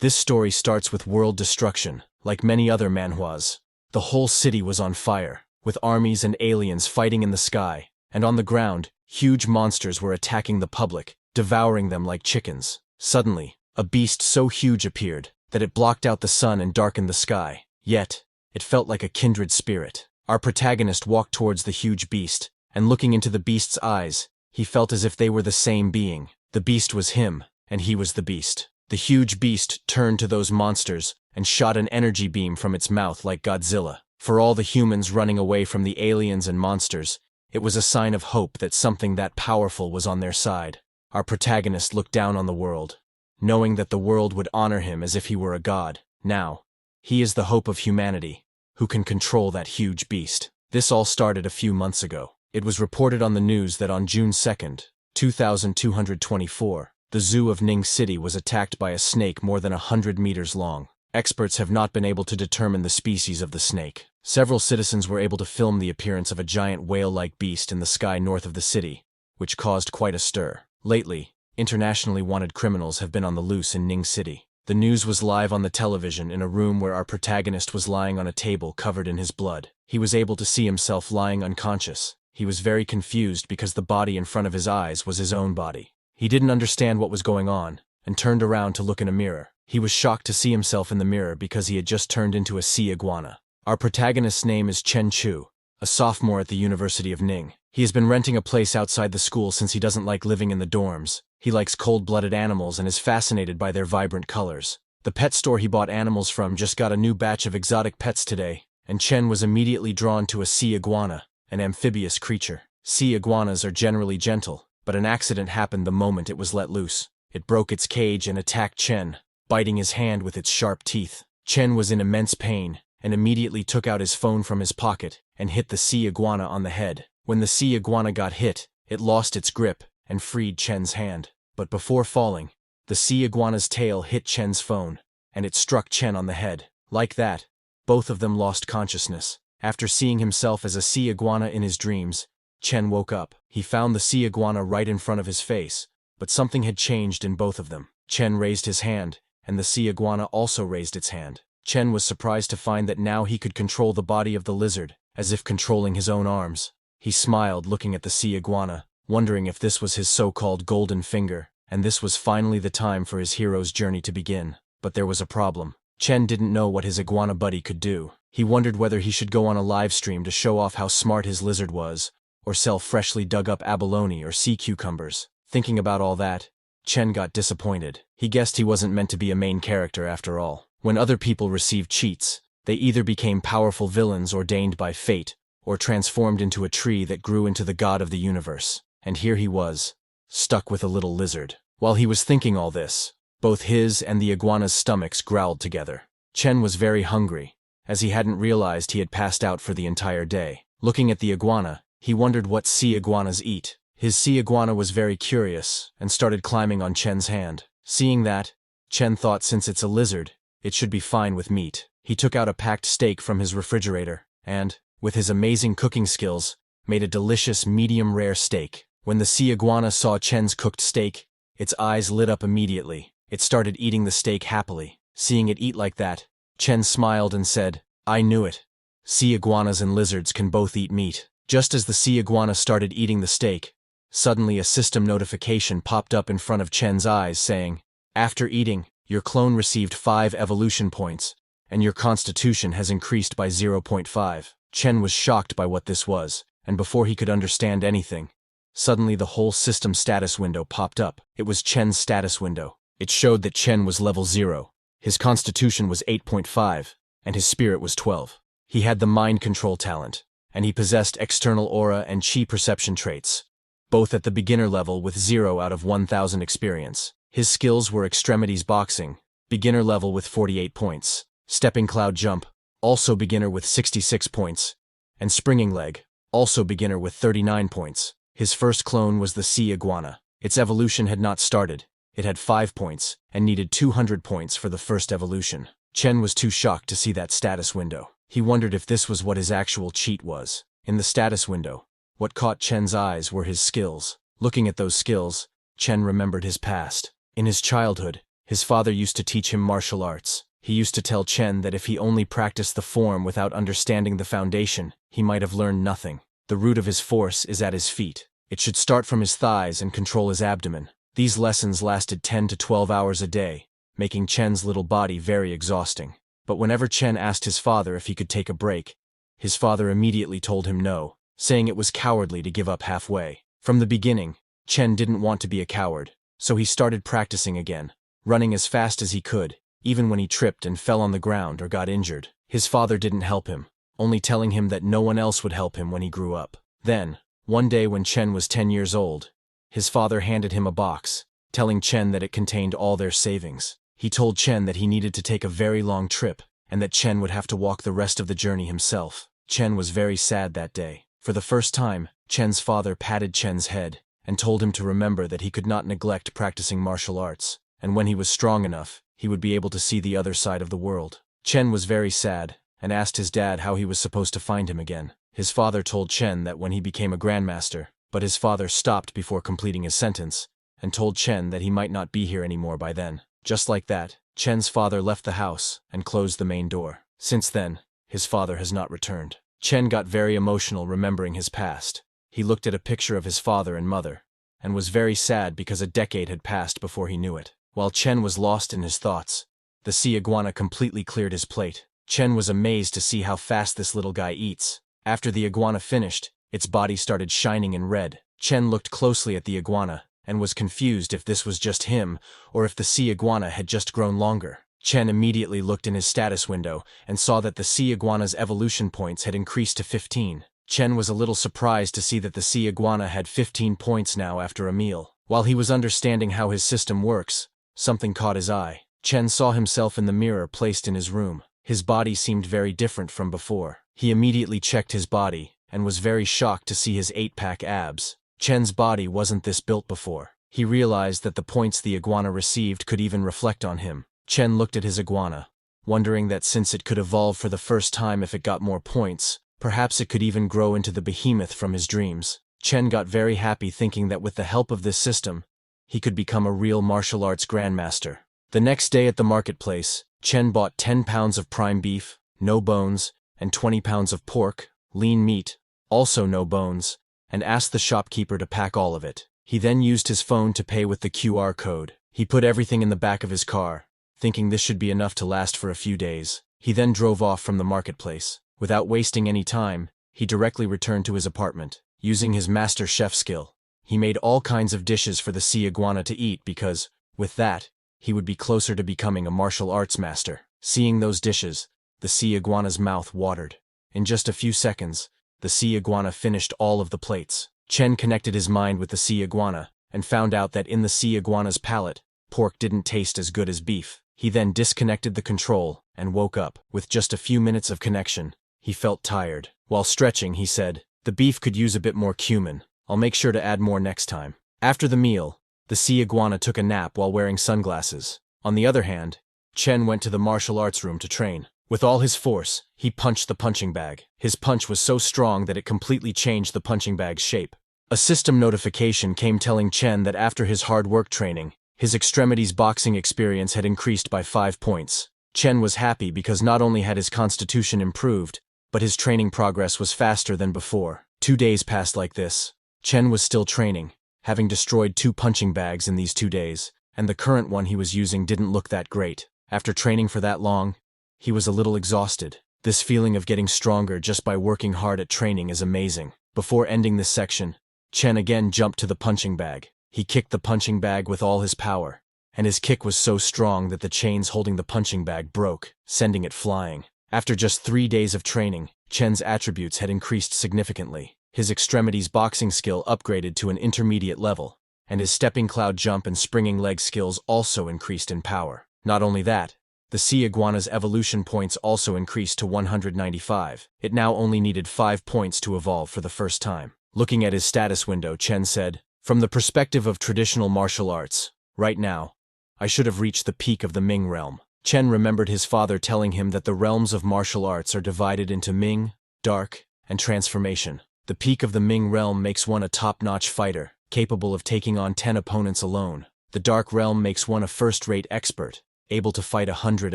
This story starts with world destruction, like many other manhwas. The whole city was on fire, with armies and aliens fighting in the sky, and on the ground, huge monsters were attacking the public, devouring them like chickens. Suddenly, a beast so huge appeared that it blocked out the sun and darkened the sky. Yet, it felt like a kindred spirit. Our protagonist walked towards the huge beast, and looking into the beast's eyes, he felt as if they were the same being. The beast was him, and he was the beast. The huge beast turned to those monsters and shot an energy beam from its mouth like Godzilla. For all the humans running away from the aliens and monsters, it was a sign of hope that something that powerful was on their side. Our protagonist looked down on the world, knowing that the world would honor him as if he were a god. Now, he is the hope of humanity, who can control that huge beast. This all started a few months ago. It was reported on the news that on June 2nd, 2224, the zoo of Ning City was attacked by a snake more than 100 meters long. Experts have not been able to determine the species of the snake. Several citizens were able to film the appearance of a giant whale-like beast in the sky north of the city, which caused quite a stir. Lately, internationally wanted criminals have been on the loose in Ning City. The news was live on the television in a room where our protagonist was lying on a table covered in his blood. He was able to see himself lying unconscious. He was very confused because the body in front of his eyes was his own body. He didn't understand what was going on, and turned around to look in a mirror. He was shocked to see himself in the mirror because he had just turned into a sea iguana. Our protagonist's name is Chen Chu, a sophomore at the University of Ning. He has been renting a place outside the school since he doesn't like living in the dorms. He likes cold-blooded animals and is fascinated by their vibrant colors. The pet store he bought animals from just got a new batch of exotic pets today, and Chen was immediately drawn to a sea iguana, an amphibious creature. Sea iguanas are generally gentle, but an accident happened the moment it was let loose. It broke its cage and attacked Chen, biting his hand with its sharp teeth. Chen was in immense pain, and immediately took out his phone from his pocket and hit the sea iguana on the head. When the sea iguana got hit, it lost its grip and freed Chen's hand. But before falling, the sea iguana's tail hit Chen's phone, and it struck Chen on the head. Like that, both of them lost consciousness. After seeing himself as a sea iguana in his dreams, Chen woke up. He found the sea iguana right in front of his face, but something had changed in both of them. Chen raised his hand, and the sea iguana also raised its hand. Chen was surprised to find that now he could control the body of the lizard, as if controlling his own arms. He smiled looking at the sea iguana, wondering if this was his so-called golden finger, and this was finally the time for his hero's journey to begin. But there was a problem. Chen didn't know what his iguana buddy could do. He wondered whether he should go on a live stream to show off how smart his lizard was, or sell freshly dug up abalone or sea cucumbers. Thinking about all that, Chen got disappointed. He guessed he wasn't meant to be a main character after all. When other people received cheats, they either became powerful villains ordained by fate, or transformed into a tree that grew into the god of the universe. And here he was, stuck with a little lizard. While he was thinking all this, both his and the iguana's stomachs growled together. Chen was very hungry, as he hadn't realized he had passed out for the entire day. Looking at the iguana, he wondered what sea iguanas eat. His sea iguana was very curious, and started climbing on Chen's hand. Seeing that, Chen thought since it's a lizard, it should be fine with meat. He took out a packed steak from his refrigerator, and, with his amazing cooking skills, made a delicious medium-rare steak. When the sea iguana saw Chen's cooked steak, its eyes lit up immediately. It started eating the steak happily. Seeing it eat like that, Chen smiled and said, "I knew it. Sea iguanas and lizards can both eat meat." Just as the sea iguana started eating the steak, suddenly a system notification popped up in front of Chen's eyes saying, "After eating, your clone received 5 evolution points, and your constitution has increased by 0.5. Chen was shocked by what this was, and before he could understand anything, suddenly the whole system status window popped up. It was Chen's status window. It showed that Chen was level 0. His constitution was 8.5, and his spirit was 12. He had the mind control talent, and he possessed external aura and chi perception traits, both at the beginner level with 0 out of 1000 experience. His skills were extremities boxing, beginner level with 48 points, stepping cloud jump, also beginner with 66 points, and springing leg, also beginner with 39 points. His first clone was the sea iguana. Its evolution had not started. It had 5 points, and needed 200 points for the first evolution. Chen was too shocked to see that status window. He wondered if this was what his actual cheat was. In the status window, what caught Chen's eyes were his skills. Looking at those skills, Chen remembered his past. In his childhood, His father used to teach him martial arts. He used to tell Chen that if he only practiced the form without understanding the foundation, he might have learned nothing. The root of his force is at his feet. It should start from his thighs and control his abdomen. These lessons lasted 10 to 12 hours a day, making Chen's little body very exhausting. But whenever Chen asked his father if he could take a break, his father immediately told him no, saying it was cowardly to give up halfway. From the beginning, Chen didn't want to be a coward, so he started practicing again, running as fast as he could, even when he tripped and fell on the ground or got injured. His father didn't help him, only telling him that no one else would help him when he grew up. Then, one day when Chen was 10 years old, his father handed him a box, telling Chen that it contained all their savings. He told Chen that he needed to take a very long trip, and that Chen would have to walk the rest of the journey himself. Chen was very sad that day. For the first time, Chen's father patted Chen's head and told him to remember that he could not neglect practicing martial arts, and when he was strong enough, he would be able to see the other side of the world. Chen was very sad and asked his dad how he was supposed to find him again. His father told Chen that when he became a grandmaster, but his father stopped before completing his sentence and told Chen that he might not be here anymore by then. Just like that, Chen's father left the house and closed the main door. Since then, his father has not returned. Chen got very emotional remembering his past. He looked at a picture of his father and mother, and was very sad because a decade had passed before he knew it. While Chen was lost in his thoughts, the sea iguana completely cleared his plate. Chen was amazed to see how fast this little guy eats. After the iguana finished, its body started shining in red. Chen looked closely at the iguana, and was confused if this was just him, or if the sea iguana had just grown longer. Chen immediately looked in his status window, and saw that the sea iguana's evolution points had increased to 15. Chen was a little surprised to see that the sea iguana had 15 points now after a meal. While he was understanding how his system works, something caught his eye. Chen saw himself in the mirror placed in his room. His body seemed very different from before. He immediately checked his body, and was very shocked to see his 8-pack abs. Chen's body wasn't this built before. He realized that the points the iguana received could even reflect on him. Chen looked at his iguana, wondering that since it could evolve for the first time if it got more points, perhaps it could even grow into the Behemoth from his dreams. Chen got very happy thinking that with the help of this system, he could become a real martial arts grandmaster. The next day at the marketplace, Chen bought 10 pounds of prime beef, no bones, and 20 pounds of pork, lean meat, also no bones, and asked the shopkeeper to pack all of it. He then used his phone to pay with the QR code. He put everything in the back of his car, thinking this should be enough to last for a few days. He then drove off from the marketplace. Without wasting any time, he directly returned to his apartment. Using his master chef skill, he made all kinds of dishes for the sea iguana to eat because, with that, he would be closer to becoming a martial arts master. Seeing those dishes, the sea iguana's mouth watered. In just a few seconds, the sea iguana finished all of the plates. Chen connected his mind with the sea iguana, and found out that in the sea iguana's palate, pork didn't taste as good as beef. He then disconnected the control, and woke up. With just a few minutes of connection, he felt tired. While stretching, he said, "The beef could use a bit more cumin. I'll make sure to add more next time." After the meal, the sea iguana took a nap while wearing sunglasses. On the other hand, Chen went to the martial arts room to train. With all his force, he punched the punching bag. His punch was so strong that it completely changed the punching bag's shape. A system notification came telling Chen that after his hard work training, his extremities boxing experience had increased by 5 points. Chen was happy because not only had his constitution improved, but his training progress was faster than before. 2 days passed like this. Chen was still training, having destroyed 2 punching bags in these 2 days, and the current one he was using didn't look that great. After training for that long, he was a little exhausted. This feeling of getting stronger just by working hard at training is amazing. Before ending this section, Chen again jumped to the punching bag. He kicked the punching bag with all his power, and his kick was so strong that the chains holding the punching bag broke, sending it flying. After just 3 days of training, Chen's attributes had increased significantly. His extremities boxing skill upgraded to an intermediate level, and his stepping cloud jump and springing leg skills also increased in power. Not only that, the sea iguana's evolution points also increased to 195. It now only needed 5 points to evolve for the first time. Looking at his status window, Chen said, "From the perspective of traditional martial arts, right now, I should have reached the peak of the Ming realm." Chen remembered his father telling him that the realms of martial arts are divided into Ming, Dark, and Transformation. The peak of the Ming realm makes one a top-notch fighter, capable of taking on 10 opponents alone. The Dark Realm makes one a first-rate expert, able to fight 100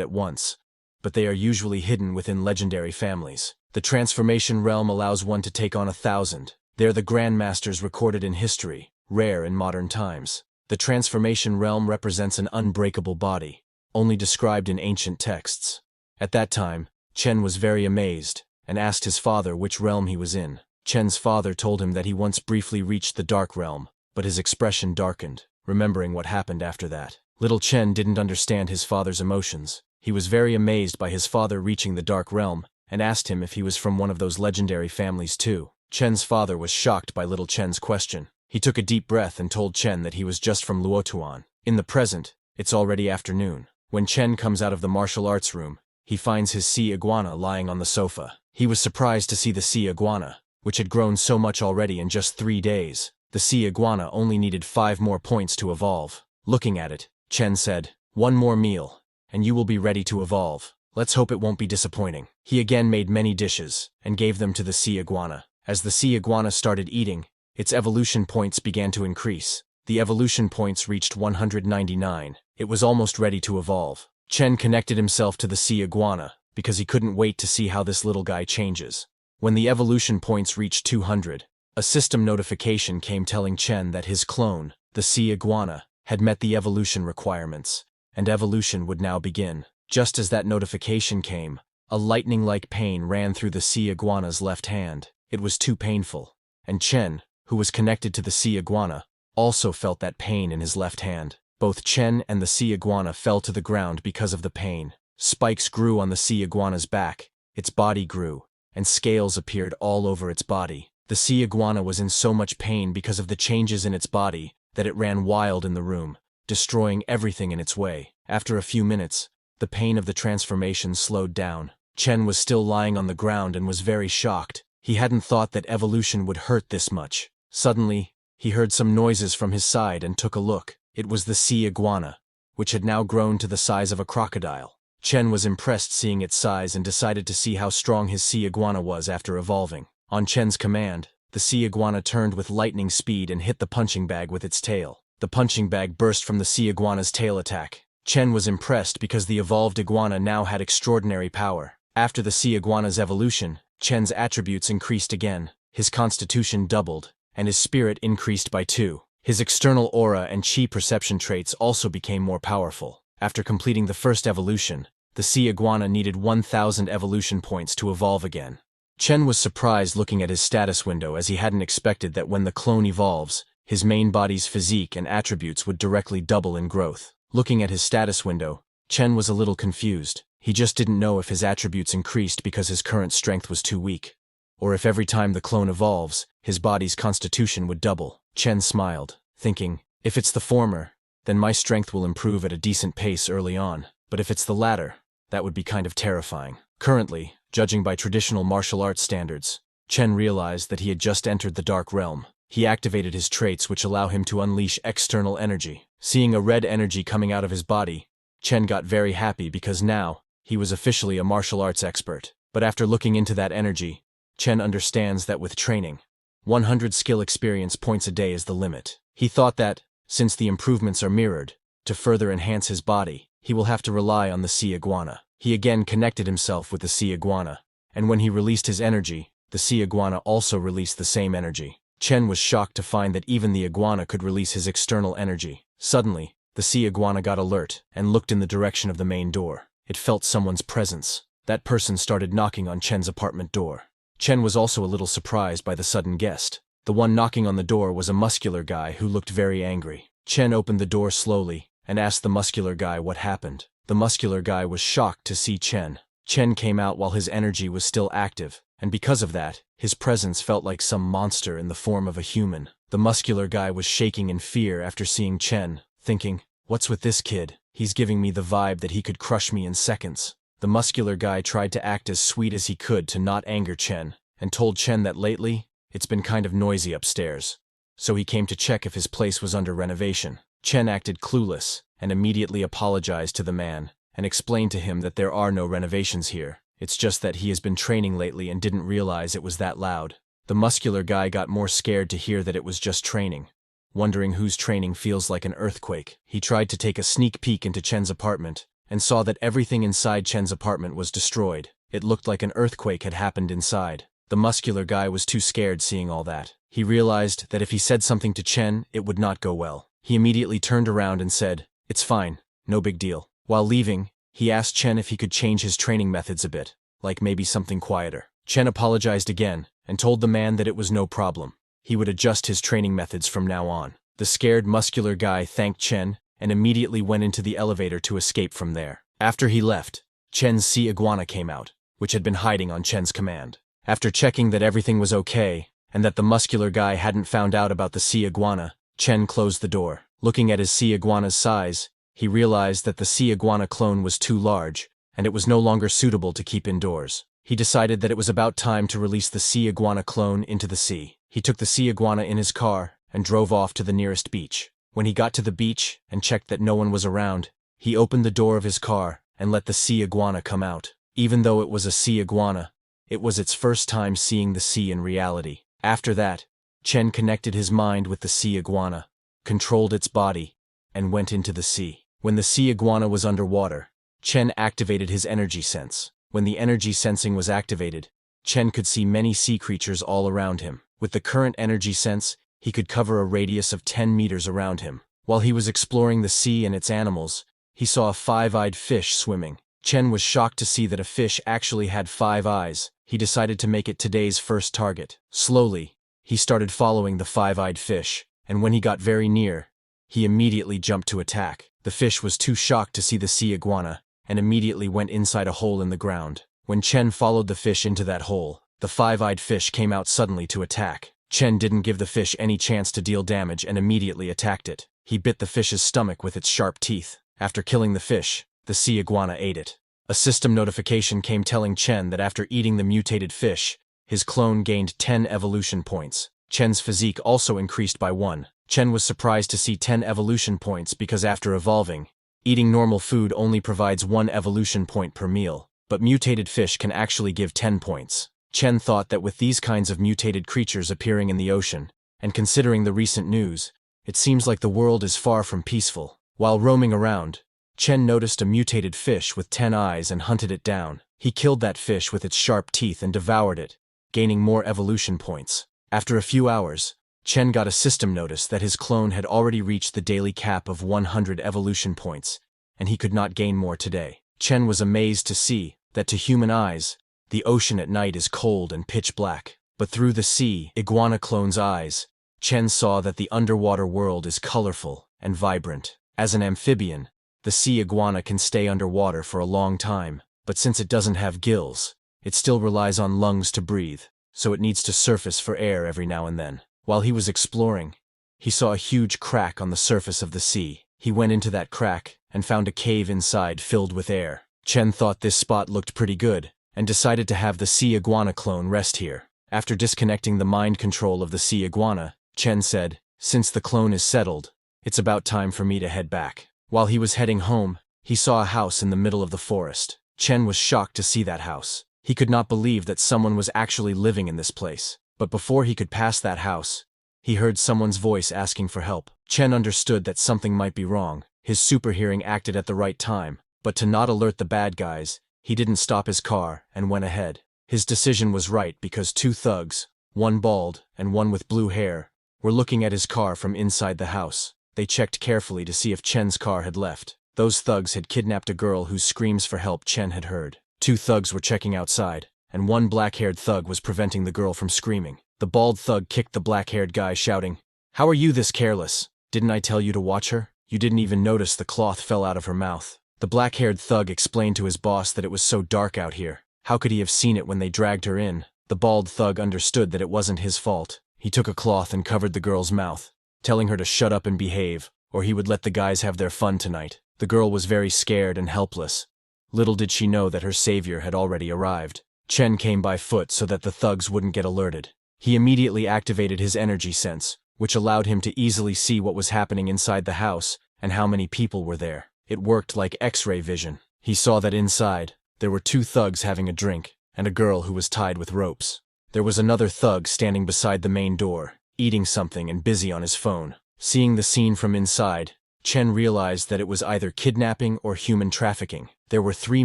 at once, but they are usually hidden within legendary families. The Transformation Realm allows one to take on 1,000. They're the Grandmasters recorded in history, rare in modern times. The Transformation Realm represents an unbreakable body, only described in ancient texts. At that time, Chen was very amazed, and asked his father which realm he was in. Chen's father told him that he once briefly reached the Dark Realm, but his expression darkened, remembering what happened after that. Little Chen didn't understand his father's emotions. He was very amazed by his father reaching the Dark Realm, and asked him if he was from one of those legendary families too. Chen's father was shocked by little Chen's question. He took a deep breath and told Chen that he was just from Luotuan. In the present, it's already afternoon. When Chen comes out of the martial arts room, he finds his sea iguana lying on the sofa. He was surprised to see the sea iguana, which had grown so much already in just 3 days. The sea iguana only needed 5 more points to evolve. Looking at it, Chen said, "One more meal, and you will be ready to evolve. Let's hope it won't be disappointing." He again made many dishes, and gave them to the sea iguana. As the sea iguana started eating, its evolution points began to increase. The evolution points reached 199. It was almost ready to evolve. Chen connected himself to the sea iguana, because he couldn't wait to see how this little guy changes. When the evolution points reached 200, a system notification came telling Chen that his clone, the sea iguana, had met the evolution requirements, and evolution would now begin. Just as that notification came, a lightning-like pain ran through the sea iguana's left hand. It was too painful, and Chen, who was connected to the sea iguana, also felt that pain in his left hand. Both Chen and the sea iguana fell to the ground because of the pain. Spikes grew on the sea iguana's back, its body grew, and scales appeared all over its body. The sea iguana was in so much pain because of the changes in its body that it ran wild in the room, destroying everything in its way. After a few minutes, the pain of the transformation slowed down. Chen was still lying on the ground and was very shocked. He hadn't thought that evolution would hurt this much. Suddenly, he heard some noises from his side and took a look. It was the sea iguana, which had now grown to the size of a crocodile. Chen was impressed seeing its size and decided to see how strong his sea iguana was after evolving. On Chen's command, the sea iguana turned with lightning speed and hit the punching bag with its tail. The punching bag burst from the sea iguana's tail attack. Chen was impressed because the evolved iguana now had extraordinary power. After the sea iguana's evolution, Chen's attributes increased again. His constitution doubled, and his spirit increased by 2. His external aura and chi perception traits also became more powerful. After completing the first evolution, the sea iguana needed 1,000 evolution points to evolve again. Chen was surprised looking at his status window as he hadn't expected that when the clone evolves, his main body's physique and attributes would directly double in growth. Looking at his status window, Chen was a little confused. He just didn't know if his attributes increased because his current strength was too weak, or if every time the clone evolves, his body's constitution would double. Chen smiled, thinking, if it's the former, then my strength will improve at a decent pace early on, but if it's the latter, that would be kind of terrifying. Currently, judging by traditional martial arts standards, Chen realized that he had just entered the Dark Realm. He activated his traits which allow him to unleash external energy. Seeing a red energy coming out of his body, Chen got very happy because now, he was officially a martial arts expert. But after looking into that energy, Chen understands that with training, 100 skill experience points a day is the limit. He thought that, since the improvements are mirrored, to further enhance his body, he will have to rely on the sea iguana. He again connected himself with the sea iguana, and when he released his energy, the sea iguana also released the same energy. Chen was shocked to find that even the iguana could release his external energy. Suddenly, the sea iguana got alert and looked in the direction of the main door. It felt someone's presence. That person started knocking on Chen's apartment door. Chen was also a little surprised by the sudden guest. The one knocking on the door was a muscular guy who looked very angry. Chen opened the door slowly and asked the muscular guy what happened. The muscular guy was shocked to see Chen. Chen came out while his energy was still active, and because of that, his presence felt like some monster in the form of a human. The muscular guy was shaking in fear after seeing Chen, thinking, what's with this kid? He's giving me the vibe that he could crush me in seconds. The muscular guy tried to act as sweet as he could to not anger Chen, and told Chen that lately, it's been kind of noisy upstairs, so he came to check if his place was under renovation. Chen acted clueless, and immediately apologized to the man, and explained to him that there are no renovations here. It's just that he has been training lately and didn't realize it was that loud. The muscular guy got more scared to hear that it was just training. wondering whose training feels like an earthquake. He tried to take a sneak peek into Chen's apartment and saw that everything inside Chen's apartment was destroyed. It looked like an earthquake had happened inside. The muscular guy was too scared seeing all that. He realized that if he said something to Chen, it would not go well. He immediately turned around and said, "It's fine, no big deal." While leaving, he asked Chen if he could change his training methods a bit, like maybe something quieter. Chen apologized again and told the man that it was no problem. He would adjust his training methods from now on. The scared muscular guy thanked Chen and immediately went into the elevator to escape from there. After he left, Chen's sea iguana came out, which had been hiding on Chen's command. After checking that everything was okay and that the muscular guy hadn't found out about the sea iguana, Chen closed the door. Looking at his sea iguana's size, he realized that the sea iguana clone was too large and it was no longer suitable to keep indoors. He decided that it was about time to release the sea iguana clone into the sea. He took the sea iguana in his car and drove off to the nearest beach. When he got to the beach and checked that no one was around, he opened the door of his car and let the sea iguana come out. Even though it was a sea iguana, it was its first time seeing the sea in reality. After that, Chen connected his mind with the sea iguana, controlled its body, and went into the sea. When the sea iguana was underwater, Chen activated his energy sense. When the energy sensing was activated, Chen could see many sea creatures all around him. With the current energy sense, he could cover a radius of 10 meters around him. While he was exploring the sea and its animals, he saw a 5-eyed fish swimming. Chen was shocked to see that a fish actually had 5 eyes. He decided to make it today's first target. Slowly, he started following the 5-eyed fish, and when he got very near, he immediately jumped to attack. The fish was too shocked to see the sea iguana, and immediately went inside a hole in the ground. When Chen followed the fish into that hole, the 5-eyed fish came out suddenly to attack. Chen didn't give the fish any chance to deal damage and immediately attacked it. He bit the fish's stomach with its sharp teeth. After killing the fish, the sea iguana ate it. A system notification came telling Chen that after eating the mutated fish, his clone gained 10 evolution points. Chen's physique also increased by 1. Chen was surprised to see 10 evolution points because after evolving, eating normal food only provides 1 evolution point per meal, but mutated fish can actually give 10 points. Chen thought that with these kinds of mutated creatures appearing in the ocean, and considering the recent news, it seems like the world is far from peaceful. While roaming around, Chen noticed a mutated fish with 10 eyes and hunted it down. He killed that fish with its sharp teeth and devoured it, gaining more evolution points. After a few hours, Chen got a system notice that his clone had already reached the daily cap of 100 evolution points, and he could not gain more today. Chen was amazed to see that to human eyes, the ocean at night is cold and pitch black. But through the sea iguana clone's eyes, Chen saw that the underwater world is colorful and vibrant. As an amphibian, the sea iguana can stay underwater for a long time, but since it doesn't have gills, it still relies on lungs to breathe, so it needs to surface for air every now and then. While he was exploring, he saw a huge crack on the surface of the sea. He went into that crack and found a cave inside filled with air. Chen thought this spot looked pretty good and decided to have the sea iguana clone rest here. After disconnecting the mind control of the sea iguana, Chen said, "Since the clone is settled, it's about time for me to head back." While he was heading home, he saw a house in the middle of the forest. Chen was shocked to see that house. He could not believe that someone was actually living in this place. But before he could pass that house, he heard someone's voice asking for help. Chen understood that something might be wrong. His super hearing acted at the right time, but to not alert the bad guys, he didn't stop his car and went ahead. His decision was right because 2 thugs, one bald and one with blue hair, were looking at his car from inside the house. They checked carefully to see if Chen's car had left. Those thugs had kidnapped a girl whose screams for help Chen had heard. 2 thugs were checking outside, and one black-haired thug was preventing the girl from screaming. The bald thug kicked the black-haired guy, shouting, "How are you this careless? Didn't I tell you to watch her? You didn't even notice the cloth fell out of her mouth." The black-haired thug explained to his boss that it was so dark out here. How could he have seen it when they dragged her in? The bald thug understood that it wasn't his fault. He took a cloth and covered the girl's mouth, telling her to shut up and behave, or he would let the guys have their fun tonight. The girl was very scared and helpless. Little did she know that her savior had already arrived. Chen came by foot so that the thugs wouldn't get alerted. He immediately activated his energy sense, which allowed him to easily see what was happening inside the house and how many people were there. It worked like X-ray vision. He saw that inside, there were 2 thugs having a drink, and a girl who was tied with ropes. There was another thug standing beside the main door, eating something and busy on his phone. Seeing the scene from inside, Chen realized that it was either kidnapping or human trafficking. There were 3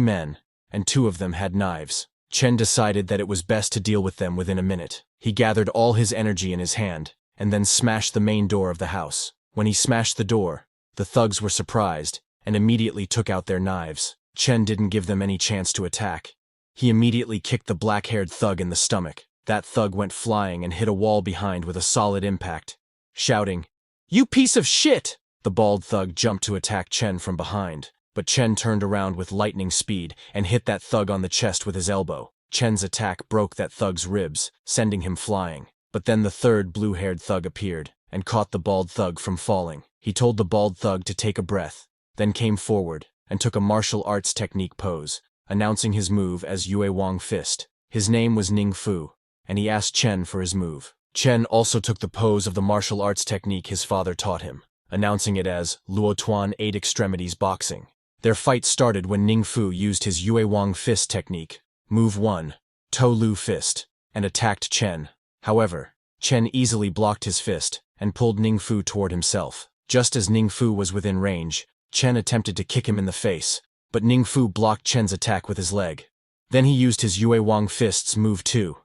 men, and 2 of them had knives. Chen decided that it was best to deal with them within a minute. He gathered all his energy in his hand, and then smashed the main door of the house. When he smashed the door, the thugs were surprised, and immediately took out their knives. Chen didn't give them any chance to attack. He immediately kicked the black-haired thug in the stomach. That thug went flying and hit a wall behind with a solid impact. Shouting, "You piece of shit!" The bald thug jumped to attack Chen from behind, but Chen turned around with lightning speed and hit that thug on the chest with his elbow. Chen's attack broke that thug's ribs, sending him flying. But then the third blue-haired thug appeared and caught the bald thug from falling. He told the bald thug to take a breath, then came forward and took a martial arts technique pose, announcing his move as Yue Wang Fist. His name was Ning Fu, and he asked Chen for his move. Chen also took the pose of the martial arts technique his father taught him, announcing it as Luo Tuan 8 Extremities Boxing. Their fight started when Ning Fu used his Yue Wang Fist technique, Move 1, To Lu Fist, and attacked Chen. However, Chen easily blocked his fist and pulled Ning Fu toward himself. Just as Ning Fu was within range, Chen attempted to kick him in the face, but Ning Fu blocked Chen's attack with his leg. Then he used his Yue Wang Fist's Move 2.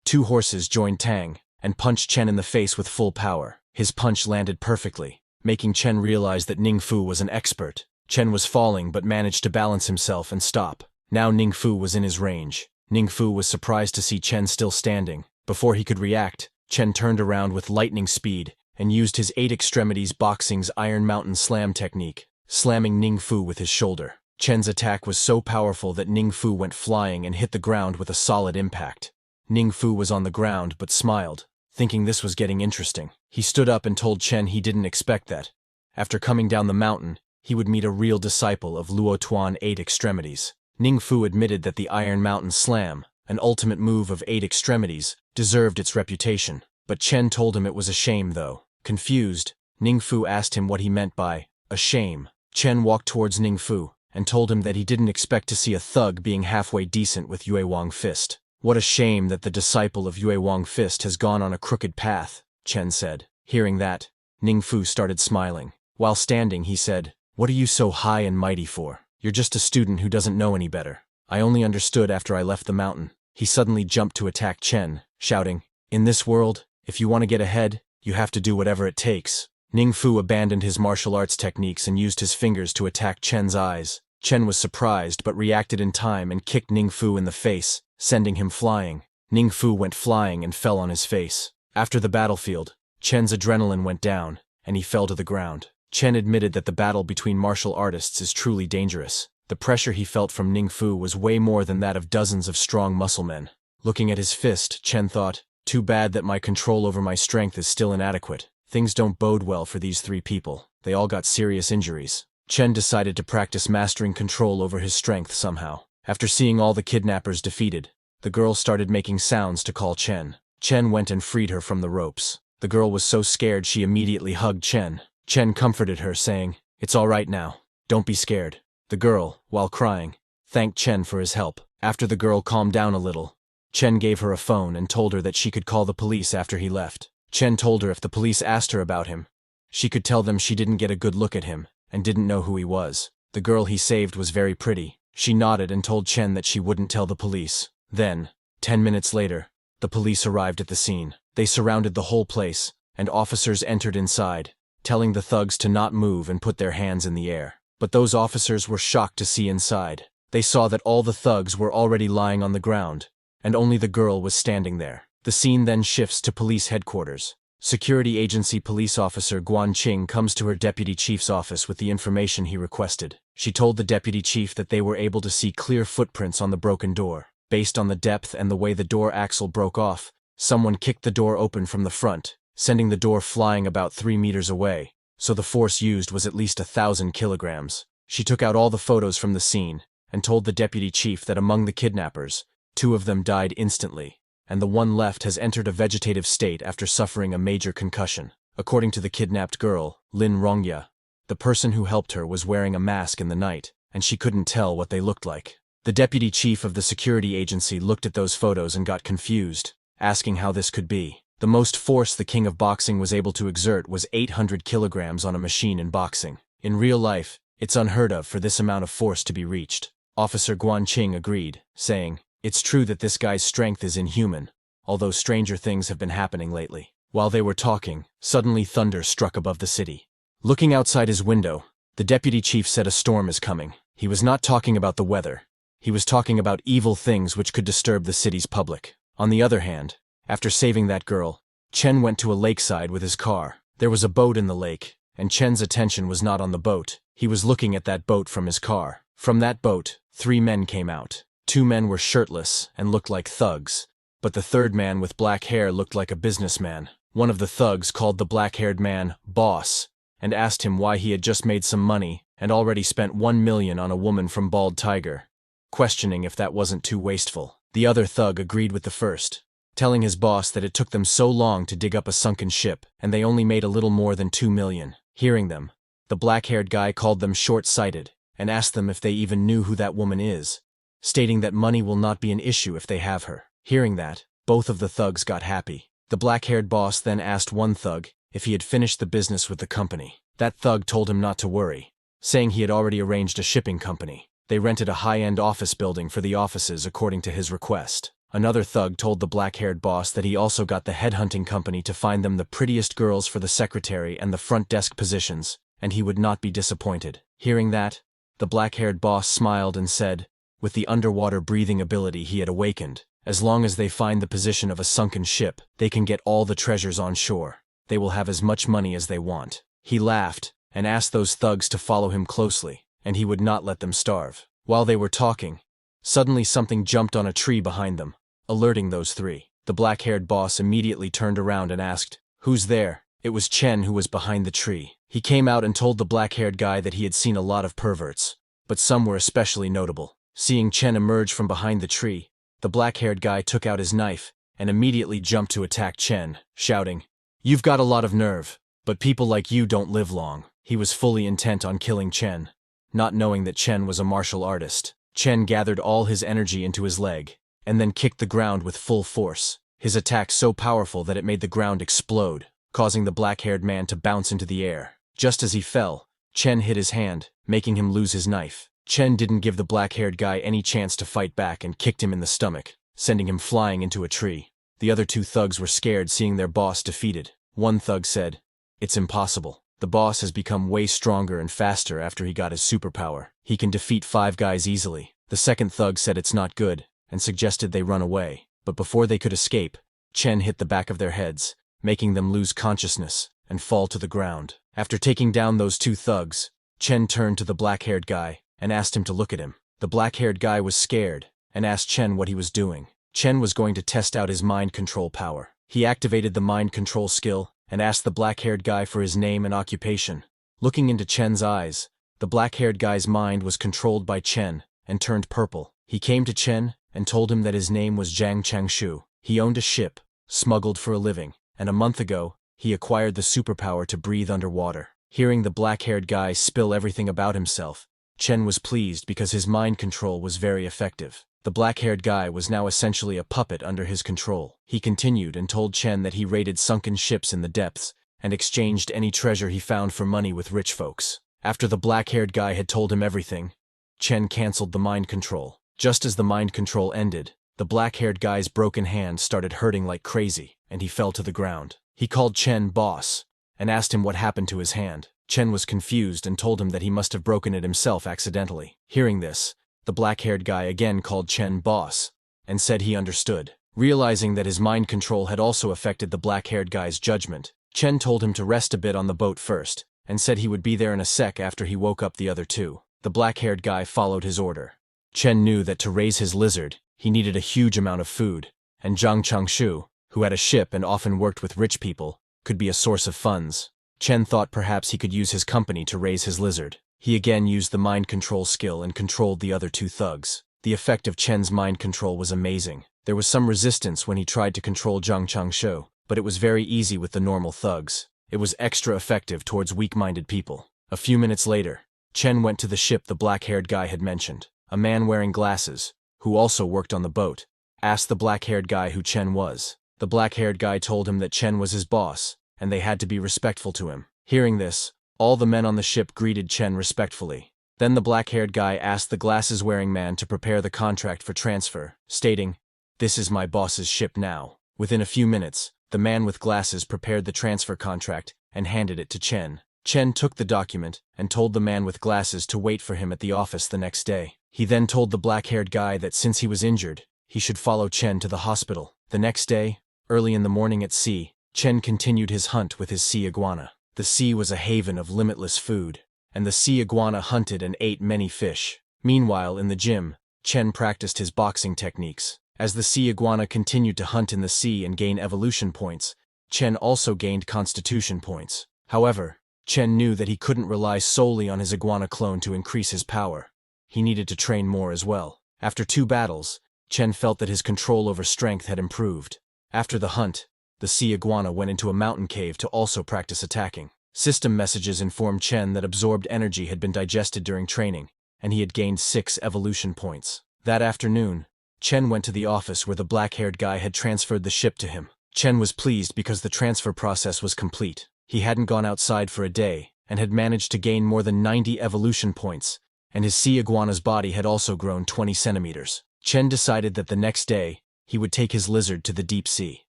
2 horses joined Tang and punched Chen in the face with full power. His punch landed perfectly, making Chen realize that Ning Fu was an expert. Chen was falling but managed to balance himself and stop. Now Ning Fu was in his range. Ning Fu was surprised to see Chen still standing. Before he could react, Chen turned around with lightning speed and used his 8 Extremities Boxing's Iron Mountain Slam technique, slamming Ning Fu with his shoulder. Chen's attack was so powerful that Ning Fu went flying and hit the ground with a solid impact. Ning Fu was on the ground but smiled, thinking this was getting interesting. He stood up and told Chen he didn't expect that. After coming down the mountain, he would meet a real disciple of Luo Tuan 8 Extremities. Ning Fu admitted that the Iron Mountain Slam, an ultimate move of 8 extremities, deserved its reputation. But Chen told him it was a shame though. Confused, Ning Fu asked him what he meant by a shame. Chen walked towards Ning Fu and told him that he didn't expect to see a thug being halfway decent with Yue Wang Fist. What a shame that the disciple of Yue Wang Fist has gone on a crooked path, Chen said. Hearing that, Ning Fu started smiling. While standing, he said, "What are you so high and mighty for? You're just a student who doesn't know any better. I only understood after I left the mountain." He suddenly jumped to attack Chen, shouting, "In this world, if you want to get ahead, you have to do whatever it takes." Ning Fu abandoned his martial arts techniques and used his fingers to attack Chen's eyes. Chen was surprised but reacted in time and kicked Ning Fu in the face, sending him flying. Ning Fu went flying and fell on his face. After the battlefield, Chen's adrenaline went down, and he fell to the ground. Chen admitted that the battle between martial artists is truly dangerous. The pressure he felt from Ning Fu was way more than that of dozens of strong muscle men. Looking at his fist, Chen thought, "Too bad that my control over my strength is still inadequate. Things don't bode well for these 3 people. They all got serious injuries." Chen decided to practice mastering control over his strength somehow. After seeing all the kidnappers defeated, the girl started making sounds to call Chen. Chen went and freed her from the ropes. The girl was so scared she immediately hugged Chen. Chen comforted her, saying, "It's all right now. Don't be scared." The girl, while crying, thanked Chen for his help. After the girl calmed down a little, Chen gave her a phone and told her that she could call the police after he left. Chen told her if the police asked her about him, she could tell them she didn't get a good look at him and didn't know who he was. The girl he saved was very pretty. She nodded and told Chen that she wouldn't tell the police. Then, 10 minutes later, the police arrived at the scene. They surrounded the whole place, and officers entered inside, telling the thugs to not move and put their hands in the air. But those officers were shocked to see inside. They saw that all the thugs were already lying on the ground, and only the girl was standing there. The scene then shifts to police headquarters. Security agency police officer Guan Qing comes to her deputy chief's office with the information he requested. She told the deputy chief that they were able to see clear footprints on the broken door. Based on the depth and the way the door axle broke off, someone kicked the door open from the front, sending the door flying about 3 meters away, so the force used was at least 1,000 kilograms. She took out all the photos from the scene and told the deputy chief that among the kidnappers, 2 of them died instantly, and the one left has entered a vegetative state after suffering a major concussion. According to the kidnapped girl, Lin Rongya, the person who helped her was wearing a mask in the night, and she couldn't tell what they looked like. The deputy chief of the security agency looked at those photos and got confused, asking how this could be. The most force the king of boxing was able to exert was 800 kilograms on a machine in boxing. In real life, it's unheard of for this amount of force to be reached. Officer Guanqing agreed, saying, "It's true that this guy's strength is inhuman, although stranger things have been happening lately." While they were talking, suddenly thunder struck above the city. Looking outside his window, the deputy chief said a storm is coming. He was not talking about the weather. He was talking about evil things which could disturb the city's public. On the other hand, after saving that girl, Chen went to a lakeside with his car. There was a boat in the lake, and Chen's attention was not on the boat. He was looking at that boat from his car. From that boat, 3 men came out. 2 men were shirtless and looked like thugs, but the third man with black hair looked like a businessman. One of the thugs called the black-haired man boss and asked him why he had just made some money and already spent 1 million on a woman from Bald Tiger, questioning if that wasn't too wasteful. The other thug agreed with the first, telling his boss that it took them so long to dig up a sunken ship and they only made a little more than 2 million. Hearing them, the black-haired guy called them short-sighted and asked them if they even knew who that woman is, stating that money will not be an issue if they have her. Hearing that, both of the thugs got happy. The black-haired boss then asked one thug if he had finished the business with the company. That thug told him not to worry, saying he had already arranged a shipping company. They rented a high-end office building for the offices according to his request. Another thug told the black-haired boss that he also got the headhunting company to find them the prettiest girls for the secretary and the front desk positions, and he would not be disappointed. Hearing that, the black-haired boss smiled and said, with the underwater breathing ability he had awakened, as long as they find the position of a sunken ship, they can get all the treasures on shore. They will have as much money as they want. He laughed and asked those thugs to follow him closely, and he would not let them starve. While they were talking, suddenly something jumped on a tree behind them, alerting those 3. The black-haired boss immediately turned around and asked, "Who's there?" It was Chen who was behind the tree. He came out and told the black-haired guy that he had seen a lot of perverts, but some were especially notable. Seeing Chen emerge from behind the tree, the black-haired guy took out his knife and immediately jumped to attack Chen, shouting, "You've got a lot of nerve, but people like you don't live long." He was fully intent on killing Chen, not knowing that Chen was a martial artist. Chen gathered all his energy into his leg, and then kicked the ground with full force, his attack so powerful that it made the ground explode, causing the black-haired man to bounce into the air. Just as he fell, Chen hit his hand, making him lose his knife. Chen didn't give the black-haired guy any chance to fight back and kicked him in the stomach, sending him flying into a tree. The other 2 thugs were scared seeing their boss defeated. One thug said, "It's impossible. The boss has become way stronger and faster after he got his superpower. He can defeat 5 guys easily." The second thug said it's not good and suggested they run away, but before they could escape, Chen hit the back of their heads, making them lose consciousness and fall to the ground. After taking down those 2 thugs, Chen turned to the black-haired guy and asked him to look at him. The black-haired guy was scared and asked Chen what he was doing. Chen was going to test out his mind control power. He activated the mind control skill and asked the black-haired guy for his name and occupation. Looking into Chen's eyes, the black-haired guy's mind was controlled by Chen and turned purple. He came to Chen and told him that his name was Zhang Changshu. He owned a ship, smuggled for a living, and a month ago, he acquired the superpower to breathe underwater. Hearing the black-haired guy spill everything about himself, Chen was pleased because his mind control was very effective. The black-haired guy was now essentially a puppet under his control. He continued and told Chen that he raided sunken ships in the depths and exchanged any treasure he found for money with rich folks. After the black-haired guy had told him everything, Chen canceled the mind control. Just as the mind control ended, the black-haired guy's broken hand started hurting like crazy, and he fell to the ground. He called Chen boss and asked him what happened to his hand. Chen was confused and told him that he must have broken it himself accidentally. Hearing this, the black-haired guy again called Chen boss and said he understood. Realizing that his mind control had also affected the black-haired guy's judgment, Chen told him to rest a bit on the boat first and said he would be there in a sec after he woke up the other 2. The black-haired guy followed his order. Chen knew that to raise his lizard, he needed a huge amount of food, and Zhang Changshu, who had a ship and often worked with rich people, could be a source of funds. Chen thought perhaps he could use his company to raise his lizard. He again used the mind control skill and controlled the other 2 thugs. The effect of Chen's mind control was amazing. There was some resistance when he tried to control Zhang Changshu, but it was very easy with the normal thugs. It was extra effective towards weak-minded people. A few minutes later, Chen went to the ship the black-haired guy had mentioned. A man wearing glasses, who also worked on the boat, asked the black-haired guy who Chen was. The black-haired guy told him that Chen was his boss, and they had to be respectful to him. Hearing this, all the men on the ship greeted Chen respectfully. Then the black-haired guy asked the glasses-wearing man to prepare the contract for transfer, stating, "This is my boss's ship now." Within a few minutes, the man with glasses prepared the transfer contract and handed it to Chen. Chen took the document and told the man with glasses to wait for him at the office the next day. He then told the black-haired guy that since he was injured, he should follow Chen to the hospital. The next day, early in the morning at sea, Chen continued his hunt with his sea iguana. The sea was a haven of limitless food, and the sea iguana hunted and ate many fish. Meanwhile, in the gym, Chen practiced his boxing techniques. As the sea iguana continued to hunt in the sea and gain evolution points, Chen also gained constitution points. However, Chen knew that he couldn't rely solely on his iguana clone to increase his power. He needed to train more as well. After 2 battles, Chen felt that his control over strength had improved. After the hunt, the sea iguana went into a mountain cave to also practice attacking. System messages informed Chen that absorbed energy had been digested during training, and he had gained 6 evolution points. That afternoon, Chen went to the office where the black-haired guy had transferred the ship to him. Chen was pleased because the transfer process was complete. He hadn't gone outside for a day, and had managed to gain more than 90 evolution points, and his sea iguana's body had also grown 20 centimeters. Chen decided that the next day, he would take his lizard to the deep sea.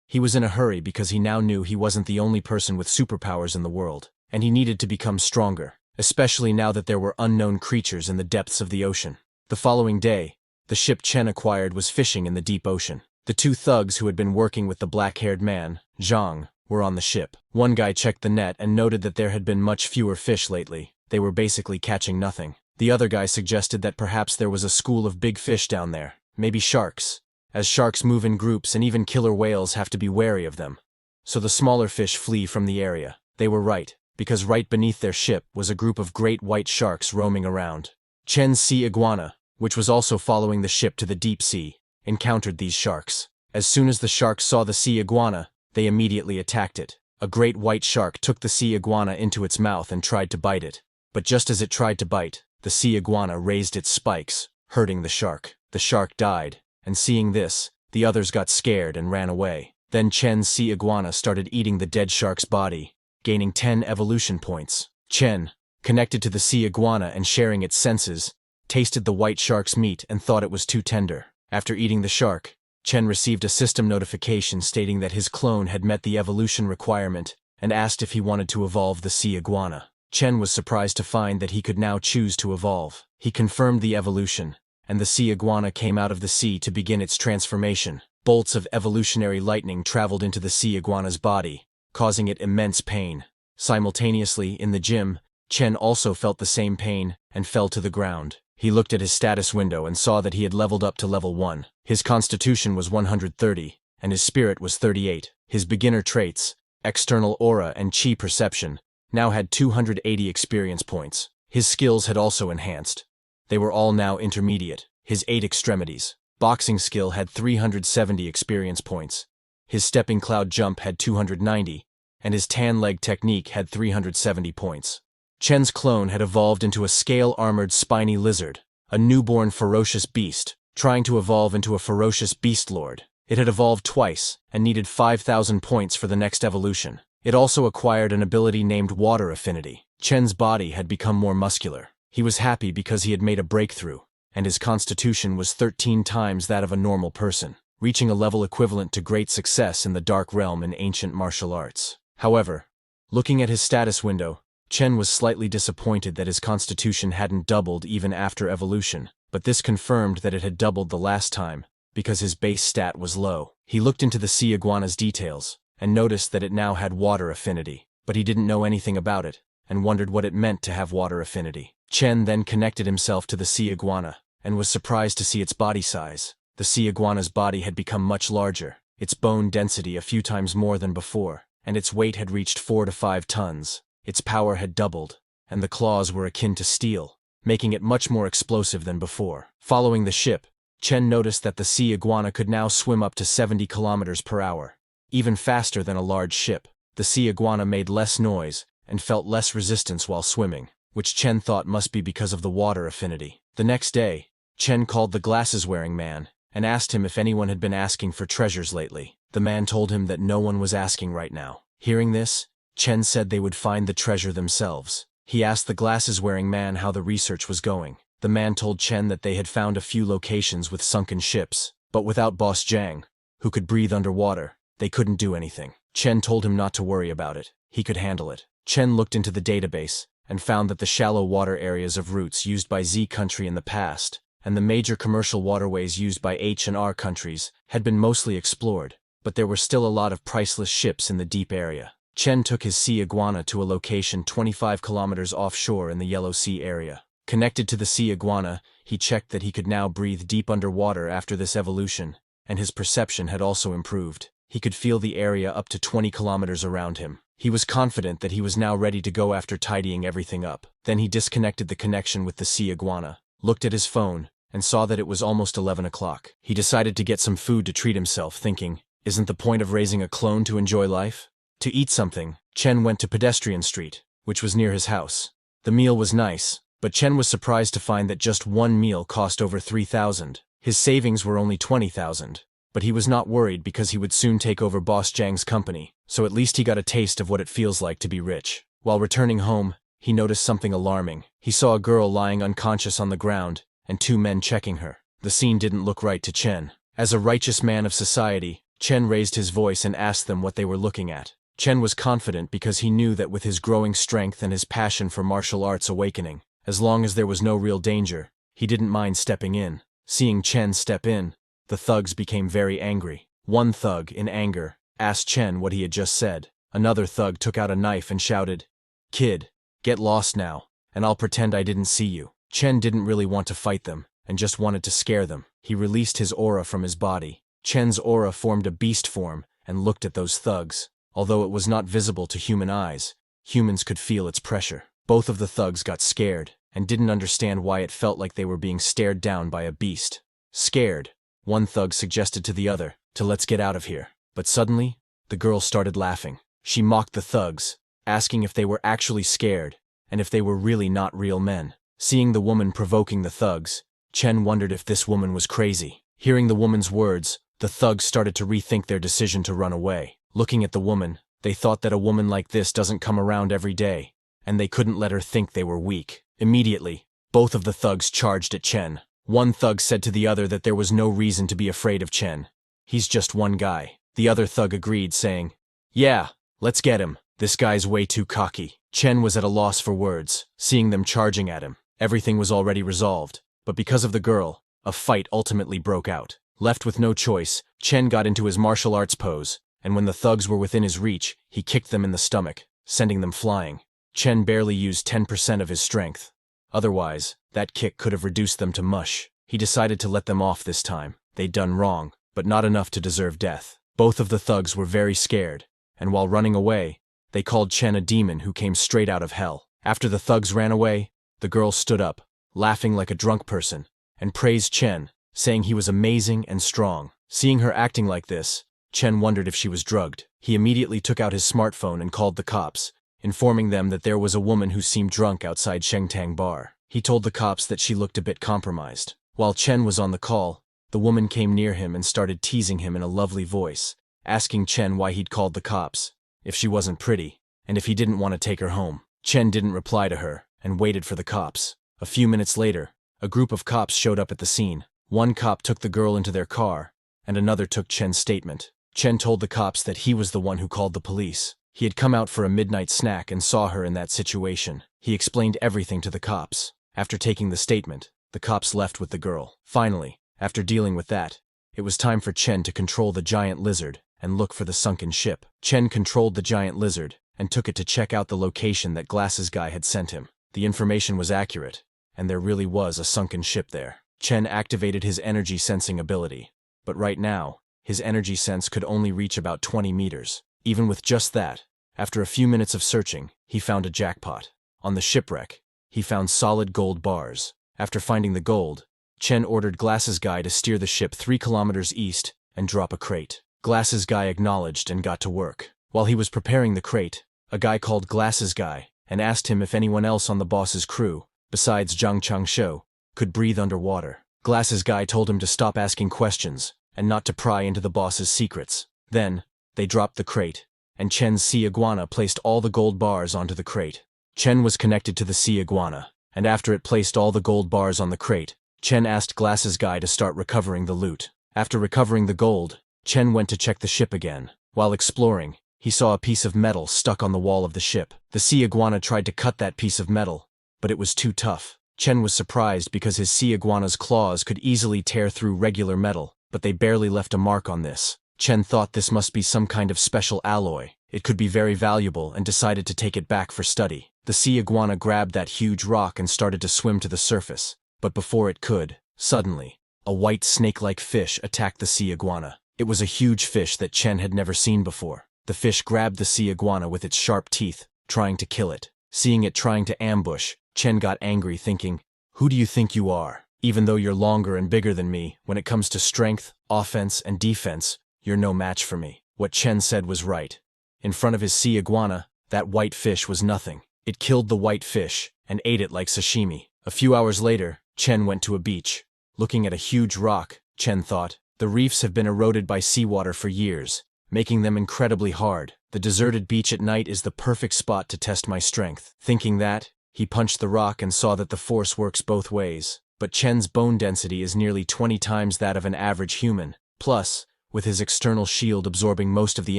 He was in a hurry because he now knew he wasn't the only person with superpowers in the world, and he needed to become stronger, especially now that there were unknown creatures in the depths of the ocean. The following day, the ship Chen acquired was fishing in the deep ocean. The 2 thugs who had been working with the black-haired man, Zhang, were on the ship. One guy checked the net and noted that there had been much fewer fish lately. They were basically catching nothing. The other guy suggested that perhaps there was a school of big fish down there, maybe sharks, as sharks move in groups and even killer whales have to be wary of them. So the smaller fish flee from the area. They were right, because right beneath their ship was a group of great white sharks roaming around. Chen's sea iguana, which was also following the ship to the deep sea, encountered these sharks. As soon as the sharks saw the sea iguana, they immediately attacked it. A great white shark took the sea iguana into its mouth and tried to bite it. But just as it tried to bite, the sea iguana raised its spikes, hurting the shark. The shark died, and seeing this, the others got scared and ran away. Then Chen's sea iguana started eating the dead shark's body, gaining 10 evolution points. Chen, connected to the sea iguana and sharing its senses, tasted the white shark's meat and thought it was too tender. After eating the shark, Chen received a system notification stating that his clone had met the evolution requirement and asked if he wanted to evolve the sea iguana. Chen was surprised to find that he could now choose to evolve. He confirmed the evolution, and the sea iguana came out of the sea to begin its transformation. Bolts of evolutionary lightning traveled into the sea iguana's body, causing it immense pain. Simultaneously, in the gym, Chen also felt the same pain and fell to the ground. He looked at his status window and saw that he had leveled up to level 1. His constitution was 130, and his spirit was 38. His beginner traits, external aura and chi perception, now had 280 experience points. His skills had also enhanced. They were all now intermediate. His 8 extremities. Boxing skill had 370 experience points. His stepping cloud jump had 290, and his tan leg technique had 370 points. Chen's clone had evolved into a scale-armored spiny lizard, a newborn ferocious beast, trying to evolve into a ferocious beast lord. It had evolved twice, and needed 5,000 points for the next evolution. It also acquired an ability named Water Affinity. Chen's body had become more muscular. He was happy because he had made a breakthrough, and his constitution was 13 times that of a normal person, reaching a level equivalent to great success in the dark realm in ancient martial arts. However, looking at his status window, Chen was slightly disappointed that his constitution hadn't doubled even after evolution, but this confirmed that it had doubled the last time, because his base stat was low. He looked into the sea iguana's details, and noticed that it now had water affinity, but he didn't know anything about it, and wondered what it meant to have water affinity. Chen then connected himself to the sea iguana, and was surprised to see its body size. The sea iguana's body had become much larger, its bone density a few times more than before, and its weight had reached 4 to 5 tons. Its power had doubled, and the claws were akin to steel, making it much more explosive than before. Following the ship, Chen noticed that the sea iguana could now swim up to 70 kilometers per hour, even faster than a large ship. The sea iguana made less noise and felt less resistance while swimming, which Chen thought must be because of the water affinity. The next day, Chen called the glasses-wearing man and asked him if anyone had been asking for treasures lately. The man told him that no one was asking right now. Hearing this, Chen said they would find the treasure themselves. He asked the glasses-wearing man how the research was going. The man told Chen that they had found a few locations with sunken ships, but without Boss Zhang, who could breathe underwater, they couldn't do anything. Chen told him not to worry about it. He could handle it. Chen looked into the database and found that the shallow water areas of routes used by Z country in the past and the major commercial waterways used by H and R countries had been mostly explored, but there were still a lot of priceless ships in the deep area. Chen took his sea iguana to a location 25 kilometers offshore in the Yellow Sea area. Connected to the sea iguana, he checked that he could now breathe deep underwater after this evolution, and his perception had also improved. He could feel the area up to 20 kilometers around him. He was confident that he was now ready to go after tidying everything up. Then he disconnected the connection with the sea iguana, looked at his phone, and saw that it was almost 11 o'clock. He decided to get some food to treat himself, thinking, isn't the point of raising a clone to enjoy life? To eat something, Chen went to Pedestrian Street, which was near his house. The meal was nice, but Chen was surprised to find that just one meal cost over 3,000. His savings were only 20,000. But he was not worried because he would soon take over Boss Zhang's company, so at least he got a taste of what it feels like to be rich. While returning home, he noticed something alarming. He saw a girl lying unconscious on the ground, and two men checking her. The scene didn't look right to Chen. As a righteous man of society, Chen raised his voice and asked them what they were looking at. Chen was confident because he knew that with his growing strength and his passion for martial arts awakening, as long as there was no real danger, he didn't mind stepping in. Seeing Chen step in, the thugs became very angry. One thug, in anger, asked Chen what he had just said. Another thug took out a knife and shouted, "Kid, get lost now, and I'll pretend I didn't see you." Chen didn't really want to fight them, and just wanted to scare them. He released his aura from his body. Chen's aura formed a beast form and looked at those thugs. Although it was not visible to human eyes, humans could feel its pressure. Both of the thugs got scared and didn't understand why it felt like they were being stared down by a beast. Scared, one thug suggested to the other to let's get out of here. But suddenly, the girl started laughing. She mocked the thugs, asking if they were actually scared and if they were really not real men. Seeing the woman provoking the thugs, Chen wondered if this woman was crazy. Hearing the woman's words, the thugs started to rethink their decision to run away. Looking at the woman, they thought that a woman like this doesn't come around every day, and they couldn't let her think they were weak. Immediately, both of the thugs charged at Chen. One thug said to the other that there was no reason to be afraid of Chen. He's just one guy. The other thug agreed, saying, "Yeah, let's get him. This guy's way too cocky." Chen was at a loss for words, seeing them charging at him. Everything was already resolved, but because of the girl, a fight ultimately broke out. Left with no choice, Chen got into his martial arts pose, and when the thugs were within his reach, he kicked them in the stomach, sending them flying. Chen barely used 10% of his strength. Otherwise, that kick could have reduced them to mush. He decided to let them off this time. They'd done wrong, but not enough to deserve death. Both of the thugs were very scared, and while running away, they called Chen a demon who came straight out of hell. After the thugs ran away, the girl stood up, laughing like a drunk person, and praised Chen, saying he was amazing and strong. Seeing her acting like this, Chen wondered if she was drugged. He immediately took out his smartphone and called the cops, informing them that there was a woman who seemed drunk outside Shengtang Bar. He told the cops that she looked a bit compromised. While Chen was on the call, the woman came near him and started teasing him in a lovely voice, asking Chen why he'd called the cops, if she wasn't pretty, and if he didn't want to take her home. Chen didn't reply to her and waited for the cops. A few minutes later, a group of cops showed up at the scene. One cop took the girl into their car, and another took Chen's statement. Chen told the cops that he was the one who called the police. He had come out for a midnight snack and saw her in that situation. He explained everything to the cops. After taking the statement, the cops left with the girl. Finally, after dealing with that, it was time for Chen to control the giant lizard and look for the sunken ship. Chen controlled the giant lizard and took it to check out the location that Glasses Guy had sent him. The information was accurate, and there really was a sunken ship there. Chen activated his energy sensing ability, but right now, his energy sense could only reach about 20 meters. Even with just that, after a few minutes of searching, he found a jackpot. On the shipwreck, he found solid gold bars. After finding the gold, Chen ordered Glasses Guy to steer the ship 3 kilometers east and drop a crate. Glasses Guy acknowledged and got to work. While he was preparing the crate, a guy called Glasses Guy and asked him if anyone else on the boss's crew, besides Zhang Changshou, could breathe underwater. Glasses Guy told him to stop asking questions and not to pry into the boss's secrets. Then, they dropped the crate, and Chen's sea iguana placed all the gold bars onto the crate. Chen was connected to the sea iguana, and after it placed all the gold bars on the crate, Chen asked Glasses Guy to start recovering the loot. After recovering the gold, Chen went to check the ship again. While exploring, he saw a piece of metal stuck on the wall of the ship. The sea iguana tried to cut that piece of metal, but it was too tough. Chen was surprised because his sea iguana's claws could easily tear through regular metal, but they barely left a mark on this. Chen thought this must be some kind of special alloy. It could be very valuable and decided to take it back for study. The sea iguana grabbed that huge rock and started to swim to the surface, but before it could, suddenly, a white snake-like fish attacked the sea iguana. It was a huge fish that Chen had never seen before. The fish grabbed the sea iguana with its sharp teeth, trying to kill it. Seeing it trying to ambush, Chen got angry, thinking, "Who do you think you are? Even though you're longer and bigger than me, when it comes to strength, offense, and defense, you're no match for me." What Chen said was right. In front of his sea iguana, that white fish was nothing. It killed the white fish and ate it like sashimi. A few hours later, Chen went to a beach. Looking at a huge rock, Chen thought, the reefs have been eroded by seawater for years, making them incredibly hard. The deserted beach at night is the perfect spot to test my strength. Thinking that, he punched the rock and saw that the force works both ways. But Chen's bone density is nearly 20 times that of an average human. Plus, with his external shield absorbing most of the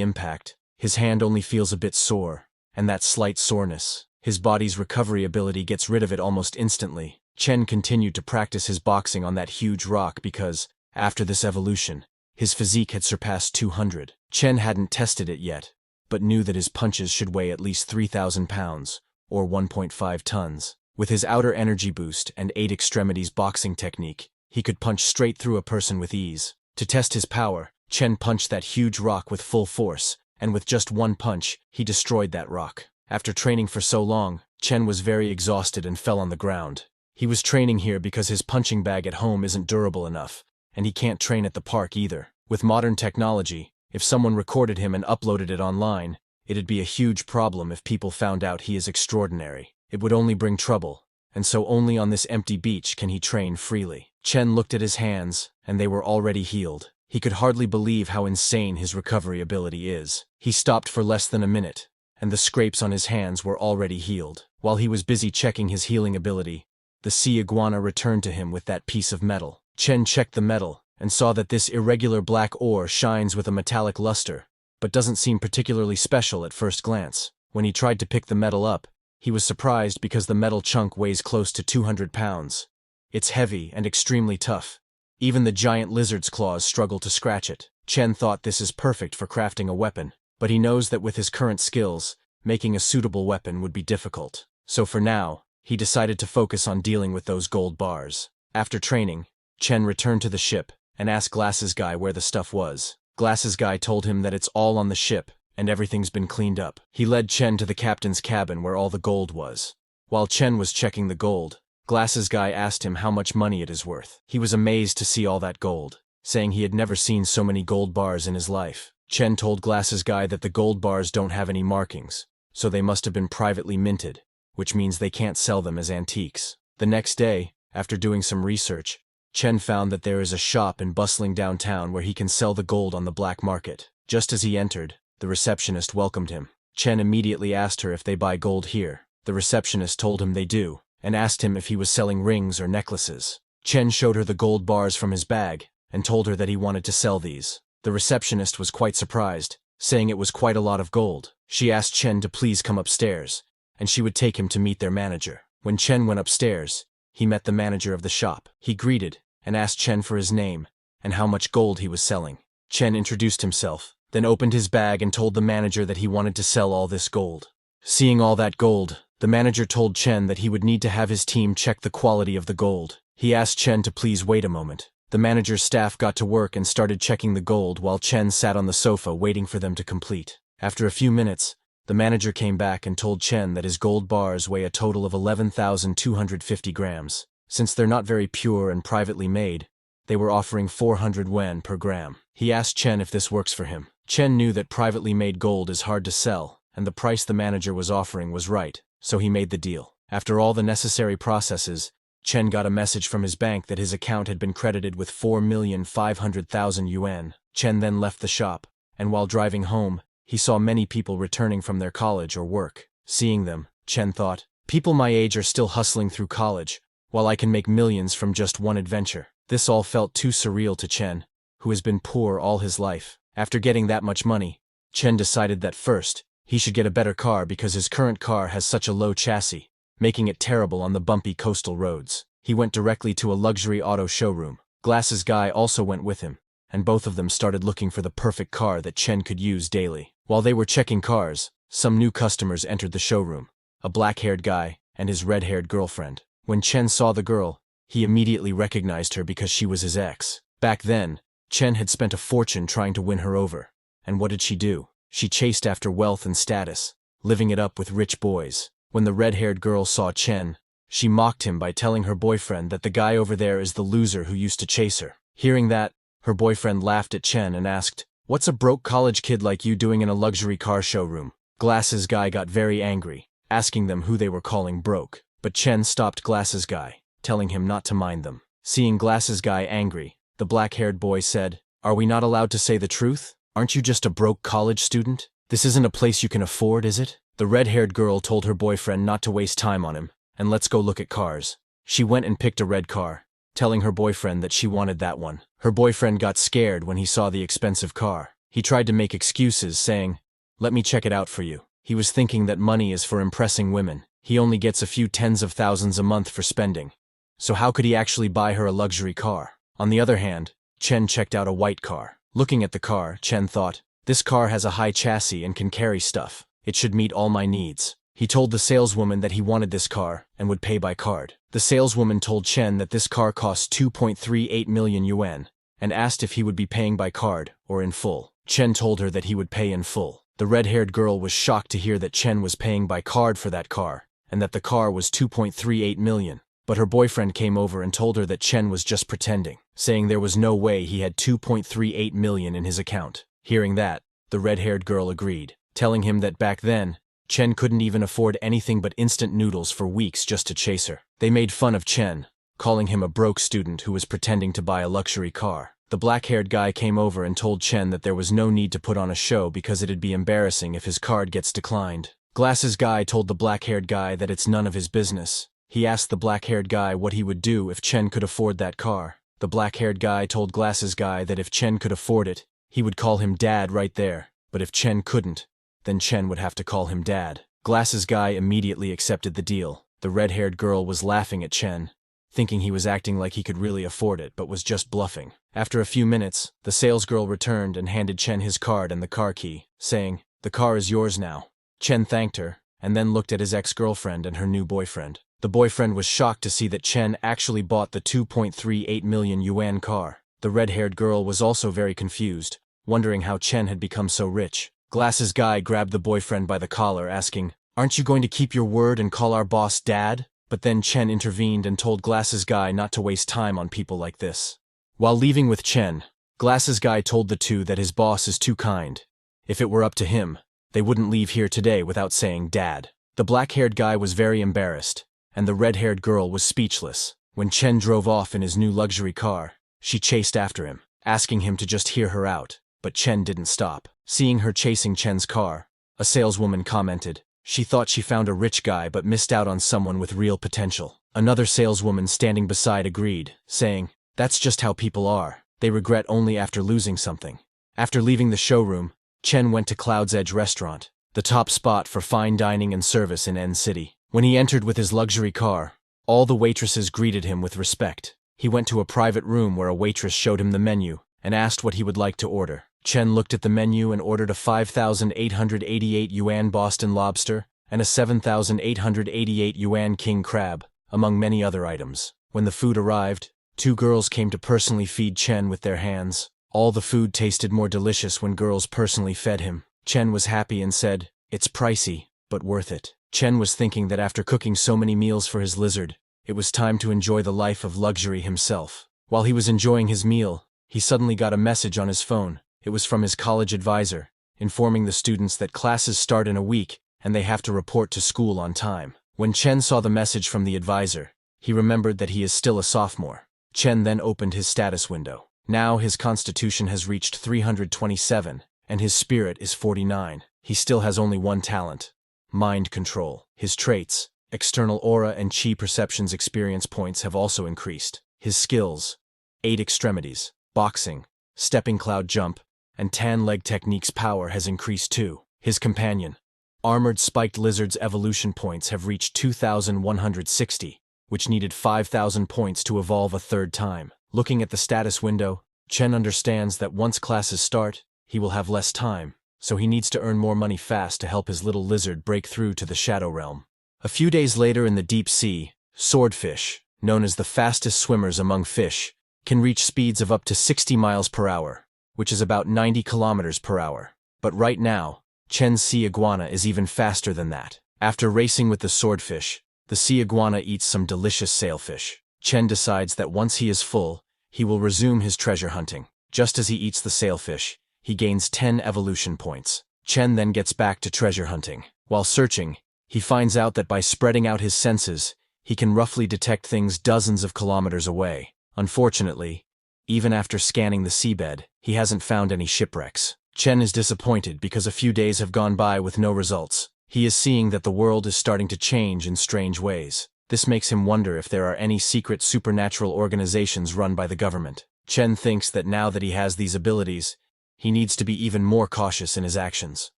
impact, his hand only feels a bit sore, and that slight soreness, his body's recovery ability gets rid of it almost instantly. Chen continued to practice his boxing on that huge rock because, after this evolution, his physique had surpassed 200. Chen hadn't tested it yet, but knew that his punches should weigh at least 3,000 pounds, or 1.5 tons. With his outer energy boost and 8 extremities boxing technique, he could punch straight through a person with ease. To test his power, Chen punched that huge rock with full force, and with just one punch, he destroyed that rock. After training for so long, Chen was very exhausted and fell on the ground. He was training here because his punching bag at home isn't durable enough, and he can't train at the park either. With modern technology, if someone recorded him and uploaded it online, it'd be a huge problem if people found out he is extraordinary. It would only bring trouble, and so only on this empty beach can he train freely. Chen looked at his hands, and they were already healed. He could hardly believe how insane his recovery ability is. He stopped for less than a minute, and the scrapes on his hands were already healed. While he was busy checking his healing ability, the sea iguana returned to him with that piece of metal. Chen checked the metal, and saw that this irregular black ore shines with a metallic luster, but doesn't seem particularly special at first glance. When he tried to pick the metal up, he was surprised because the metal chunk weighs close to 200 pounds. It's heavy and extremely tough. Even the giant lizard's claws struggle to scratch it. Chen thought this is perfect for crafting a weapon, but he knows that with his current skills, making a suitable weapon would be difficult. So for now, he decided to focus on dealing with those gold bars. After training, Chen returned to the ship and asked Glasses Guy where the stuff was. Glasses Guy told him that it's all on the ship, and everything's been cleaned up. He led Chen to the captain's cabin where all the gold was. While Chen was checking the gold, Glasses Guy asked him how much money it is worth. He was amazed to see all that gold, saying he had never seen so many gold bars in his life. Chen told Glasses Guy that the gold bars don't have any markings, so they must have been privately minted, which means they can't sell them as antiques. The next day, after doing some research, Chen found that there is a shop in bustling downtown where he can sell the gold on the black market. Just as he entered, the receptionist welcomed him. Chen immediately asked her if they buy gold here. The receptionist told him they do, and asked him if he was selling rings or necklaces. Chen showed her the gold bars from his bag, and told her that he wanted to sell these. The receptionist was quite surprised, saying it was quite a lot of gold. She asked Chen to please come upstairs, and she would take him to meet their manager. When Chen went upstairs, he met the manager of the shop. He greeted, and asked Chen for his name, and how much gold he was selling. Chen introduced himself, then opened his bag and told the manager that he wanted to sell all this gold. Seeing all that gold, the manager told Chen that he would need to have his team check the quality of the gold. He asked Chen to please wait a moment. The manager's staff got to work and started checking the gold while Chen sat on the sofa waiting for them to complete. After a few minutes, the manager came back and told Chen that his gold bars weigh a total of 11,250 grams. Since they're not very pure and privately made, they were offering 400 yuan per gram. He asked Chen if this works for him. Chen knew that privately made gold is hard to sell, and the price the manager was offering was right, so he made the deal. After all the necessary processes, Chen got a message from his bank that his account had been credited with 4,500,000 yuan. Chen then left the shop, and while driving home, he saw many people returning from their college or work. Seeing them, Chen thought, people my age are still hustling through college, while I can make millions from just one adventure. This all felt too surreal to Chen, who has been poor all his life. After getting that much money, Chen decided that first, he should get a better car because his current car has such a low chassis, making it terrible on the bumpy coastal roads. He went directly to a luxury auto showroom. Glasses Guy also went with him, and both of them started looking for the perfect car that Chen could use daily. While they were checking cars, some new customers entered the showroom, a black-haired guy and his red-haired girlfriend. When Chen saw the girl, he immediately recognized her because she was his ex. Back then, Chen had spent a fortune trying to win her over. And what did she do? She chased after wealth and status, living it up with rich boys. When the red-haired girl saw Chen, she mocked him by telling her boyfriend that the guy over there is the loser who used to chase her. Hearing that, her boyfriend laughed at Chen and asked, "What's a broke college kid like you doing in a luxury car showroom?" Glasses Guy got very angry, asking them who they were calling broke. But Chen stopped Glasses Guy, telling him not to mind them. Seeing Glasses Guy angry, the black-haired boy said, "Are we not allowed to say the truth? Aren't you just a broke college student? This isn't a place you can afford, is it?" The red-haired girl told her boyfriend not to waste time on him, and let's go look at cars. She went and picked a red car, telling her boyfriend that she wanted that one. Her boyfriend got scared when he saw the expensive car. He tried to make excuses, saying, "Let me check it out for you." He was thinking that money is for impressing women. He only gets a few tens of thousands a month for spending. So how could he actually buy her a luxury car? On the other hand, Chen checked out a white car. Looking at the car, Chen thought, this car has a high chassis and can carry stuff. It should meet all my needs. He told the saleswoman that he wanted this car and would pay by card. The saleswoman told Chen that this car costs 2.38 million yuan and asked if he would be paying by card or in full. Chen told her that he would pay in full. The red-haired girl was shocked to hear that Chen was paying by card for that car and that the car was 2.38 million. But her boyfriend came over and told her that Chen was just pretending, saying there was no way he had 2.38 million in his account. Hearing that, the red-haired girl agreed, telling him that back then, Chen couldn't even afford anything but instant noodles for weeks just to chase her. They made fun of Chen, calling him a broke student who was pretending to buy a luxury car. The black-haired guy came over and told Chen that there was no need to put on a show because it'd be embarrassing if his card gets declined. Glasses Guy told the black-haired guy that it's none of his business. He asked the black-haired guy what he would do if Chen could afford that car. The black-haired guy told Glasses Guy that if Chen could afford it, he would call him Dad right there, but if Chen couldn't, then Chen would have to call him Dad. Glasses Guy immediately accepted the deal. The red-haired girl was laughing at Chen, thinking he was acting like he could really afford it but was just bluffing. After a few minutes, the salesgirl returned and handed Chen his card and the car key, saying, "The car is yours now." Chen thanked her, and then looked at his ex-girlfriend and her new boyfriend. The boyfriend was shocked to see that Chen actually bought the 2.38 million yuan car. The red-haired girl was also very confused, wondering how Chen had become so rich. Glasses Guy grabbed the boyfriend by the collar, asking, "Aren't you going to keep your word and call our boss Dad?" But then Chen intervened and told Glasses Guy not to waste time on people like this. While leaving with Chen, Glasses Guy told the two that his boss is too kind. If it were up to him, they wouldn't leave here today without saying Dad. The black-haired guy was very embarrassed, and the red-haired girl was speechless. When Chen drove off in his new luxury car, she chased after him, asking him to just hear her out, but Chen didn't stop. Seeing her chasing Chen's car, a saleswoman commented, she thought she found a rich guy but missed out on someone with real potential. Another saleswoman standing beside agreed, saying, "That's just how people are. They regret only after losing something." After leaving the showroom, Chen went to Cloud's Edge restaurant, the top spot for fine dining and service in N City. When he entered with his luxury car, all the waitresses greeted him with respect. He went to a private room where a waitress showed him the menu and asked what he would like to order. Chen looked at the menu and ordered a 5,888 yuan Boston lobster and a 7,888 yuan king crab, among many other items. When the food arrived, two girls came to personally feed Chen with their hands. All the food tasted more delicious when girls personally fed him. Chen was happy and said, "It's pricey, but worth it." Chen was thinking that after cooking so many meals for his lizard, it was time to enjoy the life of luxury himself. While he was enjoying his meal, he suddenly got a message on his phone. It was from his college advisor, informing the students that classes start in a week and they have to report to school on time. When Chen saw the message from the advisor, he remembered that he is still a sophomore. Chen then opened his status window. Now his constitution has reached 327, and his spirit is 49. He still has only one talent: mind control. His traits, external aura and chi perceptions experience points have also increased. His skills, 8 extremities, boxing, stepping cloud jump, and tan leg techniques power has increased too. His companion, armored spiked lizard's evolution points have reached 2,160, which needed 5,000 points to evolve a third time. Looking at the status window, Chen understands that once classes start, he will have less time, so he needs to earn more money fast to help his little lizard break through to the Shadow Realm. A few days later in the deep sea, swordfish, known as the fastest swimmers among fish, can reach speeds of up to 60 miles per hour, which is about 90 kilometers per hour. But right now, Chen's sea iguana is even faster than that. After racing with the swordfish, the sea iguana eats some delicious sailfish. Chen decides that once he is full, he will resume his treasure hunting. Just as he eats the sailfish, he gains 10 evolution points. Chen then gets back to treasure hunting. While searching, he finds out that by spreading out his senses, he can roughly detect things dozens of kilometers away. Unfortunately, even after scanning the seabed, he hasn't found any shipwrecks. Chen is disappointed because a few days have gone by with no results. He is seeing that the world is starting to change in strange ways. This makes him wonder if there are any secret supernatural organizations run by the government. Chen thinks that now that he has these abilities, he needs to be even more cautious in his actions.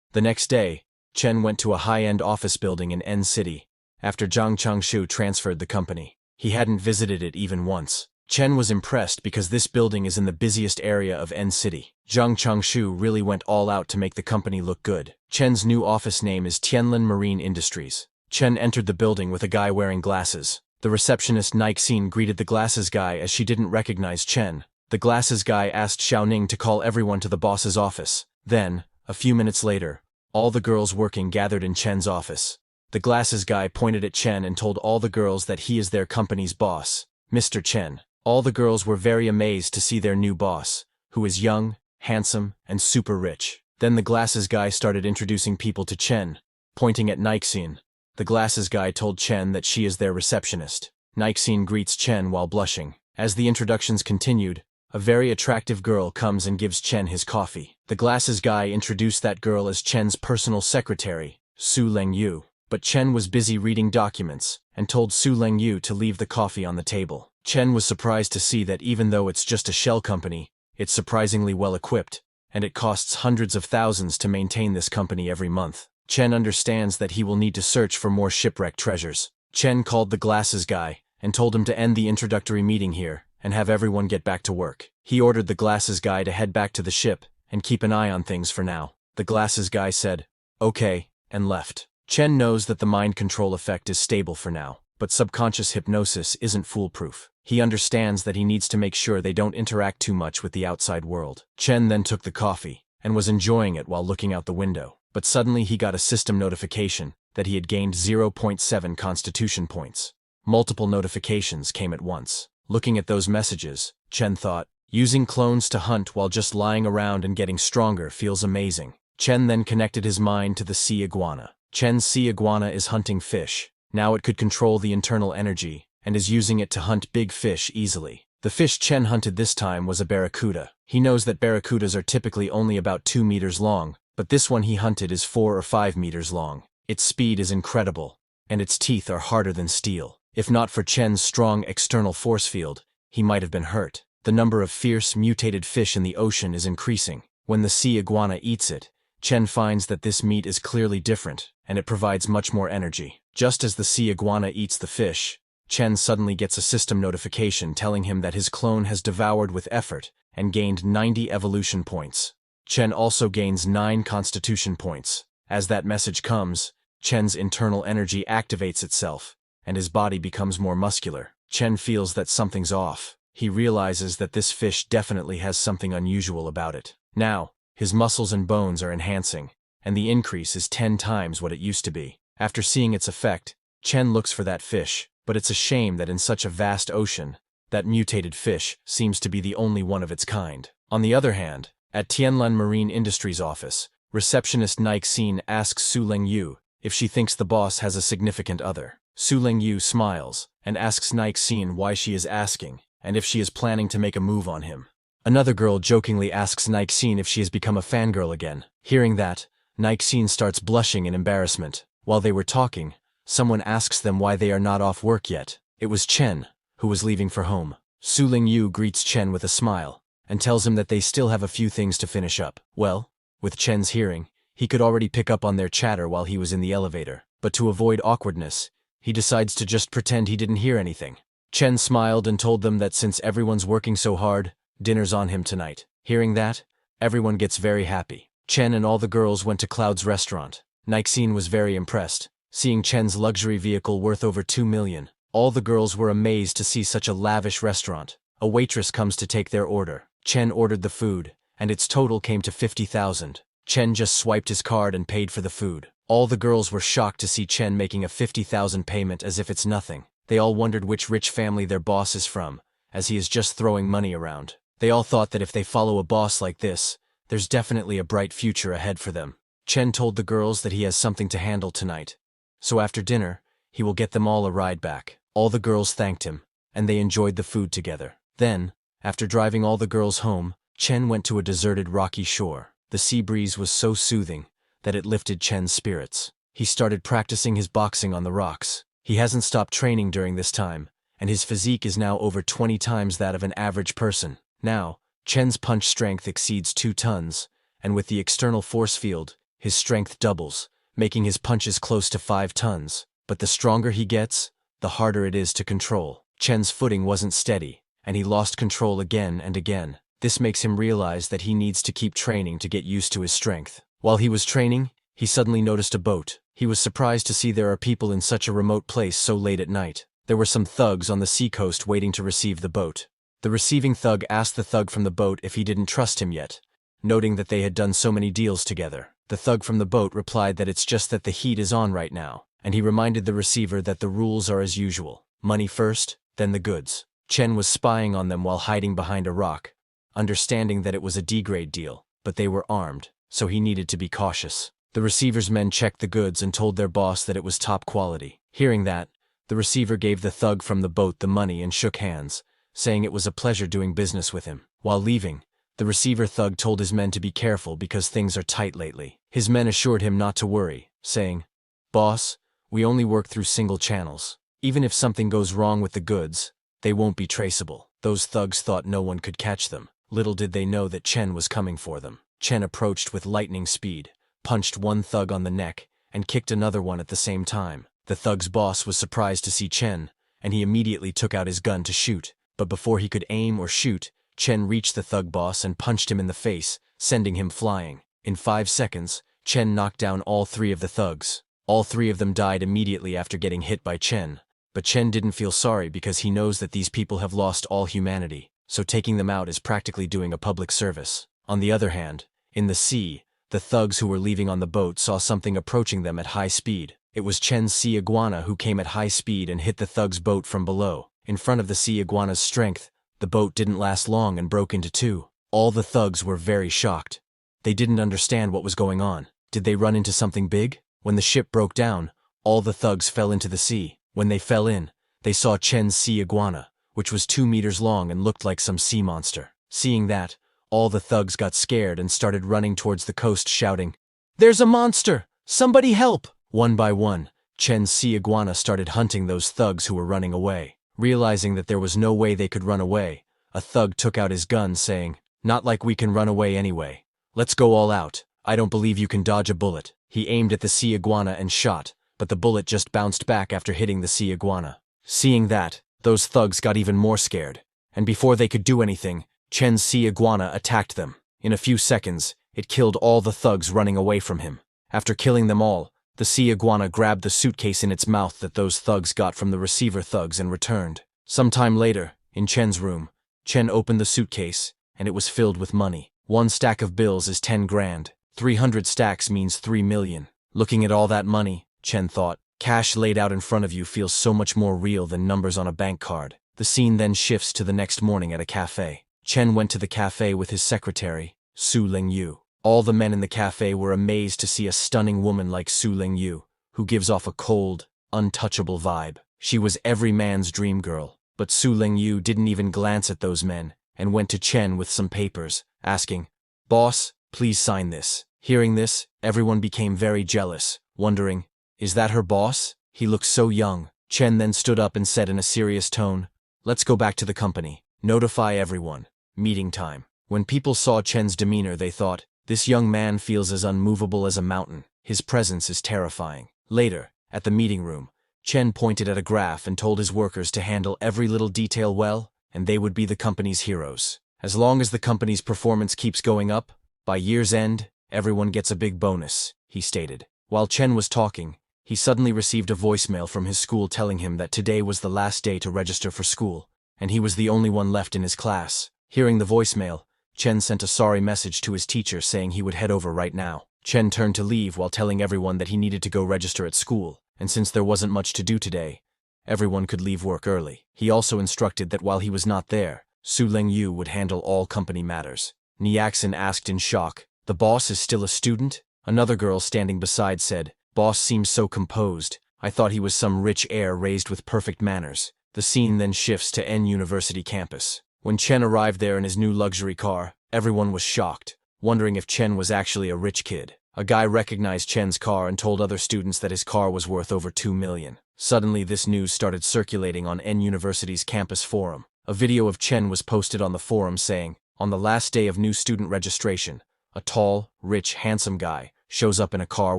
The next day, Chen went to a high-end office building in N City, after Zhang Changshu transferred the company. He hadn't visited it even once. Chen was impressed because this building is in the busiest area of N City. Zhang Changshu really went all out to make the company look good. Chen's new office name is Tianlin Marine Industries. Chen entered the building with a guy wearing glasses. The receptionist Nixin greeted the glasses guy as she didn't recognize Chen. The glasses guy asked Xiaoning to call everyone to the boss's office. Then, a few minutes later, all the girls working gathered in Chen's office. The glasses guy pointed at Chen and told all the girls that he is their company's boss, Mr. Chen. All the girls were very amazed to see their new boss, who is young, handsome, and super rich. Then the glasses guy started introducing people to Chen, pointing at Nixin. The glasses guy told Chen that she is their receptionist. Nixin greets Chen while blushing. As the introductions continued, a very attractive girl comes and gives Chen his coffee. The glasses guy introduced that girl as Chen's personal secretary, Su Lengyu. But Chen was busy reading documents, and told Su Lengyu to leave the coffee on the table. Chen was surprised to see that even though it's just a shell company, it's surprisingly well equipped, and it costs hundreds of thousands to maintain this company every month. Chen understands that he will need to search for more shipwreck treasures. Chen called the glasses guy, and told him to end the introductory meeting here, and have everyone get back to work. He ordered the glasses guy to head back to the ship, and keep an eye on things for now. The glasses guy said, "Okay," and left. Chen knows that the mind control effect is stable for now, but subconscious hypnosis isn't foolproof. He understands that he needs to make sure they don't interact too much with the outside world. Chen then took the coffee, and was enjoying it while looking out the window. But suddenly he got a system notification that he had gained 0.7 constitution points. Multiple notifications came at once. Looking at those messages, Chen thought, using clones to hunt while just lying around and getting stronger feels amazing. Chen then connected his mind to the sea iguana. Chen's sea iguana is hunting fish. Now it could control the internal energy, and is using it to hunt big fish easily. The fish Chen hunted this time was a barracuda. He knows that barracudas are typically only about 2 meters long, but this one he hunted is 4 or 5 meters long. Its speed is incredible, and its teeth are harder than steel. If not for Chen's strong external force field, he might have been hurt. The number of fierce, mutated fish in the ocean is increasing. When the sea iguana eats it, Chen finds that this meat is clearly different, and it provides much more energy. Just as the sea iguana eats the fish, Chen suddenly gets a system notification telling him that his clone has devoured with effort and gained 90 evolution points. Chen also gains 9 constitution points. As that message comes, Chen's internal energy activates itself, and his body becomes more muscular. Chen feels that something's off. He realizes that this fish definitely has something unusual about it. Now, his muscles and bones are enhancing, and the increase is 10 times what it used to be. After seeing its effect, Chen looks for that fish, but it's a shame that in such a vast ocean, that mutated fish seems to be the only one of its kind. On the other hand, at Tianlin Marine Industries office, receptionist Nixin asks Su Lengyu if she thinks the boss has a significant other. Su Lengyu smiles and asks Nixin why she is asking, and if she is planning to make a move on him. Another girl jokingly asks Nixine if she has become a fangirl again. Hearing that, Nixine starts blushing in embarrassment. While they were talking, someone asks them why they are not off work yet. It was Chen, who was leaving for home. Su Lingyu greets Chen with a smile, and tells him that they still have a few things to finish up. Well, with Chen's hearing, he could already pick up on their chatter while he was in the elevator. But to avoid awkwardness, he decides to just pretend he didn't hear anything. Chen smiled and told them that since everyone's working so hard, dinner's on him tonight. Hearing that, everyone gets very happy. Chen and all the girls went to Cloud's restaurant. Nixine was very impressed, seeing Chen's luxury vehicle worth over 2 million. All the girls were amazed to see such a lavish restaurant. A waitress comes to take their order. Chen ordered the food, and its total came to 50,000. Chen just swiped his card and paid for the food. All the girls were shocked to see Chen making a 50,000 payment as if it's nothing. They all wondered which rich family their boss is from, as he is just throwing money around. They all thought that if they follow a boss like this, there's definitely a bright future ahead for them. Chen told the girls that he has something to handle tonight, so after dinner, he will get them all a ride back. All the girls thanked him, and they enjoyed the food together. Then, after driving all the girls home, Chen went to a deserted rocky shore. The sea breeze was so soothing that it lifted Chen's spirits. He started practicing his boxing on the rocks. He hasn't stopped training during this time, and his physique is now over 20 times that of an average person. Now, Chen's punch strength exceeds 2 tons, and with the external force field, his strength doubles, making his punches close to 5 tons. But the stronger he gets, the harder it is to control. Chen's footing wasn't steady, and he lost control again and again. This makes him realize that he needs to keep training to get used to his strength. While he was training, he suddenly noticed a boat. He was surprised to see there are people in such a remote place so late at night. There were some thugs on the seacoast waiting to receive the boat. The receiving thug asked the thug from the boat if he didn't trust him yet, noting that they had done so many deals together. The thug from the boat replied that it's just that the heat is on right now, and he reminded the receiver that the rules are as usual. Money first, then the goods. Chen was spying on them while hiding behind a rock, understanding that it was a D-grade deal, but they were armed, so he needed to be cautious. The receiver's men checked the goods and told their boss that it was top quality. Hearing that, the receiver gave the thug from the boat the money and shook hands, saying it was a pleasure doing business with him. While leaving, the receiver thug told his men to be careful because things are tight lately. His men assured him not to worry, saying, "Boss, we only work through single channels. Even if something goes wrong with the goods, they won't be traceable." Those thugs thought no one could catch them. Little did they know that Chen was coming for them. Chen approached with lightning speed, punched one thug on the neck, and kicked another one at the same time. The thug's boss was surprised to see Chen, and he immediately took out his gun to shoot. But before he could aim or shoot, Chen reached the thug boss and punched him in the face, sending him flying. In 5 seconds, Chen knocked down all 3 of the thugs. All 3 of them died immediately after getting hit by Chen. But Chen didn't feel sorry because he knows that these people have lost all humanity, so taking them out is practically doing a public service. On the other hand, in the sea, the thugs who were leaving on the boat saw something approaching them at high speed. It was Chen's sea iguana who came at high speed and hit the thug's boat from below. In front of the sea iguana's strength, the boat didn't last long and broke into 2. All the thugs were very shocked. They didn't understand what was going on. Did they run into something big? When the ship broke down, all the thugs fell into the sea. When they fell in, they saw Chen's sea iguana, which was 2 meters long and looked like some sea monster. Seeing that, all the thugs got scared and started running towards the coast shouting, "There's a monster! Somebody help!" One by one, Chen's sea iguana started hunting those thugs who were running away. Realizing that there was no way they could run away, a thug took out his gun saying, "Not like we can run away anyway. Let's go all out. I don't believe you can dodge a bullet." He aimed at the sea iguana and shot, but the bullet just bounced back after hitting the sea iguana. Seeing that, those thugs got even more scared, and before they could do anything, Chen's sea iguana attacked them. In a few seconds, it killed all the thugs running away from him. After killing them all, the sea iguana grabbed the suitcase in its mouth that those thugs got from the receiver thugs and returned. Sometime later, in Chen's room, Chen opened the suitcase, and it was filled with money. 1 stack of bills is 10 grand. 300 stacks means 3 million. Looking at all that money, Chen thought, cash laid out in front of you feels so much more real than numbers on a bank card. The scene then shifts to the next morning at a cafe. Chen went to the cafe with his secretary, Su Lingyu. All the men in the cafe were amazed to see a stunning woman like Su Lingyu, who gives off a cold, untouchable vibe. She was every man's dream girl, but Su Lingyu didn't even glance at those men, and went to Chen with some papers, asking, "Boss, please sign this." Hearing this, everyone became very jealous, wondering, is that her boss? He looks so young. Chen then stood up and said in a serious tone, "Let's go back to the company. Notify everyone. Meeting time." When people saw Chen's demeanor, they thought, this young man feels as unmovable as a mountain. His presence is terrifying. Later, at the meeting room, Chen pointed at a graph and told his workers to handle every little detail well, and they would be the company's heroes. As long as the company's performance keeps going up, by year's end, everyone gets a big bonus, he stated. While Chen was talking, he suddenly received a voicemail from his school telling him that today was the last day to register for school, and he was the only one left in his class. Hearing the voicemail, Chen sent a sorry message to his teacher saying he would head over right now. Chen turned to leave while telling everyone that he needed to go register at school, and since there wasn't much to do today, everyone could leave work early. He also instructed that while he was not there, Su Lengyu would handle all company matters. Niaxin asked in shock, "The boss is still a student?" Another girl standing beside said, "Boss seems so composed. I thought he was some rich heir raised with perfect manners." The scene then shifts to N University campus. When Chen arrived there in his new luxury car, everyone was shocked, wondering if Chen was actually a rich kid. A guy recognized Chen's car and told other students that his car was worth over 2 million. Suddenly, this news started circulating on N University's campus forum. A video of Chen was posted on the forum saying, on the last day of new student registration, a tall, rich, handsome guy shows up in a car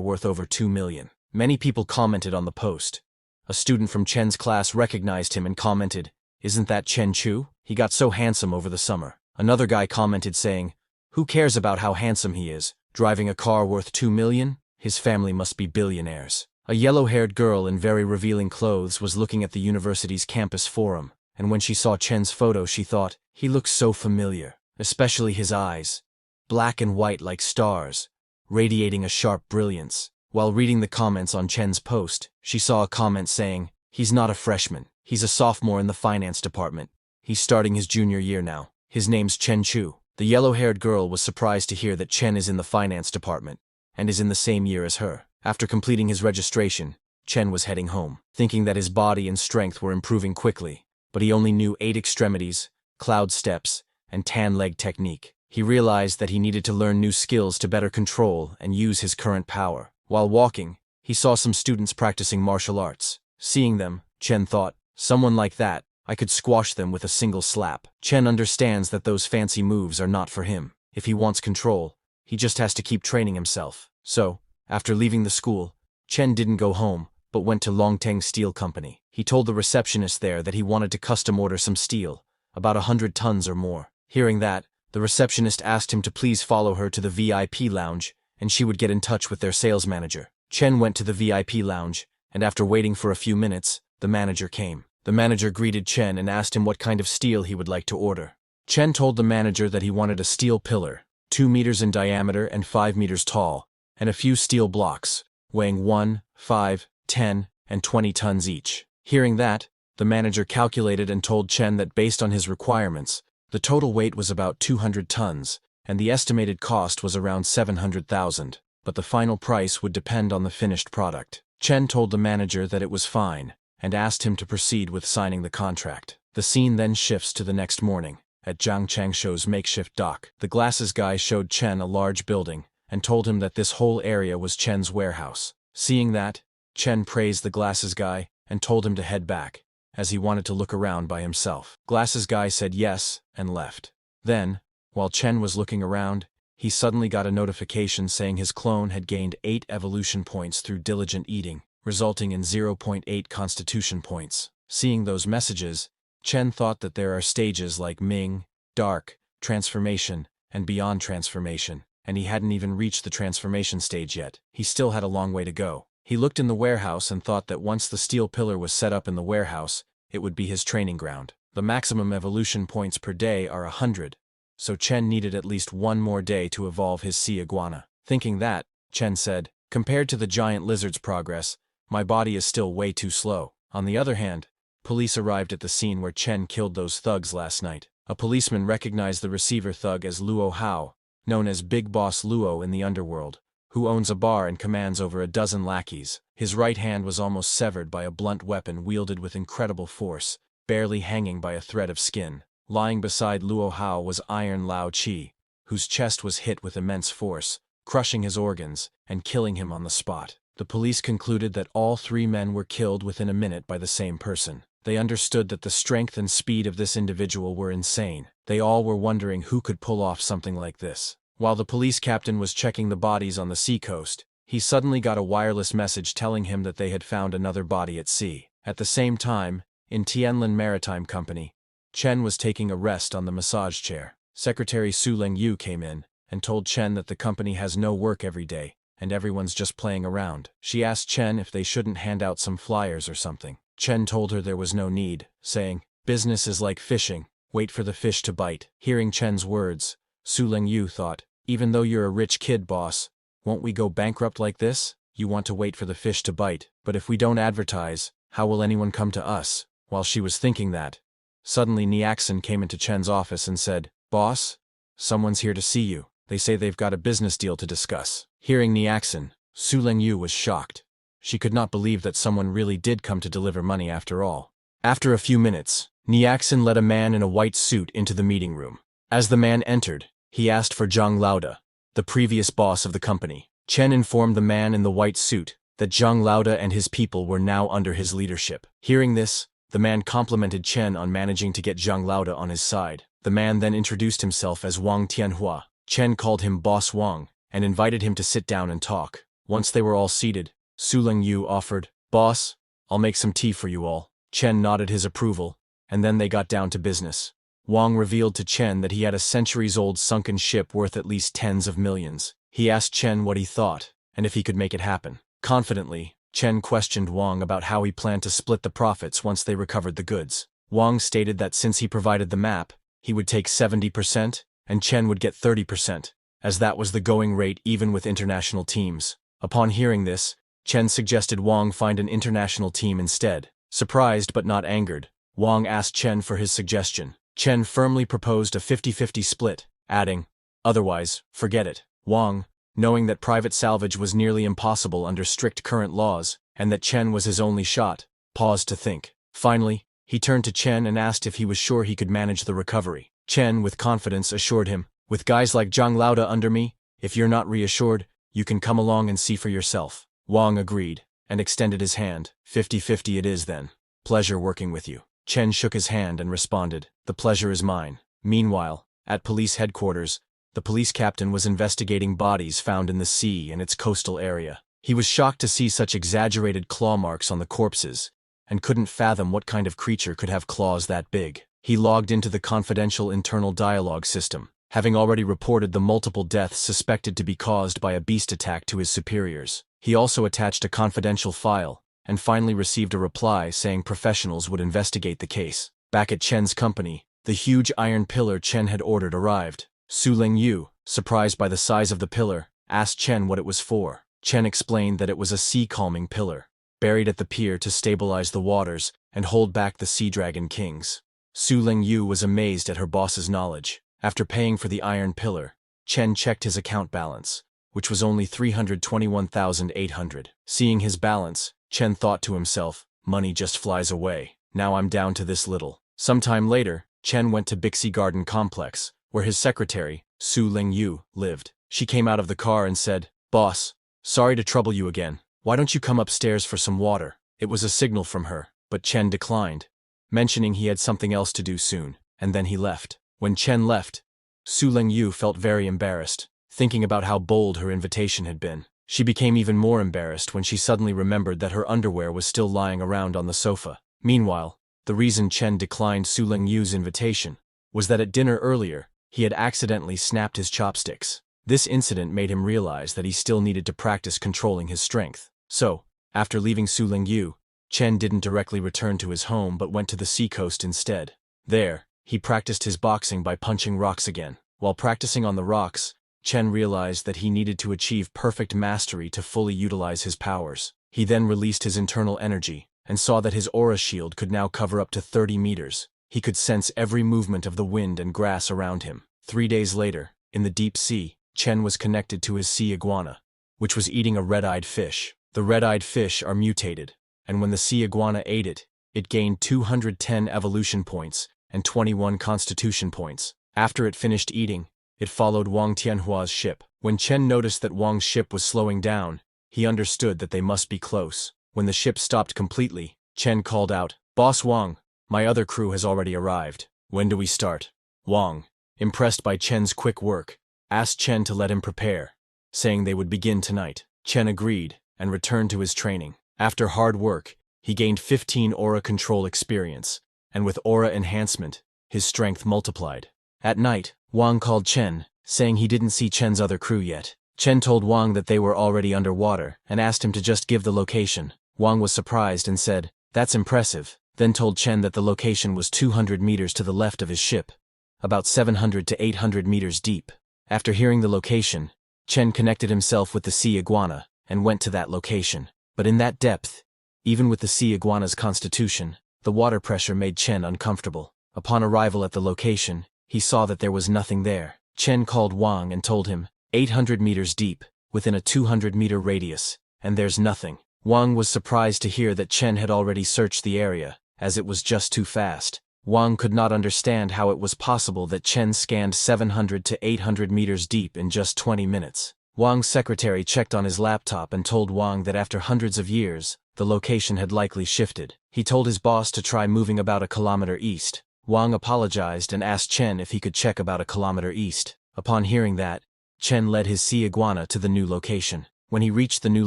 worth over 2 million. Many people commented on the post. A student from Chen's class recognized him and commented, "Isn't that Chen Chu? He got so handsome over the summer." Another guy commented saying, "Who cares about how handsome he is? Driving a car worth 2 million? His family must be billionaires." A yellow-haired girl in very revealing clothes was looking at the university's campus forum, and when she saw Chen's photo she thought, he looks so familiar, especially his eyes, black and white like stars, radiating a sharp brilliance. While reading the comments on Chen's post, she saw a comment saying, "He's not a freshman, he's a sophomore in the finance department. He's starting his junior year now. His name's Chen Chu." The yellow-haired girl was surprised to hear that Chen is in the finance department, and is in the same year as her. After completing his registration, Chen was heading home, thinking that his body and strength were improving quickly, but he only knew 8 extremities, cloud steps, and tan leg technique. He realized that he needed to learn new skills to better control and use his current power. While walking, he saw some students practicing martial arts. Seeing them, Chen thought, someone like that, I could squash them with a single slap. Chen understands that those fancy moves are not for him. If he wants control, he just has to keep training himself. So, after leaving the school, Chen didn't go home, but went to Longteng Steel Company. He told the receptionist there that he wanted to custom order some steel, about 100 tons or more. Hearing that, the receptionist asked him to please follow her to the VIP lounge, and she would get in touch with their sales manager. Chen went to the VIP lounge, and after waiting for a few minutes, the manager came. The manager greeted Chen and asked him what kind of steel he would like to order. Chen told the manager that he wanted a steel pillar, 2 meters in diameter and 5 meters tall, and a few steel blocks, weighing 1, 5, 10, and 20 tons each. Hearing that, the manager calculated and told Chen that based on his requirements, the total weight was about 200 tons, and the estimated cost was around 700,000, but the final price would depend on the finished product. Chen told the manager that it was fine, and asked him to proceed with signing the contract. The scene then shifts to the next morning, at Zhang Changshuo's makeshift dock. The glasses guy showed Chen a large building, and told him that this whole area was Chen's warehouse. Seeing that, Chen praised the glasses guy, and told him to head back, as he wanted to look around by himself. Glasses guy said yes, and left. Then, while Chen was looking around, he suddenly got a notification saying his clone had gained 8 evolution points through diligent eating, resulting in 0.8 constitution points. Seeing those messages, Chen thought that there are stages like Ming, Dark, Transformation, and Beyond Transformation, and he hadn't even reached the transformation stage yet. He still had a long way to go. He looked in the warehouse and thought that once the steel pillar was set up in the warehouse, it would be his training ground. The maximum evolution points per day are 100, so Chen needed at least 1 more day to evolve his sea iguana. Thinking that, Chen said, compared to the giant lizard's progress, my body is still way too slow. On the other hand, police arrived at the scene where Chen killed those thugs last night. A policeman recognized the receiver thug as Luo Hao, known as Big Boss Luo in the underworld, who owns a bar and commands over a dozen lackeys. His right hand was almost severed by a blunt weapon wielded with incredible force, barely hanging by a thread of skin. Lying beside Luo Hao was Iron Lao Chi, whose chest was hit with immense force, crushing his organs and killing him on the spot. The police concluded that all three men were killed within a minute by the same person. They understood that the strength and speed of this individual were insane. They all were wondering who could pull off something like this. While the police captain was checking the bodies on the seacoast, he suddenly got a wireless message telling him that they had found another body at sea. At the same time, in Tianlin Maritime Company, Chen was taking a rest on the massage chair. Secretary Su Lengyu came in and told Chen that the company has no work every day and everyone's just playing around. She asked Chen if they shouldn't hand out some flyers or something. Chen told her there was no need, saying, "Business is like fishing, wait for the fish to bite." Hearing Chen's words, Su Lengyu thought, "Even though you're a rich kid, boss, won't we go bankrupt like this? You want to wait for the fish to bite, but if we don't advertise, how will anyone come to us?" While she was thinking that, suddenly Niaxin came into Chen's office and said, "Boss, someone's here to see you. They say they've got a business deal to discuss." Hearing Niaxin, Su Lengyu was shocked. She could not believe that someone really did come to deliver money after all. After a few minutes, Niaxin led a man in a white suit into the meeting room. As the man entered, he asked for Zhang Lauda, the previous boss of the company. Chen informed the man in the white suit that Zhang Lauda and his people were now under his leadership. Hearing this, the man complimented Chen on managing to get Zhang Lauda on his side. The man then introduced himself as Wang Tianhua. Chen called him Boss Wang and invited him to sit down and talk. Once they were all seated, Su Lengyu offered, "Boss, I'll make some tea for you all." Chen nodded his approval, and then they got down to business. Wang revealed to Chen that he had a centuries-old sunken ship worth at least tens of millions. He asked Chen what he thought, and if he could make it happen. Confidently, Chen questioned Wang about how he planned to split the profits once they recovered the goods. Wang stated that since he provided the map, he would take 70%, and Chen would get 30%, as that was the going rate even with international teams. Upon hearing this, Chen suggested Wang find an international team instead. Surprised but not angered, Wang asked Chen for his suggestion. Chen firmly proposed a 50-50 split, adding, "Otherwise, forget it." Wang, knowing that private salvage was nearly impossible under strict current laws, and that Chen was his only shot, paused to think. Finally, he turned to Chen and asked if he was sure he could manage the recovery. Chen, with confidence, assured him, "With guys like Zhang Lauda under me, if you're not reassured, you can come along and see for yourself." Wang agreed, and extended his hand. 50-50 it is then. Pleasure working with you." Chen shook his hand and responded, "The pleasure is mine." Meanwhile, at police headquarters, the police captain was investigating bodies found in the sea and its coastal area. He was shocked to see such exaggerated claw marks on the corpses, and couldn't fathom what kind of creature could have claws that big. He logged into the confidential internal dialogue system, having already reported the multiple deaths suspected to be caused by a beast attack to his superiors. He also attached a confidential file, and finally received a reply saying professionals would investigate the case. Back at Chen's company, the huge iron pillar Chen had ordered arrived. Su Lengyu, surprised by the size of the pillar, asked Chen what it was for. Chen explained that it was a sea-calming pillar, buried at the pier to stabilize the waters and hold back the sea dragon kings. Su Lengyu was amazed at her boss's knowledge. After paying for the iron pillar, Chen checked his account balance, which was only 321,800. Seeing his balance, Chen thought to himself, "Money just flies away. Now I'm down to this little." Sometime later, Chen went to Bixi Garden Complex, where his secretary, Su Lengyu, lived. She came out of the car and said, "Boss, sorry to trouble you again. Why don't you come upstairs for some water?" It was a signal from her, but Chen declined, mentioning he had something else to do soon, and then he left. When Chen left, Su Lengyu felt very embarrassed, thinking about how bold her invitation had been. She became even more embarrassed when she suddenly remembered that her underwear was still lying around on the sofa. Meanwhile, the reason Chen declined Su Lengyu's invitation was that at dinner earlier, he had accidentally snapped his chopsticks. This incident made him realize that he still needed to practice controlling his strength. So, after leaving Su Lengyu, Chen didn't directly return to his home but went to the seacoast instead. There, he practiced his boxing by punching rocks again. While practicing on the rocks, Chen realized that he needed to achieve perfect mastery to fully utilize his powers. He then released his internal energy, and saw that his aura shield could now cover up to 30 meters. He could sense every movement of the wind and grass around him. 3 days later, in the deep sea, Chen was connected to his sea iguana, which was eating a red-eyed fish. The red-eyed fish are mutated, and when the sea iguana ate it, it gained 210 evolution points and 21 constitution points. After it finished eating, it followed Wang Tianhua's ship. When Chen noticed that Wang's ship was slowing down, he understood that they must be close. When the ship stopped completely, Chen called out, "Boss Wang, my other crew has already arrived. When do we start?" Wang, impressed by Chen's quick work, asked Chen to let him prepare, saying they would begin tonight. Chen agreed and returned to his training. After hard work, he gained 15 aura control experience, and with aura enhancement, his strength multiplied. At night, Wang called Chen, saying he didn't see Chen's other crew yet. Chen told Wang that they were already underwater and asked him to just give the location. Wang was surprised and said, "That's impressive," then told Chen that the location was 200 meters to the left of his ship, about 700 to 800 meters deep. After hearing the location, Chen connected himself with the sea iguana and went to that location. But in that depth, even with the sea iguana's constitution, the water pressure made Chen uncomfortable. Upon arrival at the location, he saw that there was nothing there. Chen called Wang and told him, 800 meters deep, within a 200-meter radius, and there's nothing. Wang was surprised to hear that Chen had already searched the area, as it was just too fast. Wang could not understand how it was possible that Chen scanned 700 to 800 meters deep in just 20 minutes. Wang's secretary checked on his laptop and told Wang that after hundreds of years, the location had likely shifted. He told his boss to try moving about a kilometer east. Wang apologized and asked Chen if he could check about a kilometer east. Upon hearing that, Chen led his sea iguana to the new location. When he reached the new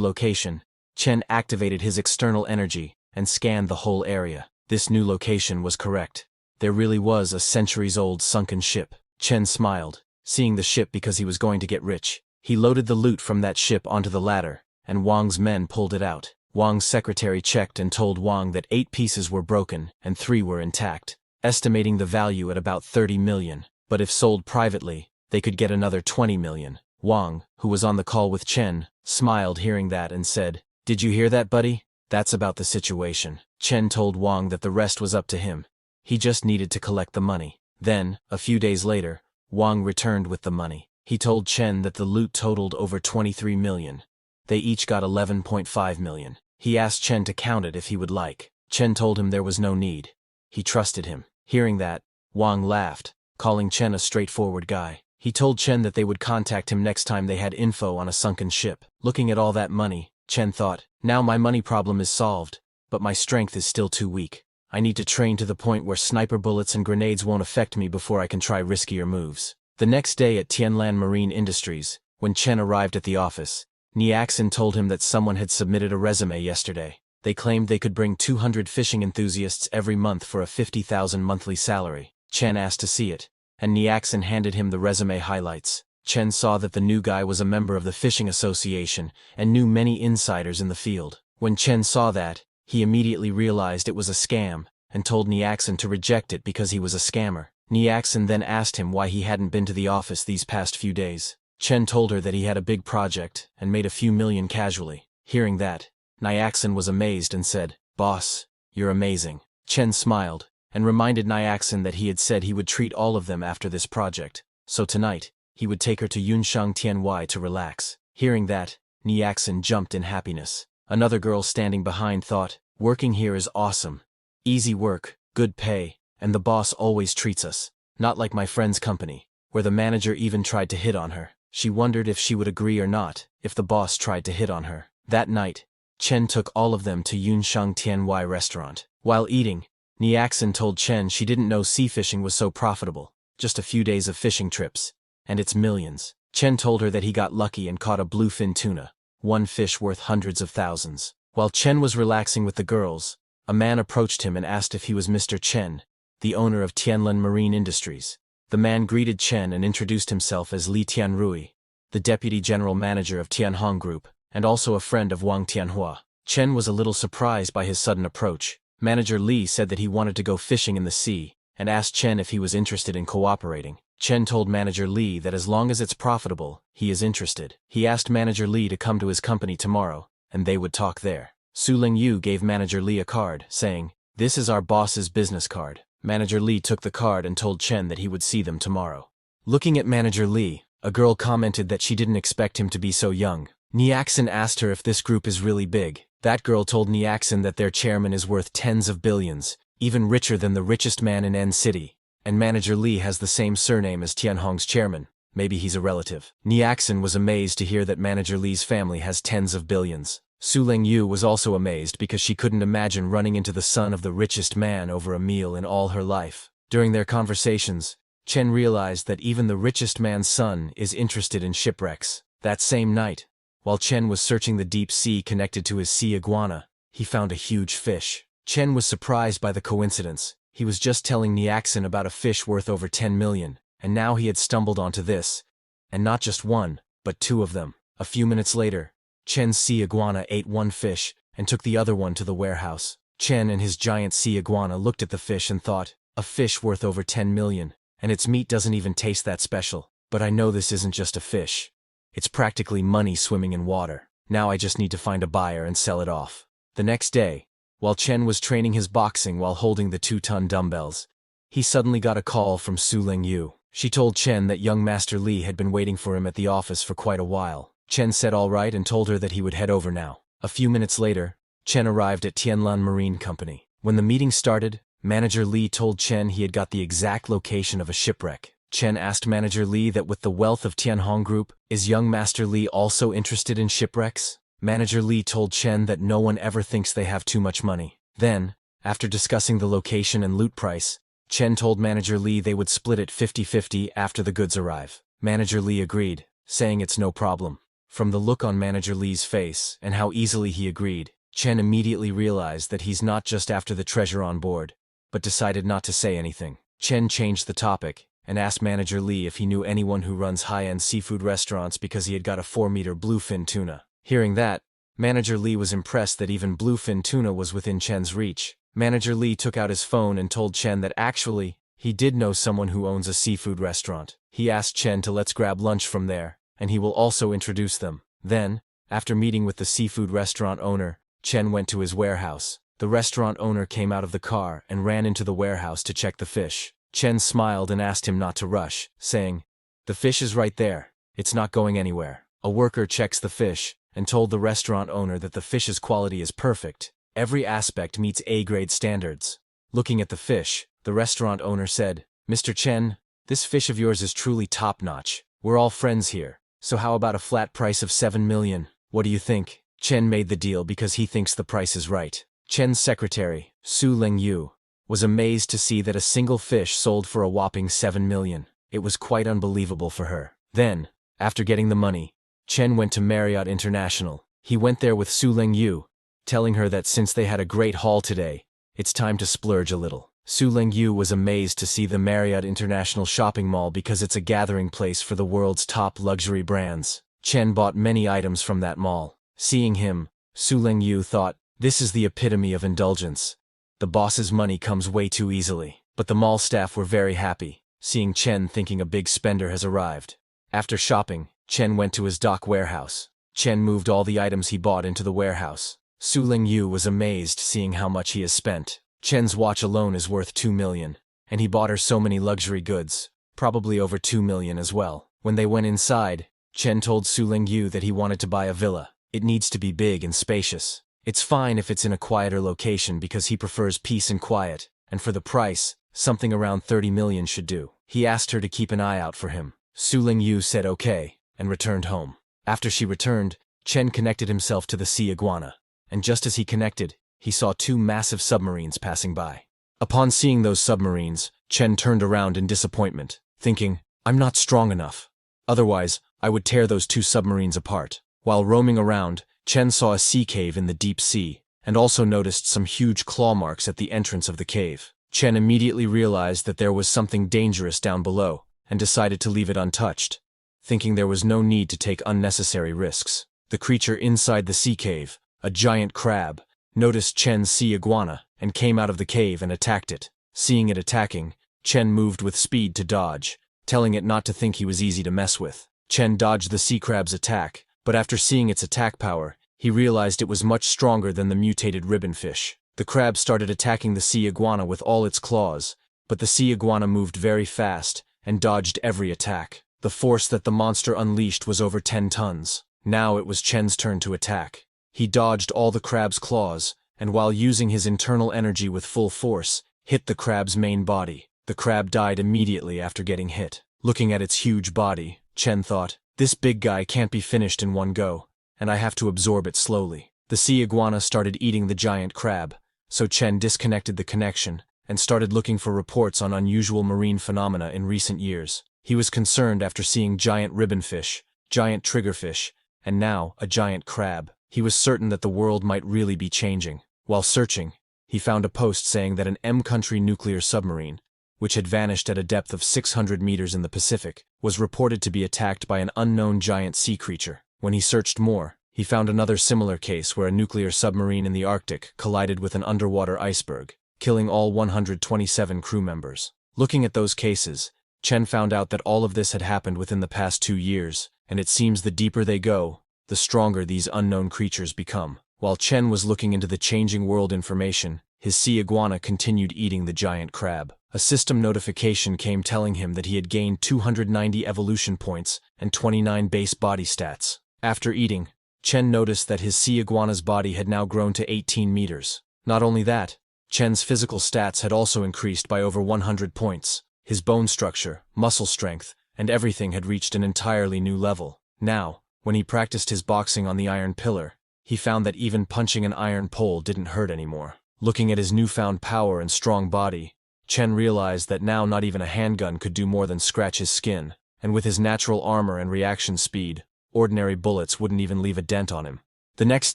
location, Chen activated his external energy and scanned the whole area. This new location was correct. There really was a centuries-old sunken ship. Chen smiled, seeing the ship because he was going to get rich. He loaded the loot from that ship onto the ladder, and Wang's men pulled it out. Wang's secretary checked and told Wang that 8 pieces were broken and 3 were intact, estimating the value at about 30 million, but if sold privately, they could get another 20 million. Wang, who was on the call with Chen, smiled hearing that and said, "Did you hear that, buddy? That's about the situation." Chen told Wang that the rest was up to him. He just needed to collect the money. Then, a few days later, Wang returned with the money. He told Chen that the loot totaled over 23 million. They each got 11.5 million. He asked Chen to count it if he would like. Chen told him there was no need. He trusted him. Hearing that, Wang laughed, calling Chen a straightforward guy. He told Chen that they would contact him next time they had info on a sunken ship. Looking at all that money, Chen thought, now my money problem is solved, but my strength is still too weak. I need to train to the point where sniper bullets and grenades won't affect me before I can try riskier moves. The next day at Tianlan Marine Industries, when Chen arrived at the office, Niaxin told him that someone had submitted a resume yesterday. They claimed they could bring 200 fishing enthusiasts every month for a 50,000 monthly salary. Chen asked to see it, and Niaxin handed him the resume highlights. Chen saw that the new guy was a member of the Fishing Association and knew many insiders in the field. When Chen saw that, he immediately realized it was a scam and told Niaxin to reject it because he was a scammer. Niaxin then asked him why he hadn't been to the office these past few days. Chen told her that he had a big project and made a few million casually. Hearing that, Niaxin was amazed and said, "Boss, you're amazing." Chen smiled and reminded Niaxin that he had said he would treat all of them after this project, so tonight, he would take her to Yunshang Tianwai to relax. Hearing that, Niaxin jumped in happiness. Another girl standing behind thought, "Working here is awesome. Easy work, good pay, and the boss always treats us. Not like my friend's company, where the manager even tried to hit on her." She wondered if she would agree or not if the boss tried to hit on her. That night, Chen took all of them to Yunshang Tianwai restaurant. While eating, Niaxin told Chen she didn't know sea fishing was so profitable. Just a few days of fishing trips, and it's millions. Chen told her that he got lucky and caught a bluefin tuna, one fish worth hundreds of thousands. While Chen was relaxing with the girls, a man approached him and asked if he was Mr. Chen, the owner of Tianlan Marine Industries. The man greeted Chen and introduced himself as Li Tianrui, the deputy general manager of Tianhong Group, and also a friend of Wang Tianhua. Chen was a little surprised by his sudden approach. Manager Li said that he wanted to go fishing in the sea, and asked Chen if he was interested in cooperating. Chen told Manager Li that as long as it's profitable, he is interested. He asked Manager Li to come to his company tomorrow, and they would talk there. Su Lingyu gave Manager Li a card, saying, "This is our boss's business card." Manager Li took the card and told Chen that he would see them tomorrow. Looking at Manager Li, a girl commented that she didn't expect him to be so young. Niaxin asked her if this group is really big. That girl told Niaxin that their chairman is worth tens of billions, even richer than the richest man in N City. And Manager Lee has the same surname as Tianhong's chairman. Maybe he's a relative. Niaxin was amazed to hear that Manager Lee's family has tens of billions. Su Lingyu was also amazed because she couldn't imagine running into the son of the richest man over a meal in all her life. During their conversations, Chen realized that even the richest man's son is interested in shipwrecks. That same night, while Chen was searching the deep sea connected to his sea iguana, he found a huge fish. Chen was surprised by the coincidence. He was just telling Niaxin about a fish worth over 10 million, and now he had stumbled onto this. And not just one, but two of them. A few minutes later, Chen's sea iguana ate one fish and took the other one to the warehouse. Chen and his giant sea iguana looked at the fish and thought, a fish worth over 10 million, and its meat doesn't even taste that special. But I know this isn't just a fish. It's practically money swimming in water. Now I just need to find a buyer and sell it off. The next day, while Chen was training his boxing while holding the 2-ton dumbbells, he suddenly got a call from Su Lingyu. She told Chen that young Master Li had been waiting for him at the office for quite a while. Chen said all right and told her that he would head over now. A few minutes later, Chen arrived at Tianlan Marine Company. When the meeting started, Manager Li told Chen he had got the exact location of a shipwreck. Chen asked Manager Li that with the wealth of Tianhong Group, is young Master Li also interested in shipwrecks? Manager Li told Chen that no one ever thinks they have too much money. Then, after discussing the location and loot price, Chen told Manager Li they would split it 50-50 after the goods arrive. Manager Li agreed, saying it's no problem. From the look on Manager Li's face and how easily he agreed, Chen immediately realized that he's not just after the treasure on board, but decided not to say anything. Chen changed the topic and asked Manager Li if he knew anyone who runs high-end seafood restaurants because he had got a 4-meter bluefin tuna. Hearing that, Manager Li was impressed that even bluefin tuna was within Chen's reach. Manager Li took out his phone and told Chen that actually, he did know someone who owns a seafood restaurant. He asked Chen to let's grab lunch from there, and he will also introduce them. Then, after meeting with the seafood restaurant owner, Chen went to his warehouse. The restaurant owner came out of the car and ran into the warehouse to check the fish. Chen smiled and asked him not to rush, saying, "The fish is right there. It's not going anywhere." A worker checks the fish and told the restaurant owner that the fish's quality is perfect. Every aspect meets A-grade standards. Looking at the fish, the restaurant owner said, "Mr. Chen, this fish of yours is truly top-notch. We're all friends here, so how about a flat price of 7 million? What do you think?" Chen made the deal because he thinks the price is right. Chen's secretary, Su Lingyu, was amazed to see that a single fish sold for a whopping 7 million. It was quite unbelievable for her. Then, after getting the money, Chen went to Marriott International. He went there with Su Lingyu, telling her that since they had a great haul today, it's time to splurge a little. Su Lingyu was amazed to see the Marriott International shopping mall because it's a gathering place for the world's top luxury brands. Chen bought many items from that mall. Seeing him, Su Lingyu thought, this is the epitome of indulgence. The boss's money comes way too easily. But the mall staff were very happy, seeing Chen thinking a big spender has arrived. After shopping, Chen went to his dock warehouse. Chen moved all the items he bought into the warehouse. Su Lingyu was amazed seeing how much he has spent. Chen's watch alone is worth 2 million, and he bought her so many luxury goods, probably over 2 million as well. When they went inside, Chen told Su Lingyu that he wanted to buy a villa. It needs to be big and spacious. It's fine if it's in a quieter location because he prefers peace and quiet, and for the price, something around 30 million should do. He asked her to keep an eye out for him. Su Lingyu said okay, and returned home. After she returned, Chen connected himself to the sea iguana, and just as he connected, he saw 2 massive submarines passing by. Upon seeing those submarines, Chen turned around in disappointment, thinking, I'm not strong enough. Otherwise, I would tear those 2 submarines apart. While roaming around, Chen saw a sea cave in the deep sea, and also noticed some huge claw marks at the entrance of the cave. Chen immediately realized that there was something dangerous down below, and decided to leave it untouched, thinking there was no need to take unnecessary risks. The creature inside the sea cave, a giant crab, noticed Chen's sea iguana, and came out of the cave and attacked it. Seeing it attacking, Chen moved with speed to dodge, telling it not to think he was easy to mess with. Chen dodged the sea crab's attack, but after seeing its attack power, he realized it was much stronger than the mutated ribbonfish. The crab started attacking the sea iguana with all its claws, but the sea iguana moved very fast and dodged every attack. The force that the monster unleashed was over 10 tons. Now it was Chen's turn to attack. He dodged all the crab's claws, and while using his internal energy with full force, hit the crab's main body. The crab died immediately after getting hit. Looking at its huge body, Chen thought, "This big guy can't be finished in one go, and I have to absorb it slowly." The sea iguana started eating the giant crab, so Chen disconnected the connection and started looking for reports on unusual marine phenomena in recent years. He was concerned after seeing giant ribbonfish, giant triggerfish, and now a giant crab. He was certain that the world might really be changing. While searching, he found a post saying that an M-country nuclear submarine, which had vanished at a depth of 600 meters in the Pacific, was reported to be attacked by an unknown giant sea creature. When he searched more, he found another similar case where a nuclear submarine in the Arctic collided with an underwater iceberg, killing all 127 crew members. Looking at those cases, Chen found out that all of this had happened within the past 2 years, and it seems the deeper they go, the stronger these unknown creatures become. While Chen was looking into the changing world information, his sea iguana continued eating the giant crab. A system notification came telling him that he had gained 290 evolution points and 29 base body stats. After eating, Chen noticed that his sea iguana's body had now grown to 18 meters. Not only that, Chen's physical stats had also increased by over 100 points. His bone structure, muscle strength, and everything had reached an entirely new level. Now, when he practiced his boxing on the iron pillar, he found that even punching an iron pole didn't hurt anymore. Looking at his newfound power and strong body, Chen realized that now not even a handgun could do more than scratch his skin, and with his natural armor and reaction speed, ordinary bullets wouldn't even leave a dent on him. The next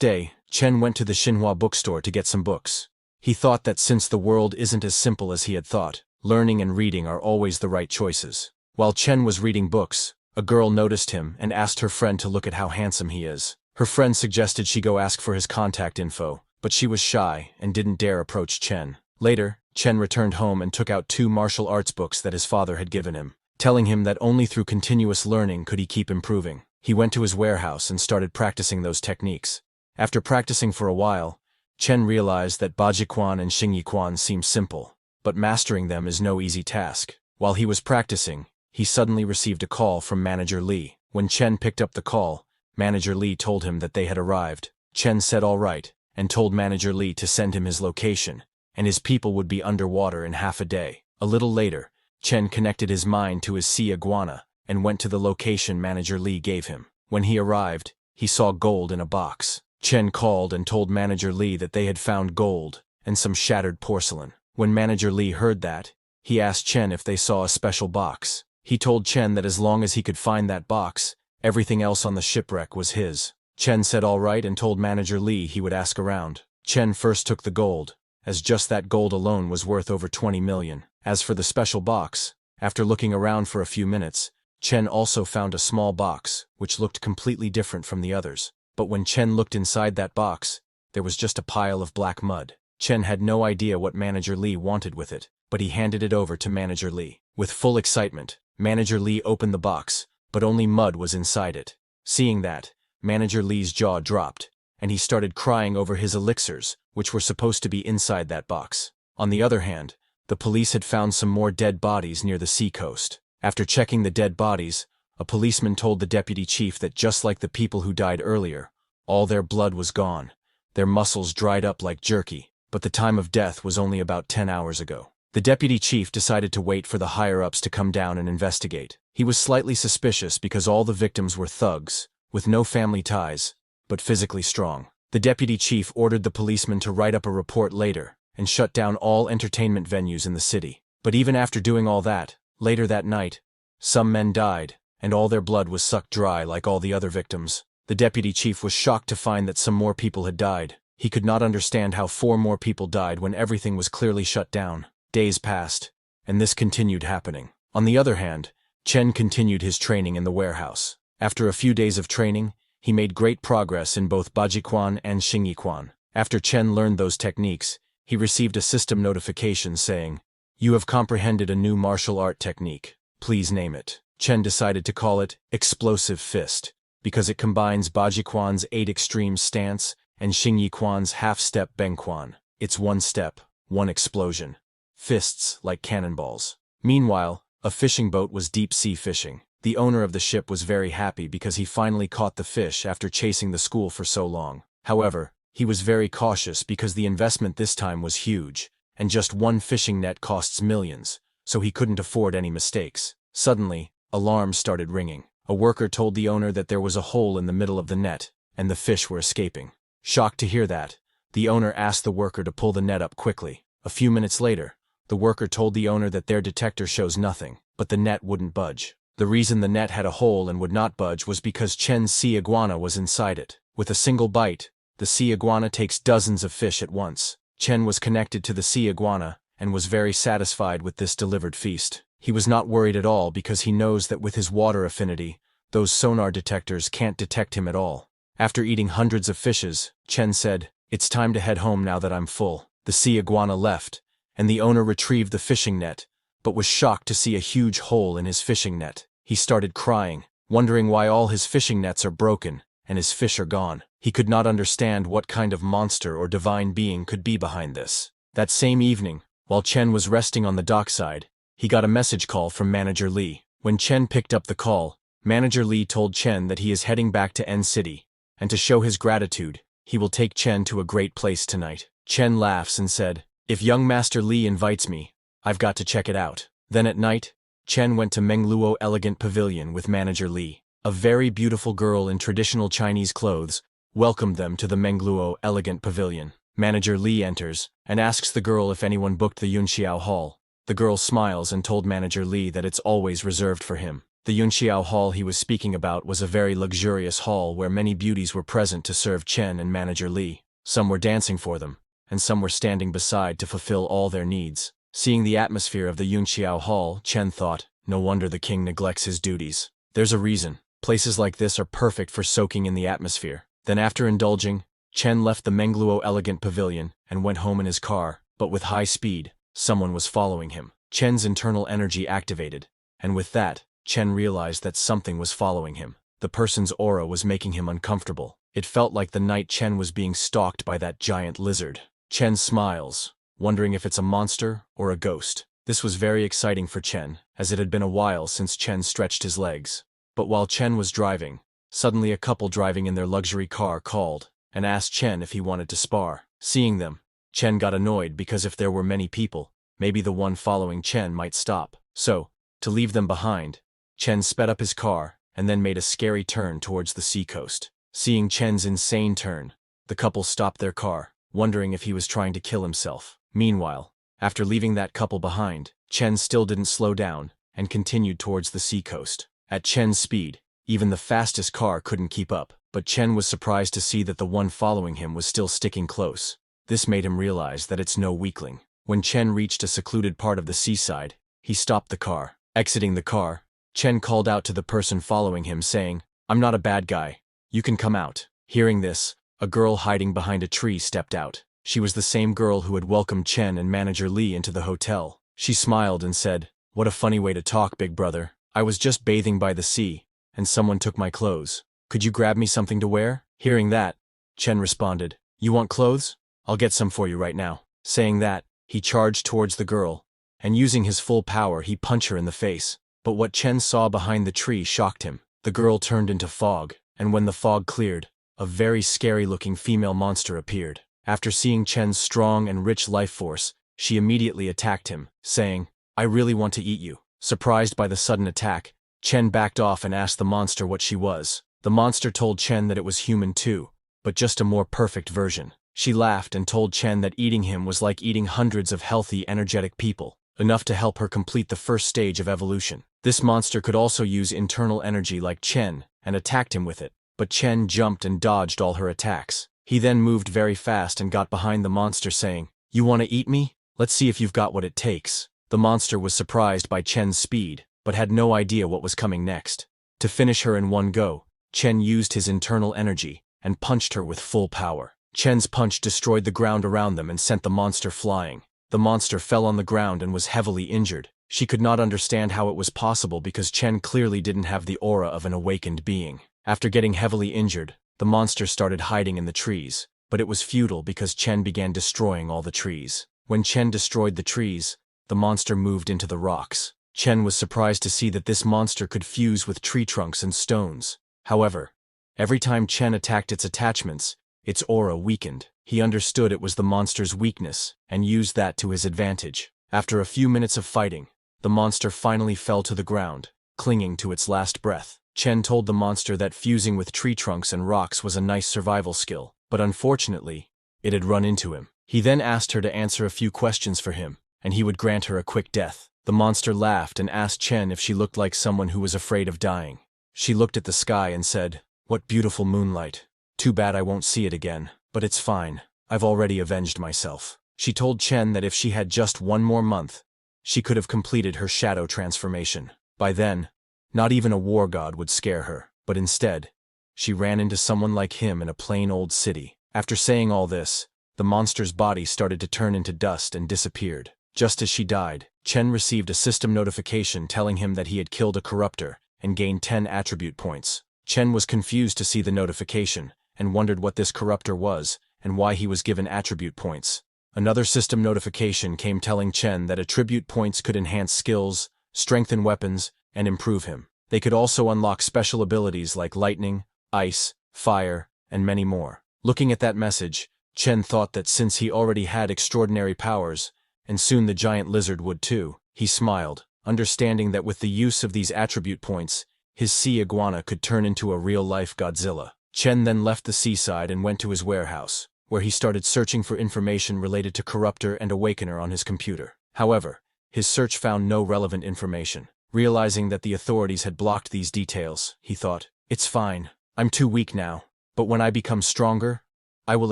day, Chen went to the Manhwa bookstore to get some books. He thought that since the world isn't as simple as he had thought, learning and reading are always the right choices. While Chen was reading books, a girl noticed him and asked her friend to look at how handsome he is. Her friend suggested she go ask for his contact info, but she was shy and didn't dare approach Chen. Later, Chen returned home and took out 2 martial arts books that his father had given him, telling him that only through continuous learning could he keep improving. He went to his warehouse and started practicing those techniques. After practicing for a while, Chen realized that Bajiquan and Xingyiquan seem simple, but mastering them is no easy task. While he was practicing, he suddenly received a call from Manager Li. When Chen picked up the call, Manager Li told him that they had arrived. Chen said all right, and told Manager Li to send him his location, and his people would be underwater in half a day. A little later, Chen connected his mind to his sea iguana and went to the location Manager Li gave him. When he arrived, he saw gold in a box. Chen called and told Manager Li that they had found gold and some shattered porcelain. When Manager Li heard that, he asked Chen if they saw a special box. He told Chen that as long as he could find that box, everything else on the shipwreck was his. Chen said all right and told Manager Li he would ask around. Chen first took the gold, as just that gold alone was worth over 20 million. As for the special box, after looking around for a few minutes, Chen also found a small box, which looked completely different from the others. But when Chen looked inside that box, there was just a pile of black mud. Chen had no idea what Manager Li wanted with it, but he handed it over to Manager Li. With full excitement, Manager Li opened the box, but only mud was inside it. Seeing that, Manager Li's jaw dropped, and he started crying over his elixirs, which were supposed to be inside that box. On the other hand, the police had found some more dead bodies near the sea coast. After checking the dead bodies, a policeman told the deputy chief that just like the people who died earlier, all their blood was gone, their muscles dried up like jerky, but the time of death was only about 10 hours ago. The deputy chief decided to wait for the higher-ups to come down and investigate. He was slightly suspicious because all the victims were thugs, with no family ties, but physically strong. The deputy chief ordered the policeman to write up a report later and shut down all entertainment venues in the city. But even after doing all that, later that night, some men died, and all their blood was sucked dry like all the other victims. The deputy chief was shocked to find that some more people had died. He could not understand how 4 more people died when everything was clearly shut down. Days passed, and this continued happening. On the other hand, Chen continued his training in the warehouse. After a few days of training, he made great progress in both Bajiquan and Xingyiquan. After Chen learned those techniques, he received a system notification saying, "You have comprehended a new martial art technique. Please name it." Chen decided to call it Explosive Fist, because it combines Bajiquan's 8 extreme stance and Xingyiquan's half-step Bengquan. It's 1 step, 1 explosion. Fists like cannonballs. Meanwhile, a fishing boat was deep-sea fishing. The owner of the ship was very happy because he finally caught the fish after chasing the school for so long. However, he was very cautious because the investment this time was huge, and just 1 fishing net costs millions, so he couldn't afford any mistakes. Suddenly, alarms started ringing. A worker told the owner that there was a hole in the middle of the net, and the fish were escaping. Shocked to hear that, the owner asked the worker to pull the net up quickly. A few minutes later, the worker told the owner that their detector shows nothing, but the net wouldn't budge. The reason the net had a hole and would not budge was because Chen's sea iguana was inside it. With a single bite, the sea iguana takes dozens of fish at once. Chen was connected to the sea iguana and was very satisfied with this delivered feast. He was not worried at all because he knows that with his water affinity, those sonar detectors can't detect him at all. After eating hundreds of fishes, Chen said, "It's time to head home now that I'm full." The sea iguana left, and the owner retrieved the fishing net, but was shocked to see a huge hole in his fishing net. He started crying, wondering why all his fishing nets are broken and his fish are gone. He could not understand what kind of monster or divine being could be behind this. That same evening, while Chen was resting on the dockside, he got a message call from Manager Lee. When Chen picked up the call, Manager Lee told Chen that he is heading back to N City, and to show his gratitude, he will take Chen to a great place tonight. Chen laughs and said, "If young Master Lee invites me, I've got to check it out." Then at night, Chen went to Mengluo Elegant Pavilion with Manager Lee. A very beautiful girl in traditional Chinese clothes welcomed them to the Mengluo Elegant Pavilion. Manager Lee enters and asks the girl if anyone booked the Yunxiao Hall. The girl smiles and told Manager Lee that it's always reserved for him. The Yunxiao Hall he was speaking about was a very luxurious hall where many beauties were present to serve Chen and Manager Lee. Some were dancing for them, and some were standing beside to fulfill all their needs. Seeing the atmosphere of the Yunxiao Hall, Chen thought, no wonder the king neglects his duties. There's a reason. Places like this are perfect for soaking in the atmosphere. Then after indulging, Chen left the Mengluo Elegant Pavilion and went home in his car, but with high speed. Someone was following him. Chen's internal energy activated, and with that, Chen realized that something was following him. The person's aura was making him uncomfortable. It felt like the night Chen was being stalked by that giant lizard. Chen smiles, wondering if it's a monster or a ghost. This was very exciting for Chen, as it had been a while since Chen stretched his legs. But while Chen was driving, suddenly a couple driving in their luxury car called and asked Chen if he wanted to spar. Seeing them, Chen got annoyed because if there were many people, maybe the one following Chen might stop. So, to leave them behind, Chen sped up his car and then made a scary turn towards the seacoast. Seeing Chen's insane turn, the couple stopped their car, wondering if he was trying to kill himself. Meanwhile, after leaving that couple behind, Chen still didn't slow down and continued towards the seacoast. At Chen's speed, even the fastest car couldn't keep up, but Chen was surprised to see that the one following him was still sticking close. This made him realize that it's no weakling. When Chen reached a secluded part of the seaside, he stopped the car. Exiting the car, Chen called out to the person following him saying, "I'm not a bad guy. You can come out." Hearing this, a girl hiding behind a tree stepped out. She was the same girl who had welcomed Chen and Manager Lee into the hotel. She smiled and said, "What a funny way to talk, big brother. I was just bathing by the sea, and someone took my clothes. Could you grab me something to wear?" Hearing that, Chen responded, "You want clothes? I'll get some for you right now." Saying that, he charged towards the girl, and using his full power he punched her in the face. But what Chen saw behind the tree shocked him. The girl turned into fog, and when the fog cleared, a very scary-looking female monster appeared. After seeing Chen's strong and rich life force, she immediately attacked him, saying, "I really want to eat you." Surprised by the sudden attack, Chen backed off and asked the monster what she was. The monster told Chen that it was human too, but just a more perfect version. She laughed and told Chen that eating him was like eating hundreds of healthy, energetic people, enough to help her complete the first stage of evolution. This monster could also use internal energy like Chen, and attacked him with it, but Chen jumped and dodged all her attacks. He then moved very fast and got behind the monster saying, "You want to eat me? Let's see if you've got what it takes." The monster was surprised by Chen's speed, but had no idea what was coming next. To finish her in one go, Chen used his internal energy and punched her with full power. Chen's punch destroyed the ground around them and sent the monster flying. The monster fell on the ground and was heavily injured. She could not understand how it was possible because Chen clearly didn't have the aura of an awakened being. After getting heavily injured, the monster started hiding in the trees, but it was futile because Chen began destroying all the trees. When Chen destroyed the trees, the monster moved into the rocks. Chen was surprised to see that this monster could fuse with tree trunks and stones. However, every time Chen attacked its attachments, its aura weakened. He understood it was the monster's weakness and used that to his advantage. After a few minutes of fighting, the monster finally fell to the ground, clinging to its last breath. Chen told the monster that fusing with tree trunks and rocks was a nice survival skill, but unfortunately, it had run into him. He then asked her to answer a few questions for him, and he would grant her a quick death. The monster laughed and asked Chen if she looked like someone who was afraid of dying. She looked at the sky and said, "What beautiful moonlight. Too bad I won't see it again, but it's fine. I've already avenged myself." She told Chen that if she had just one more month, she could have completed her shadow transformation. By then, not even a war god would scare her, but instead, she ran into someone like him in a plain old city. After saying all this, the monster's body started to turn into dust and disappeared. Just as she died, Chen received a system notification telling him that he had killed a corruptor and gained 10 attribute points. Chen was confused to see the notification and wondered what this corruptor was and why he was given attribute points. Another system notification came telling Chen that attribute points could enhance skills, strengthen weapons, and improve him. They could also unlock special abilities like lightning, ice, fire, and many more. Looking at that message, Chen thought that since he already had extraordinary powers, and soon the giant lizard would too, he smiled, understanding that with the use of these attribute points, his sea iguana could turn into a real-life Godzilla. Chen then left the seaside and went to his warehouse, where he started searching for information related to Corruptor and Awakener on his computer. However, his search found no relevant information. Realizing that the authorities had blocked these details, he thought, "It's fine. I'm too weak now. But when I become stronger, I will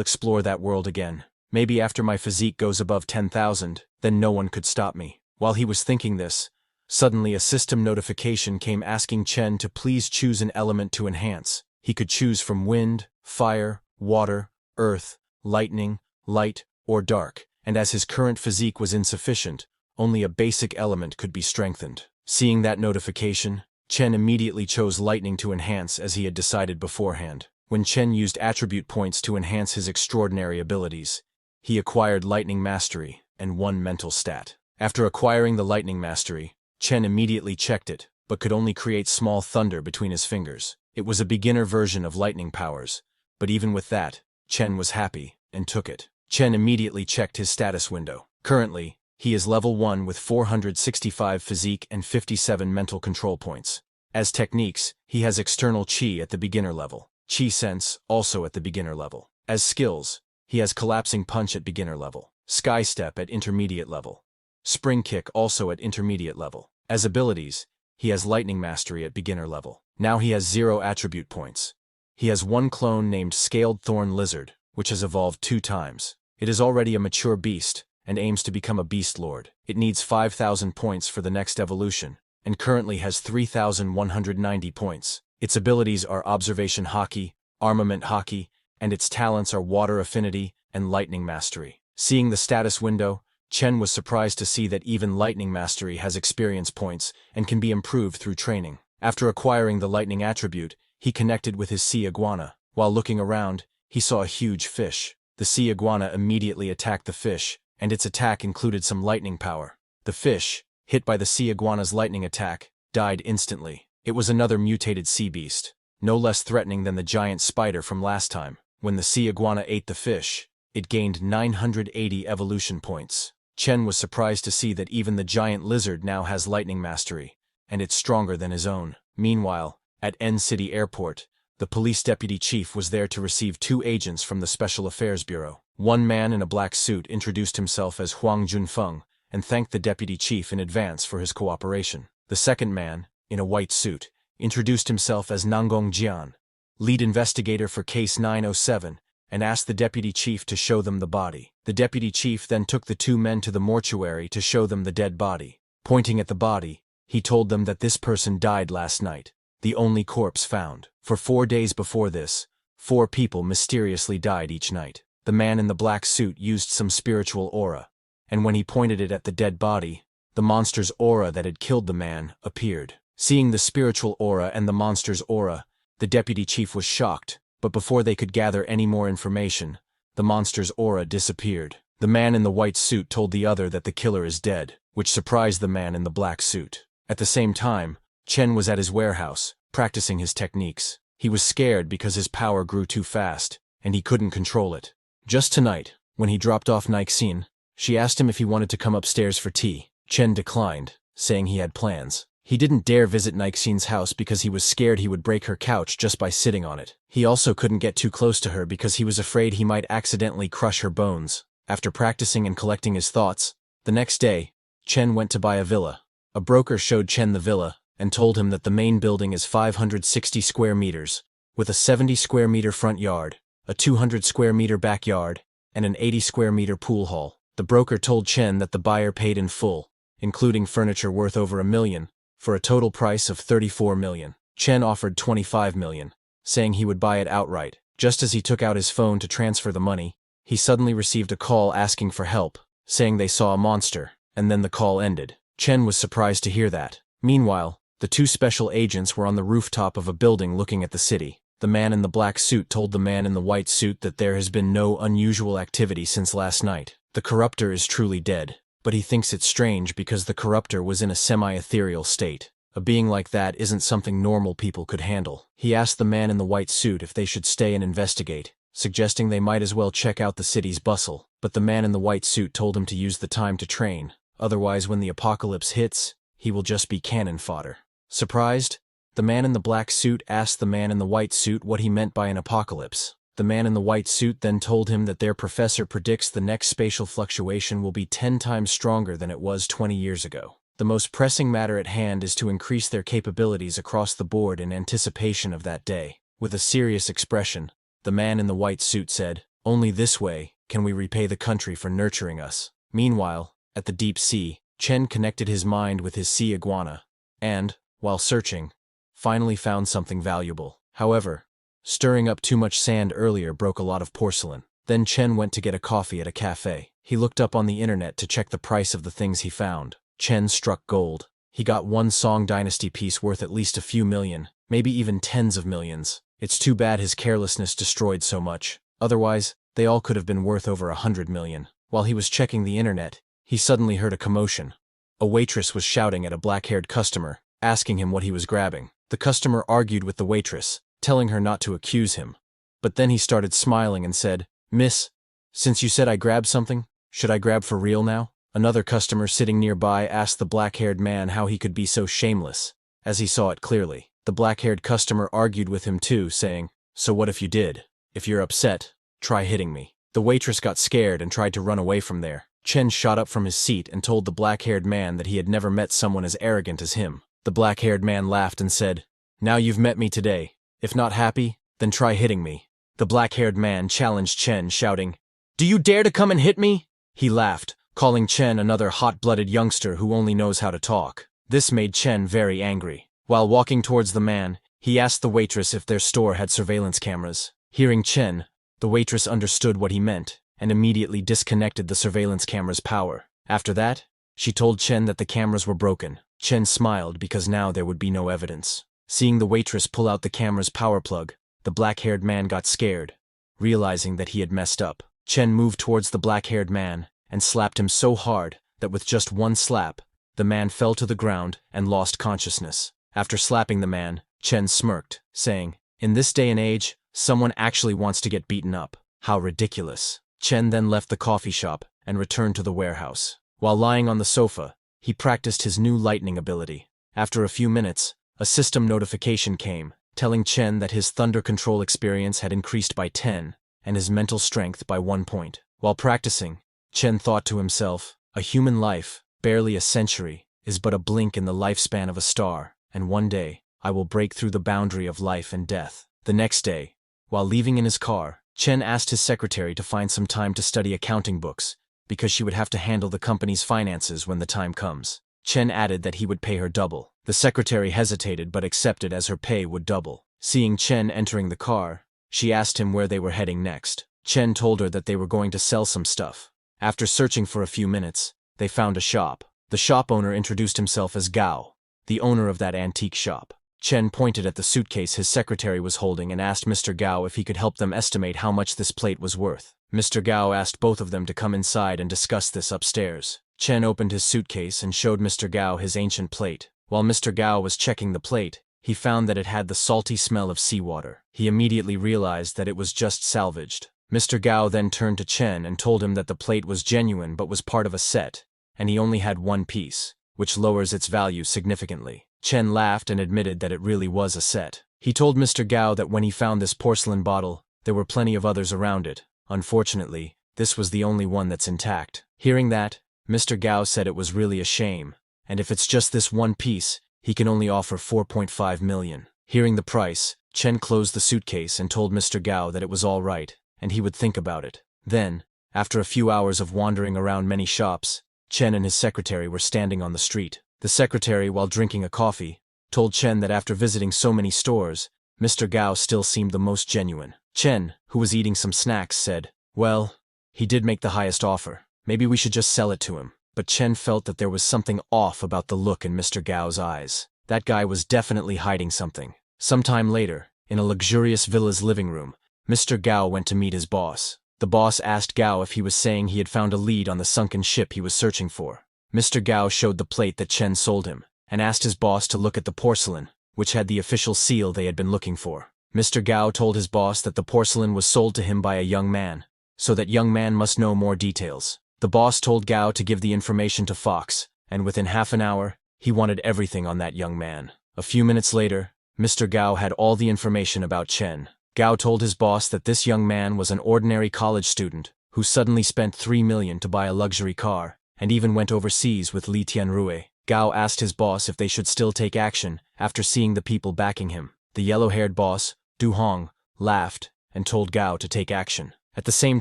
explore that world again. Maybe after my physique goes above 10,000, then no one could stop me." While he was thinking this, suddenly a system notification came asking Chen to please choose an element to enhance. He could choose from wind, fire, water, earth, lightning, light, or dark, and as his current physique was insufficient, only a basic element could be strengthened. Seeing that notification, Chen immediately chose lightning to enhance as he had decided beforehand. When Chen used attribute points to enhance his extraordinary abilities, he acquired lightning mastery and 1 mental stat. After acquiring the lightning mastery, Chen immediately checked it, but could only create small thunder between his fingers. It was a beginner version of lightning powers, but even with that, Chen was happy and took it. Chen immediately checked his status window. Currently, he is level 1 with 465 physique and 57 mental control points. As techniques, he has external chi at the beginner level, chi sense also at the beginner level. As skills, he has collapsing punch at beginner level, sky step at intermediate level, spring kick also at intermediate level. As abilities, he has lightning mastery at beginner level. Now he has 0 attribute points. He has 1 clone named Scaled Thorn Lizard, which has evolved 2 times. It is already a mature beast, and aims to become a beast lord. It needs 5,000 points for the next evolution, and currently has 3,190 points. Its abilities are Observation Haki, Armament Haki, and its talents are Water Affinity and Lightning Mastery. Seeing the status window, Chen was surprised to see that even Lightning Mastery has experience points and can be improved through training. After acquiring the Lightning attribute, he connected with his sea iguana. While looking around, he saw a huge fish. The sea iguana immediately attacked the fish, and its attack included some lightning power. The fish, hit by the sea iguana's lightning attack, died instantly. It was another mutated sea beast, no less threatening than the giant spider from last time. When the sea iguana ate the fish, it gained 980 evolution points. Chen was surprised to see that even the giant lizard now has lightning mastery, and it's stronger than his own. Meanwhile, at N City Airport, the police deputy chief was there to receive 2 agents from the Special Affairs Bureau. One man in a black suit introduced himself as Huang Junfeng and thanked the deputy chief in advance for his cooperation. The second man, in a white suit, introduced himself as Nangong Jian, lead investigator for Case 907, and asked the deputy chief to show them the body. The deputy chief then took the 2 men to the mortuary to show them the dead body. Pointing at the body, he told them that this person died last night, the only corpse found. For 4 days before this, 4 people mysteriously died each night. The man in the black suit used some spiritual aura, and when he pointed it at the dead body, the monster's aura that had killed the man appeared. Seeing the spiritual aura and the monster's aura, the deputy chief was shocked, but before they could gather any more information, the monster's aura disappeared. The man in the white suit told the other that the killer is dead, which surprised the man in the black suit. At the same time, Chen was at his warehouse, practicing his techniques. He was scared because his power grew too fast, and he couldn't control it. Just tonight, when he dropped off Nixine, she asked him if he wanted to come upstairs for tea. Chen declined, saying he had plans. He didn't dare visit Nixie's house because he was scared he would break her couch just by sitting on it. He also couldn't get too close to her because he was afraid he might accidentally crush her bones. After practicing and collecting his thoughts, the next day, Chen went to buy a villa. A broker showed Chen the villa and told him that the main building is 560 square meters, with a 70 square meter front yard, a 200 square meter backyard, and an 80 square meter pool hall. The broker told Chen that the buyer paid in full, including furniture worth over $1 million, for a total price of $34 million. Chen offered $25 million, saying he would buy it outright. Just as he took out his phone to transfer the money, he suddenly received a call asking for help, saying they saw a monster, and then the call ended. Chen was surprised to hear that. Meanwhile, the two special agents were on the rooftop of a building looking at the city. The man in the black suit told the man in the white suit that there has been no unusual activity since last night. The corruptor is truly dead, but he thinks it's strange because the corruptor was in a semi-ethereal state. A being like that isn't something normal people could handle. He asked the man in the white suit if they should stay and investigate, suggesting they might as well check out the city's bustle, but the man in the white suit told him to use the time to train, otherwise when the apocalypse hits, he will just be cannon fodder. Surprised, the man in the black suit asked the man in the white suit what he meant by an apocalypse. The man in the white suit then told him that their professor predicts the next spatial fluctuation will be 10 times stronger than it was 20 years ago. The most pressing matter at hand is to increase their capabilities across the board in anticipation of that day. With a serious expression, the man in the white suit said, "Only this way can we repay the country for nurturing us." Meanwhile, at the deep sea, Chen connected his mind with his sea iguana, and, while searching, finally found something valuable. However, stirring up too much sand earlier broke a lot of porcelain. Then Chen went to get a coffee at a cafe. He looked up on the internet to check the price of the things he found. Chen struck gold. He got one Song Dynasty piece worth at least a few million, maybe even tens of millions. It's too bad his carelessness destroyed so much. Otherwise, they all could have been worth over 100 million. While he was checking the internet, he suddenly heard a commotion. A waitress was shouting at a black-haired customer, asking him what he was grabbing. The customer argued with the waitress, telling her not to accuse him. But then he started smiling and said, "Miss, since you said I grabbed something, should I grab for real now?" Another customer sitting nearby asked the black-haired man how he could be so shameless, as he saw it clearly. The black-haired customer argued with him too, saying, "So what if you did? If you're upset, try hitting me." The waitress got scared and tried to run away from there. Chen shot up from his seat and told the black-haired man that he had never met someone as arrogant as him. The black-haired man laughed and said, "Now you've met me today. If not happy, then try hitting me." The black-haired man challenged Chen, shouting, "Do you dare to come and hit me?" He laughed, calling Chen another hot-blooded youngster who only knows how to talk. This made Chen very angry. While walking towards the man, he asked the waitress if their store had surveillance cameras. Hearing Chen, the waitress understood what he meant and immediately disconnected the surveillance camera's power. After that, she told Chen that the cameras were broken. Chen smiled because now there would be no evidence. Seeing the waitress pull out the camera's power plug, the black-haired man got scared, realizing that he had messed up. Chen moved towards the black-haired man and slapped him so hard that with just one slap, the man fell to the ground and lost consciousness. After slapping the man, Chen smirked, saying, "In this day and age, someone actually wants to get beaten up. How ridiculous." Chen then left the coffee shop and returned to the warehouse. While lying on the sofa, he practiced his new lightning ability. After a few minutes, a system notification came, telling Chen that his thunder control experience had increased by 10 and his mental strength by 1 point. While practicing, Chen thought to himself, "A human life, barely a century, is but a blink in the lifespan of a star, and one day, I will break through the boundary of life and death." The next day, while leaving in his car, Chen asked his secretary to find some time to study accounting books, because she would have to handle the company's finances when the time comes. Chen added that he would pay her double. The secretary hesitated but accepted as her pay would double. Seeing Chen entering the car, she asked him where they were heading next. Chen told her that they were going to sell some stuff. After searching for a few minutes, they found a shop. The shop owner introduced himself as Gao, the owner of that antique shop. Chen pointed at the suitcase his secretary was holding and asked Mr. Gao if he could help them estimate how much this plate was worth. Mr. Gao asked both of them to come inside and discuss this upstairs. Chen opened his suitcase and showed Mr. Gao his ancient plate. While Mr. Gao was checking the plate, he found that it had the salty smell of seawater. He immediately realized that it was just salvaged. Mr. Gao then turned to Chen and told him that the plate was genuine but was part of a set, and he only had one piece. which lowers its value significantly. Chen laughed and admitted that it really was a set. He told Mr. Gao that when he found this porcelain bottle, there were plenty of others around it. Unfortunately, this was the only one that's intact. Hearing that, Mr. Gao said it was really a shame, and if it's just this one piece, he can only offer 4.5 million. Hearing the price, Chen closed the suitcase and told Mr. Gao that it was all right, and he would think about it. Then, after a few hours of wandering around many shops, Chen and his secretary were standing on the street. The secretary, while drinking a coffee, told Chen that after visiting so many stores, Mr. Gao still seemed the most genuine. Chen, who was eating some snacks, said, "Well, he did make the highest offer. Maybe we should just sell it to him." But Chen felt that there was something off about the look in Mr. Gao's eyes. That guy was definitely hiding something. Sometime later, in a luxurious villa's living room, Mr. Gao went to meet his boss. The boss asked Gao if he was saying he had found a lead on the sunken ship he was searching for. Mr. Gao showed the plate that Chen sold him, and asked his boss to look at the porcelain, which had the official seal they had been looking for. Mr. Gao told his boss that the porcelain was sold to him by a young man, so that young man must know more details. The boss told Gao to give the information to Fox, and within half an hour, he wanted everything on that young man. A few minutes later, Mr. Gao had all the information about Chen. Gao told his boss that this young man was an ordinary college student who suddenly spent 3 million to buy a luxury car, and even went overseas with Li Tianrui. Gao asked his boss if they should still take action after seeing the people backing him. The yellow-haired boss, Du Hong, laughed and told Gao to take action. At the same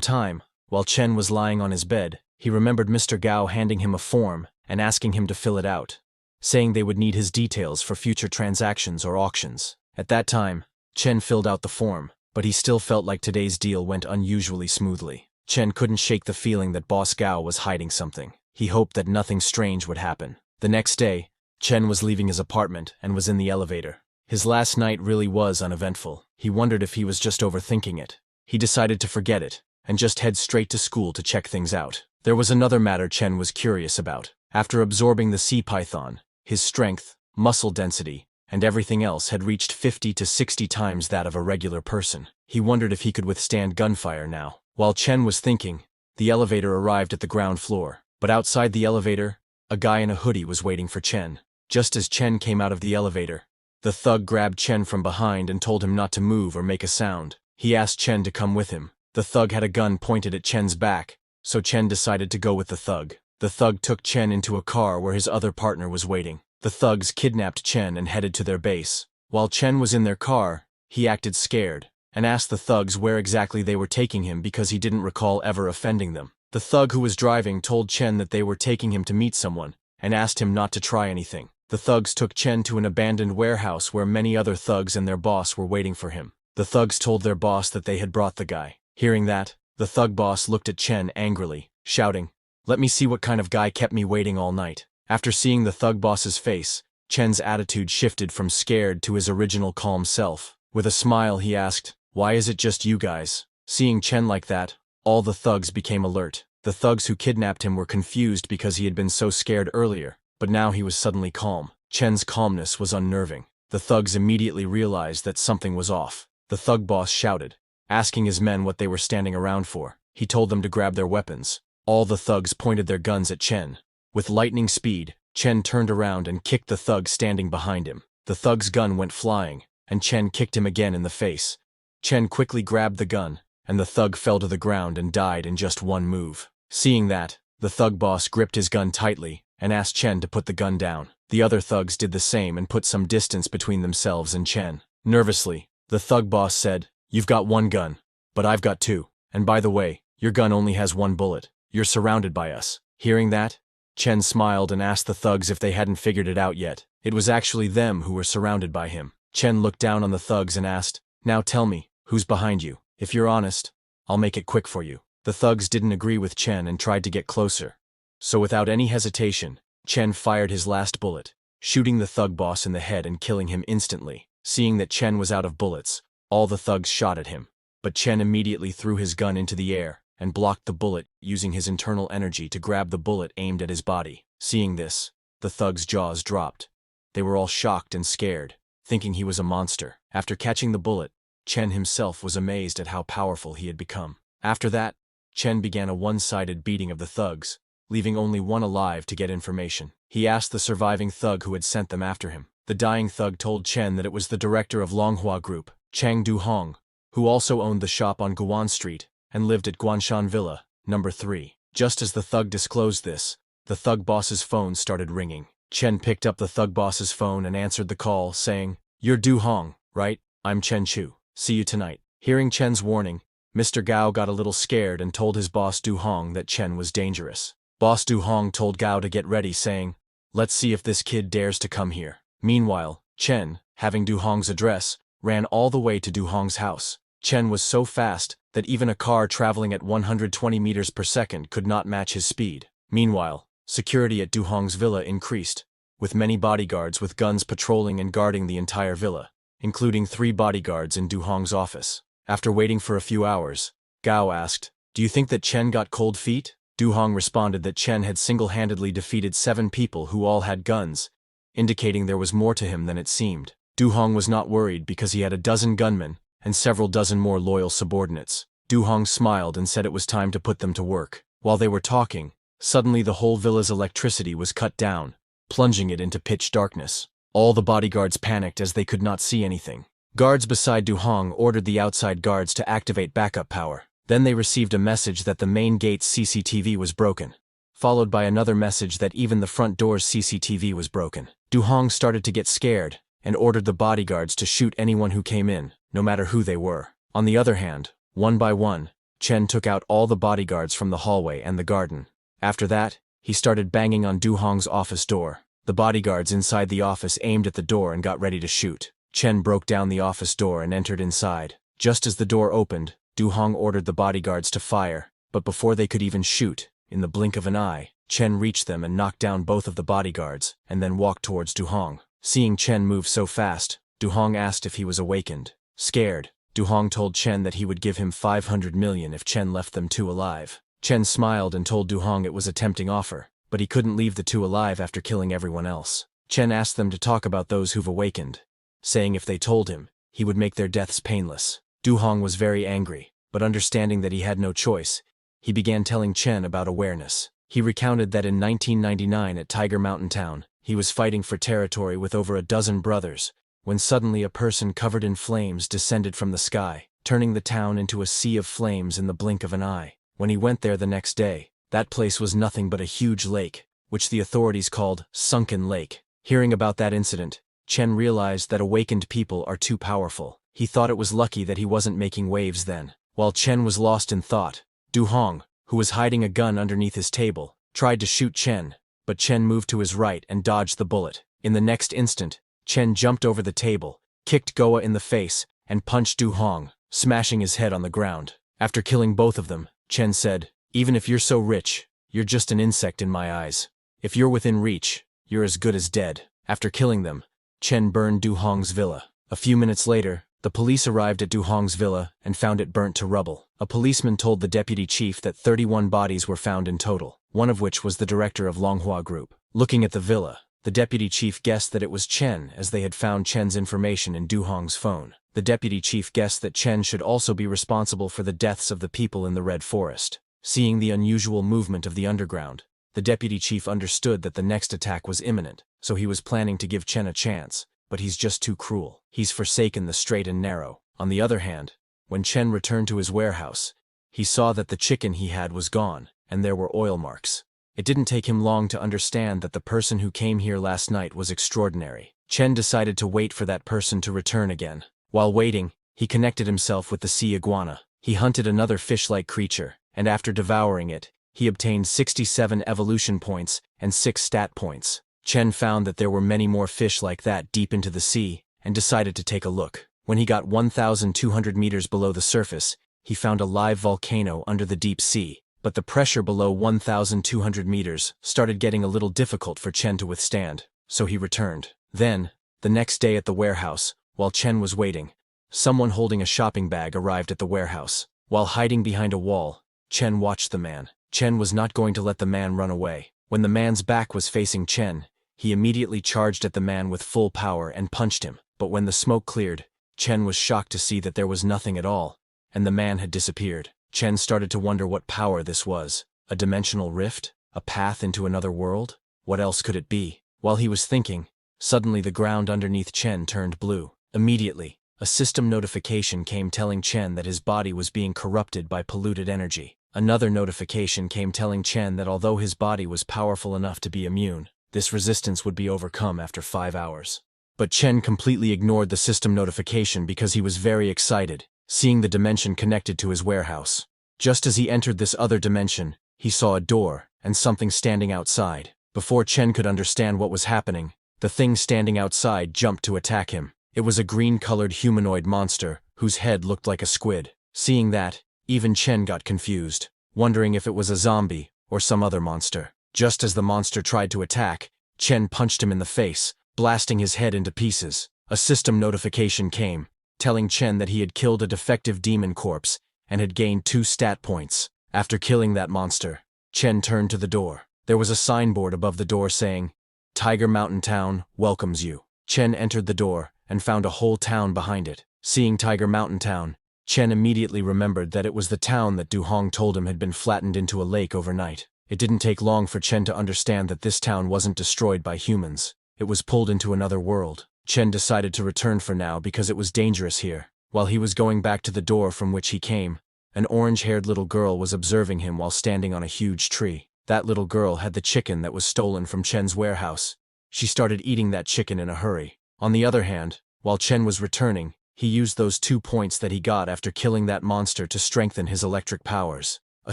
time, while Chen was lying on his bed, he remembered Mr. Gao handing him a form and asking him to fill it out, saying they would need his details for future transactions or auctions. At that time, Chen filled out the form, but he still felt like today's deal went unusually smoothly. Chen couldn't shake the feeling that Boss Gao was hiding something. He hoped that nothing strange would happen. The next day, Chen was leaving his apartment and was in the elevator. His last night really was uneventful. He wondered if he was just overthinking it. He decided to forget it and just head straight to school to check things out. There was another matter Chen was curious about. After absorbing the sea python, his strength, muscle density, and everything else had reached 50 to 60 times that of a regular person. He wondered if he could withstand gunfire now. While Chen was thinking, the elevator arrived at the ground floor. But outside the elevator, a guy in a hoodie was waiting for Chen. Just as Chen came out of the elevator, the thug grabbed Chen from behind and told him not to move or make a sound. He asked Chen to come with him. The thug had a gun pointed at Chen's back, so Chen decided to go with the thug. The thug took Chen into a car where his other partner was waiting. The thugs kidnapped Chen and headed to their base. While Chen was in their car, he acted scared and asked the thugs where exactly they were taking him because he didn't recall ever offending them. The thug who was driving told Chen that they were taking him to meet someone and asked him not to try anything. The thugs took Chen to an abandoned warehouse where many other thugs and their boss were waiting for him. The thugs told their boss that they had brought the guy. Hearing that, the thug boss looked at Chen angrily, shouting, "Let me see what kind of guy kept me waiting all night." After seeing the thug boss's face, Chen's attitude shifted from scared to his original calm self. With a smile he asked, "Why is it just you guys?" Seeing Chen like that, all the thugs became alert. The thugs who kidnapped him were confused because he had been so scared earlier, but now he was suddenly calm. Chen's calmness was unnerving. The thugs immediately realized that something was off. The thug boss shouted, asking his men what they were standing around for. He told them to grab their weapons. All the thugs pointed their guns at Chen. With lightning speed, Chen turned around and kicked the thug standing behind him. The thug's gun went flying, and Chen kicked him again in the face. Chen quickly grabbed the gun, and the thug fell to the ground and died in just one move. Seeing that, the thug boss gripped his gun tightly and asked Chen to put the gun down. The other thugs did the same and put some distance between themselves and Chen. Nervously, the thug boss said, "You've got one gun, but I've got two. And by the way, your gun only has one bullet. You're surrounded by us." Hearing that, Chen smiled and asked the thugs if they hadn't figured it out yet. It was actually them who were surrounded by him. Chen looked down on the thugs and asked, "Now tell me, who's behind you? If you're honest, I'll make it quick for you." The thugs didn't agree with Chen and tried to get closer. So without any hesitation, Chen fired his last bullet, shooting the thug boss in the head and killing him instantly. Seeing that Chen was out of bullets, all the thugs shot at him. But Chen immediately threw his gun into the air and blocked the bullet, using his internal energy to grab the bullet aimed at his body. Seeing this, the thugs' jaws dropped. They were all shocked and scared, thinking he was a monster. After catching the bullet, Chen himself was amazed at how powerful he had become. After that, Chen began a one-sided beating of the thugs, leaving only one alive to get information. He asked the surviving thug who had sent them after him. The dying thug told Chen that it was the director of Longhua Group, Chang Du-hong, who also owned the shop on Guan Street and lived at Guanshan Villa, number 3. Just as the thug disclosed this, the thug boss's phone started ringing. Chen picked up the thug boss's phone and answered the call, saying, "You're Du-hong, right? I'm Chen Chu. See you tonight." Hearing Chen's warning, Mr. Gao got a little scared and told his boss Du-hong that Chen was dangerous. Boss Du-hong told Gao to get ready, saying, "Let's see if this kid dares to come here." Meanwhile, Chen, having Du-hong's address, ran all the way to Du-hong's house. Chen was so fast that even a car traveling at 120 meters per second could not match his speed. Meanwhile, security at Du-hong's villa increased, with many bodyguards with guns patrolling and guarding the entire villa, including 3 bodyguards in Du-hong's office. After waiting for a few hours, Gao asked, "Do you think that Chen got cold feet?" Du-hong responded that Chen had single-handedly defeated 7 people who all had guns, indicating there was more to him than it seemed. Du-hong was not worried because he had a dozen gunmen and several dozen more loyal subordinates. Du-hong smiled and said it was time to put them to work. While they were talking, suddenly the whole villa's electricity was cut down, plunging it into pitch darkness. All the bodyguards panicked as they could not see anything. Guards beside Du-hong ordered the outside guards to activate backup power. Then they received a message that the main gate's CCTV was broken, followed by another message that even the front door's CCTV was broken. Du-hong started to get scared and ordered the bodyguards to shoot anyone who came in, no matter who they were. On the other hand, one by one, Chen took out all the bodyguards from the hallway and the garden. After that, he started banging on Du-hong's office door. The bodyguards inside the office aimed at the door and got ready to shoot. Chen broke down the office door and entered inside. Just as the door opened, Du-hong ordered the bodyguards to fire, but before they could even shoot, in the blink of an eye, Chen reached them and knocked down both of the bodyguards, and then walked towards Du-hong. Seeing Chen move so fast, Du-hong asked if he was awakened. Scared, Du-hong told Chen that he would give him 500 million if Chen left them 2 alive. Chen smiled and told Du-hong it was a tempting offer, but he couldn't leave the 2 alive after killing everyone else. Chen asked them to talk about those who've awakened, saying if they told him, he would make their deaths painless. Du-hong was very angry, but understanding that he had no choice, he began telling Chen about awareness. He recounted that in 1999 at Tiger Mountain Town, he was fighting for territory with over a dozen brothers, when suddenly a person covered in flames descended from the sky, turning the town into a sea of flames in the blink of an eye. When he went there the next day, that place was nothing but a huge lake, which the authorities called Sunken Lake. Hearing about that incident, Chen realized that awakened people are too powerful. He thought it was lucky that he wasn't making waves then. While Chen was lost in thought, Du-hong, who was hiding a gun underneath his table, tried to shoot Chen, but Chen moved to his right and dodged the bullet. In the next instant, Chen jumped over the table, kicked Goa in the face, and punched Du-hong, smashing his head on the ground. After killing both of them, Chen said, "Even if you're so rich, you're just an insect in my eyes. If you're within reach, you're as good as dead." After killing them, Chen burned Du-hong's villa. A few minutes later, the police arrived at Du-hong's villa and found it burnt to rubble. A policeman told the deputy chief that 31 bodies were found in total, one of which was the director of Longhua Group. Looking at the villa, the deputy chief guessed that it was Chen as they had found Chen's information in Du-hong's phone. The deputy chief guessed that Chen should also be responsible for the deaths of the people in the Red Forest. Seeing the unusual movement of the underground, the deputy chief understood that the next attack was imminent, so he was planning to give Chen a chance, but he's just too cruel. He's forsaken the straight and narrow. On the other hand, when Chen returned to his warehouse, he saw that the chicken he had was gone, and there were oil marks. It didn't take him long to understand that the person who came here last night was extraordinary. Chen decided to wait for that person to return again. While waiting, he connected himself with the sea iguana. He hunted another fish-like creature, and after devouring it, he obtained 67 evolution points and 6 stat points. Chen found that there were many more fish like that deep into the sea, and decided to take a look. When he got 1,200 meters below the surface, he found a live volcano under the deep sea, but the pressure below 1,200 meters started getting a little difficult for Chen to withstand, so he returned. Then, the next day at the warehouse, while Chen was waiting, someone holding a shopping bag arrived at the warehouse. While hiding behind a wall, Chen watched the man. Chen was not going to let the man run away. When the man's back was facing Chen, he immediately charged at the man with full power and punched him. But when the smoke cleared, Chen was shocked to see that there was nothing at all, and the man had disappeared. Chen started to wonder what power this was. A dimensional rift? A path into another world? What else could it be? While he was thinking, suddenly the ground underneath Chen turned blue. Immediately, a system notification came telling Chen that his body was being corrupted by polluted energy. Another notification came telling Chen that although his body was powerful enough to be immune, this resistance would be overcome after 5 hours. But Chen completely ignored the system notification because he was very excited, seeing the dimension connected to his warehouse. Just as he entered this other dimension, he saw a door and something standing outside. Before Chen could understand what was happening, the thing standing outside jumped to attack him. It was a green-colored humanoid monster whose head looked like a squid. Seeing that, even Chen got confused, wondering if it was a zombie or some other monster. Just as the monster tried to attack, Chen punched him in the face, blasting his head into pieces. A system notification came, telling Chen that he had killed a defective demon corpse and had gained 2 stat points. After killing that monster, Chen turned to the door. There was a signboard above the door saying, "Tiger Mountain Town welcomes you." Chen entered the door and found a whole town behind it. Seeing Tiger Mountain Town, Chen immediately remembered that it was the town that Du Hong told him had been flattened into a lake overnight. It didn't take long for Chen to understand that this town wasn't destroyed by humans. It was pulled into another world. Chen decided to return for now because it was dangerous here. While he was going back to the door from which he came, an orange-haired little girl was observing him while standing on a huge tree. That little girl had the chicken that was stolen from Chen's warehouse. She started eating that chicken in a hurry. On the other hand, while Chen was returning, he used those 2 points that he got after killing that monster to strengthen his electric powers. A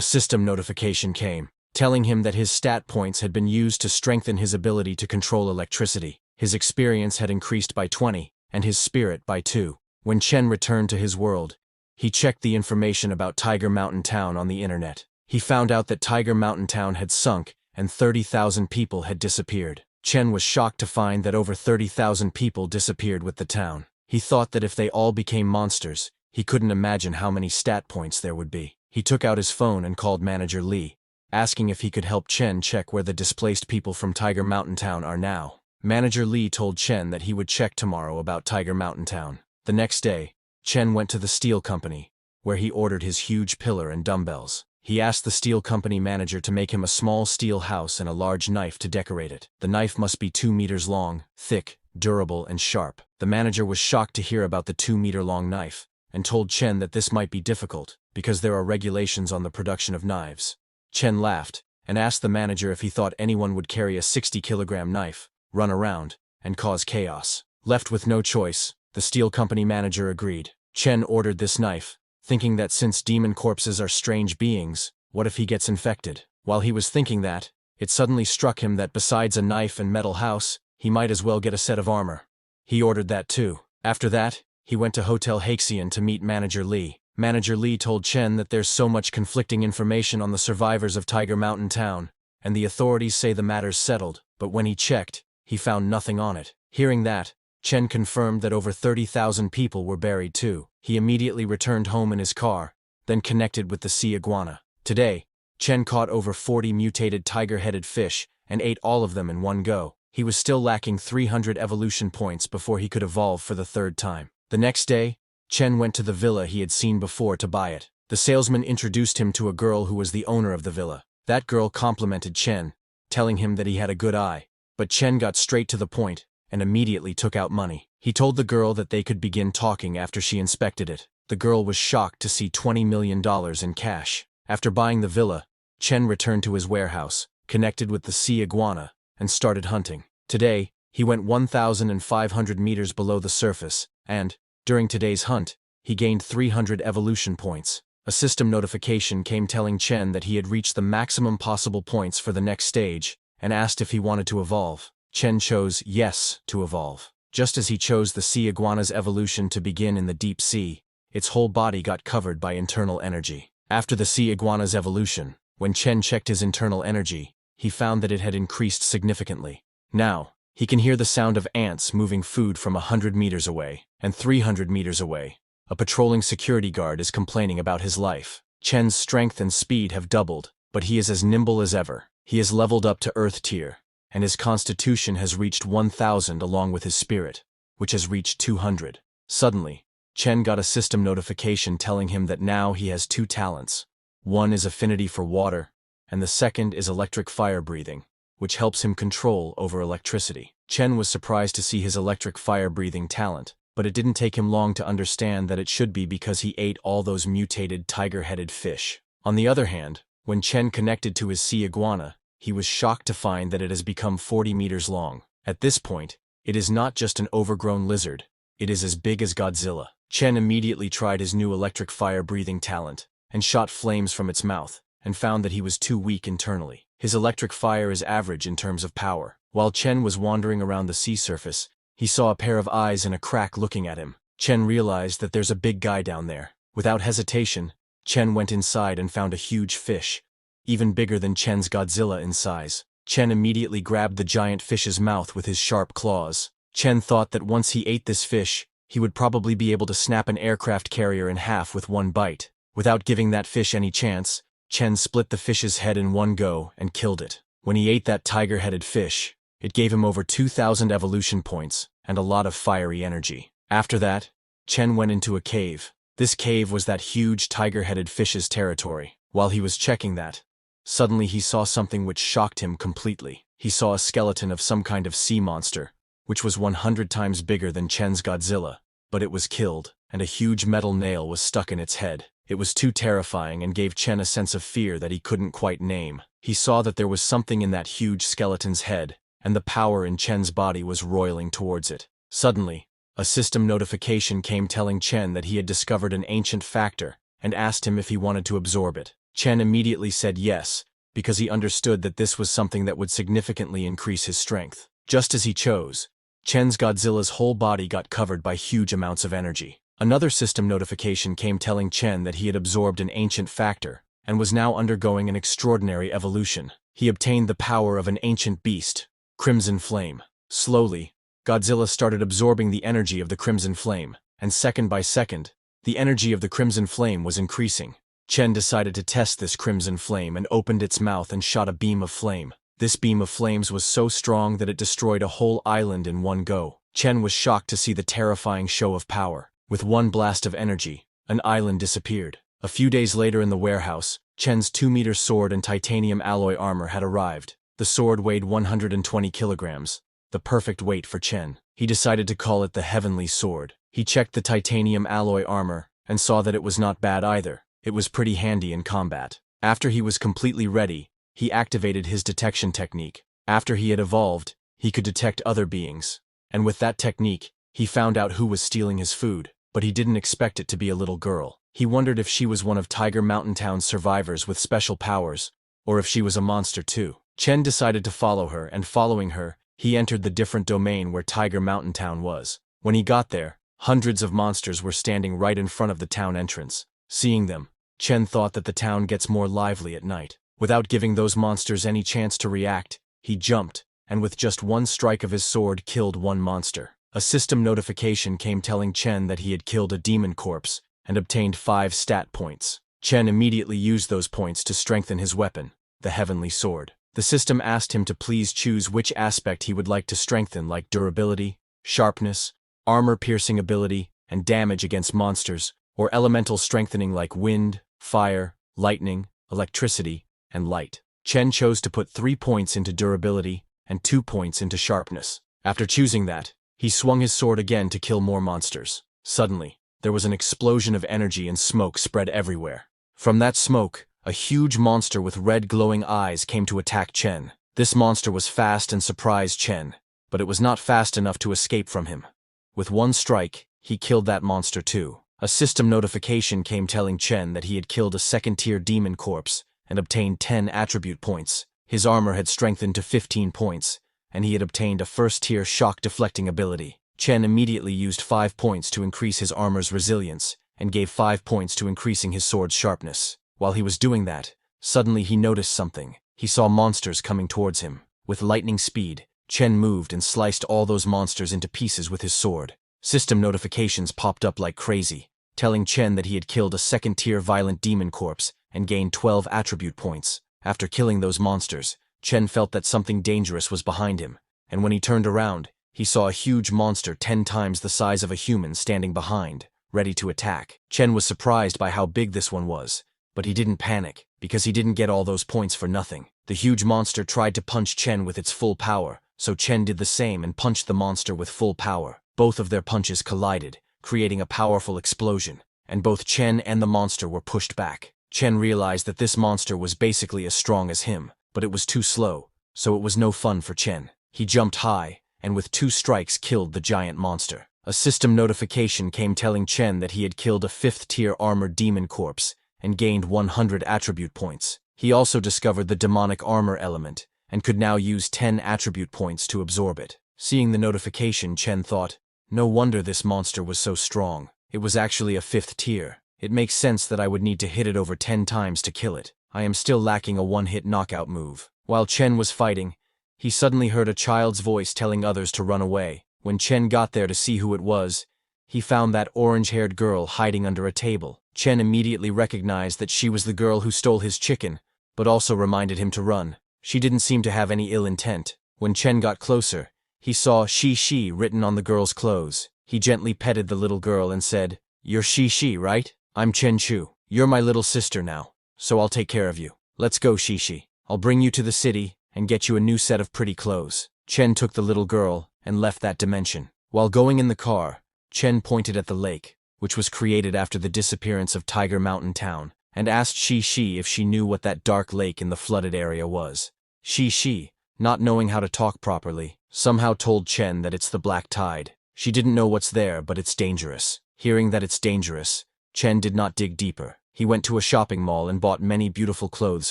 system notification came, telling him that his stat points had been used to strengthen his ability to control electricity. His experience had increased by 20, and his spirit by 2. When Chen returned to his world, he checked the information about Tiger Mountain Town on the internet. He found out that Tiger Mountain Town had sunk and 30,000 people had disappeared. Chen was shocked to find that over 30,000 people disappeared with the town. He thought that if they all became monsters, he couldn't imagine how many stat points there would be. He took out his phone and called Manager Lee, asking if he could help Chen check where the displaced people from Tiger Mountain Town are now. Manager Lee told Chen that he would check tomorrow about Tiger Mountain Town. The next day, Chen went to the steel company, where he ordered his huge pillar and dumbbells. He asked the steel company manager to make him a small steel house and a large knife to decorate it. The knife must be 2 meters long, thick, durable, and sharp. The manager was shocked to hear about the 2-meter-long knife, and told Chen that this might be difficult, because there are regulations on the production of knives. Chen laughed, and asked the manager if he thought anyone would carry a 60-kilogram knife, run around, and cause chaos. Left with no choice, the steel company manager agreed. Chen ordered this knife, thinking that since demon corpses are strange beings, what if he gets infected? While he was thinking that, it suddenly struck him that besides a knife and metal house, he might as well get a set of armor. He ordered that too. After that, he went to Hotel Haxian to meet Manager Lee. Manager Lee told Chen that there's so much conflicting information on the survivors of Tiger Mountain Town, and the authorities say the matter's settled, but when he checked, he found nothing on it. Hearing that, Chen confirmed that over 30,000 people were buried too. He immediately returned home in his car, then connected with the sea iguana. Today, Chen caught over 40 mutated tiger-headed fish and ate all of them in one go. He was still lacking 300 evolution points before he could evolve for the 3rd time. The next day, Chen went to the villa he had seen before to buy it. The salesman introduced him to a girl who was the owner of the villa. That girl complimented Chen, telling him that he had a good eye. But Chen got straight to the point and immediately took out money. He told the girl that they could begin talking after she inspected it. The girl was shocked to see $20 million in cash. After buying the villa, Chen returned to his warehouse, connected with the sea iguana, and started hunting. Today, he went 1,500 meters below the surface, and, during today's hunt, he gained 300 evolution points. A system notification came telling Chen that he had reached the maximum possible points for the next stage, and asked if he wanted to evolve. Chen chose yes to evolve. Just as he chose the sea iguana's evolution to begin in the deep sea, its whole body got covered by internal energy. After the sea iguana's evolution, when Chen checked his internal energy, he found that it had increased significantly. Now, he can hear the sound of ants moving food from 100 meters away, and 300 meters away. A patrolling security guard is complaining about his life. Chen's strength and speed have doubled, but he is as nimble as ever. He is leveled up to Earth tier, and his constitution has reached 1,000 along with his spirit, which has reached 200. Suddenly, Chen got a system notification telling him that now he has 2 talents. One is affinity for water, and the second is electric fire breathing, which helps him control over electricity. Chen was surprised to see his electric fire breathing talent, but it didn't take him long to understand that it should be because he ate all those mutated tiger-headed fish. On the other hand, when Chen connected to his sea iguana, he was shocked to find that it has become 40 meters long. At this point, it is not just an overgrown lizard, it is as big as Godzilla. Chen immediately tried his new electric fire-breathing talent, and shot flames from its mouth, and found that he was too weak internally. His electric fire is average in terms of power. While Chen was wandering around the sea surface, he saw a pair of eyes in a crack looking at him. Chen realized that there's a big guy down there. Without hesitation, Chen went inside and found a huge fish, even bigger than Chen's Godzilla in size. Chen immediately grabbed the giant fish's mouth with his sharp claws. Chen thought that once he ate this fish, he would probably be able to snap an aircraft carrier in half with one bite. Without giving that fish any chance, Chen split the fish's head in one go and killed it. When he ate that tiger-headed fish, it gave him over 2,000 evolution points and a lot of fiery energy. After that, Chen went into a cave. This cave was that huge tiger-headed fish's territory. While he was checking that, suddenly he saw something which shocked him completely. He saw a skeleton of some kind of sea monster, which was 100 times bigger than Chen's Godzilla, but it was killed, and a huge metal nail was stuck in its head. It was too terrifying and gave Chen a sense of fear that he couldn't quite name. He saw that there was something in that huge skeleton's head, and the power in Chen's body was roiling towards it. Suddenly, a system notification came telling Chen that he had discovered an ancient factor and asked him if he wanted to absorb it. Chen immediately said yes, because he understood that this was something that would significantly increase his strength. Just as he chose, Chen's Godzilla's whole body got covered by huge amounts of energy. Another system notification came telling Chen that he had absorbed an ancient factor and was now undergoing an extraordinary evolution. He obtained the power of an ancient beast, Crimson Flame. Slowly, Godzilla started absorbing the energy of the Crimson Flame, and second by second, the energy of the Crimson Flame was increasing. Chen decided to test this Crimson Flame and opened its mouth and shot a beam of flame. This beam of flames was so strong that it destroyed a whole island in one go. Chen was shocked to see the terrifying show of power. With one blast of energy, an island disappeared. A few days later in the warehouse, Chen's 2-meter sword and titanium alloy armor had arrived. The sword weighed 120 kilograms, the perfect weight for Chen. He decided to call it the Heavenly Sword. He checked the titanium alloy armor and saw that it was not bad either. It was pretty handy in combat. After he was completely ready, he activated his detection technique. After he had evolved, he could detect other beings. And with that technique, he found out who was stealing his food. But he didn't expect it to be a little girl. He wondered if she was one of Tiger Mountain Town's survivors with special powers, or if she was a monster too. Chen decided to follow her, and following her, he entered the different domain where Tiger Mountain Town was. When he got there, hundreds of monsters were standing right in front of the town entrance. Seeing them, Chen thought that the town gets more lively at night. Without giving those monsters any chance to react, he jumped, and with just one strike of his sword killed one monster. A system notification came telling Chen that he had killed a demon corpse and obtained 5 stat points. Chen immediately used those points to strengthen his weapon, the Heavenly Sword. The system asked him to please choose which aspect he would like to strengthen, like durability, sharpness, armor-piercing ability, and damage against monsters, or elemental strengthening like wind, fire, lightning, electricity, and light. Chen chose to put 3 points into durability and 2 points into sharpness. After choosing that, he swung his sword again to kill more monsters. Suddenly, there was an explosion of energy and smoke spread everywhere. From that smoke, a huge monster with red glowing eyes came to attack Chen. This monster was fast and surprised Chen, but it was not fast enough to escape from him. With one strike, he killed that monster too. A system notification came telling Chen that he had killed a second-tier demon corpse and obtained 10 attribute points. His armor had strengthened to 15 points, and he had obtained a first-tier shock-deflecting ability. Chen immediately used 5 points to increase his armor's resilience, and gave 5 points to increasing his sword's sharpness. While he was doing that, suddenly he noticed something. He saw monsters coming towards him. With lightning speed, Chen moved and sliced all those monsters into pieces with his sword. System notifications popped up like crazy, telling Chen that he had killed a second-tier violent demon corpse and gained 12 attribute points. After killing those monsters, Chen felt that something dangerous was behind him, and when he turned around, he saw a huge monster 10 times the size of a human standing behind, ready to attack. Chen was surprised by how big this one was, but he didn't panic. because he didn't get all those points for nothing. The huge monster tried to punch Chen with its full power, so Chen did the same and punched the monster with full power. Both of their punches collided, creating a powerful explosion, and both Chen and the monster were pushed back. Chen realized that this monster was basically as strong as him, but it was too slow, so it was no fun for Chen. He jumped high, and with 2 strikes killed the giant monster. A system notification came telling Chen that he had killed a 5th-tier armored demon corpse and gained 100 attribute points. He also discovered the demonic armor element and could now use 10 attribute points to absorb it. Seeing the notification, Chen thought, no wonder this monster was so strong. It was actually a 5th tier. It makes sense that I would need to hit it over 10 times to kill it. I am still lacking a one-hit knockout move. While Chen was fighting, he suddenly heard a child's voice telling others to run away. When Chen got there to see who it was, he found that orange-haired girl hiding under a table. Chen immediately recognized that she was the girl who stole his chicken, but also reminded him to run. She didn't seem to have any ill intent. When Chen got closer, he saw Shi written on the girl's clothes. He gently petted the little girl and said, "You're Shi, right? I'm Chen Chu. You're my little sister now, so I'll take care of you. Let's go, Shi. I'll bring you to the city and get you a new set of pretty clothes." Chen took the little girl and left that dimension. While going in the car, Chen pointed at the lake, which was created after the disappearance of Tiger Mountain Town, and asked Shi if she knew what that dark lake in the flooded area was. Shi, not knowing how to talk properly, somehow told Chen that it's the Black Tide. She didn't know what's there, but it's dangerous. Hearing that it's dangerous, Chen did not dig deeper. He went to a shopping mall and bought many beautiful clothes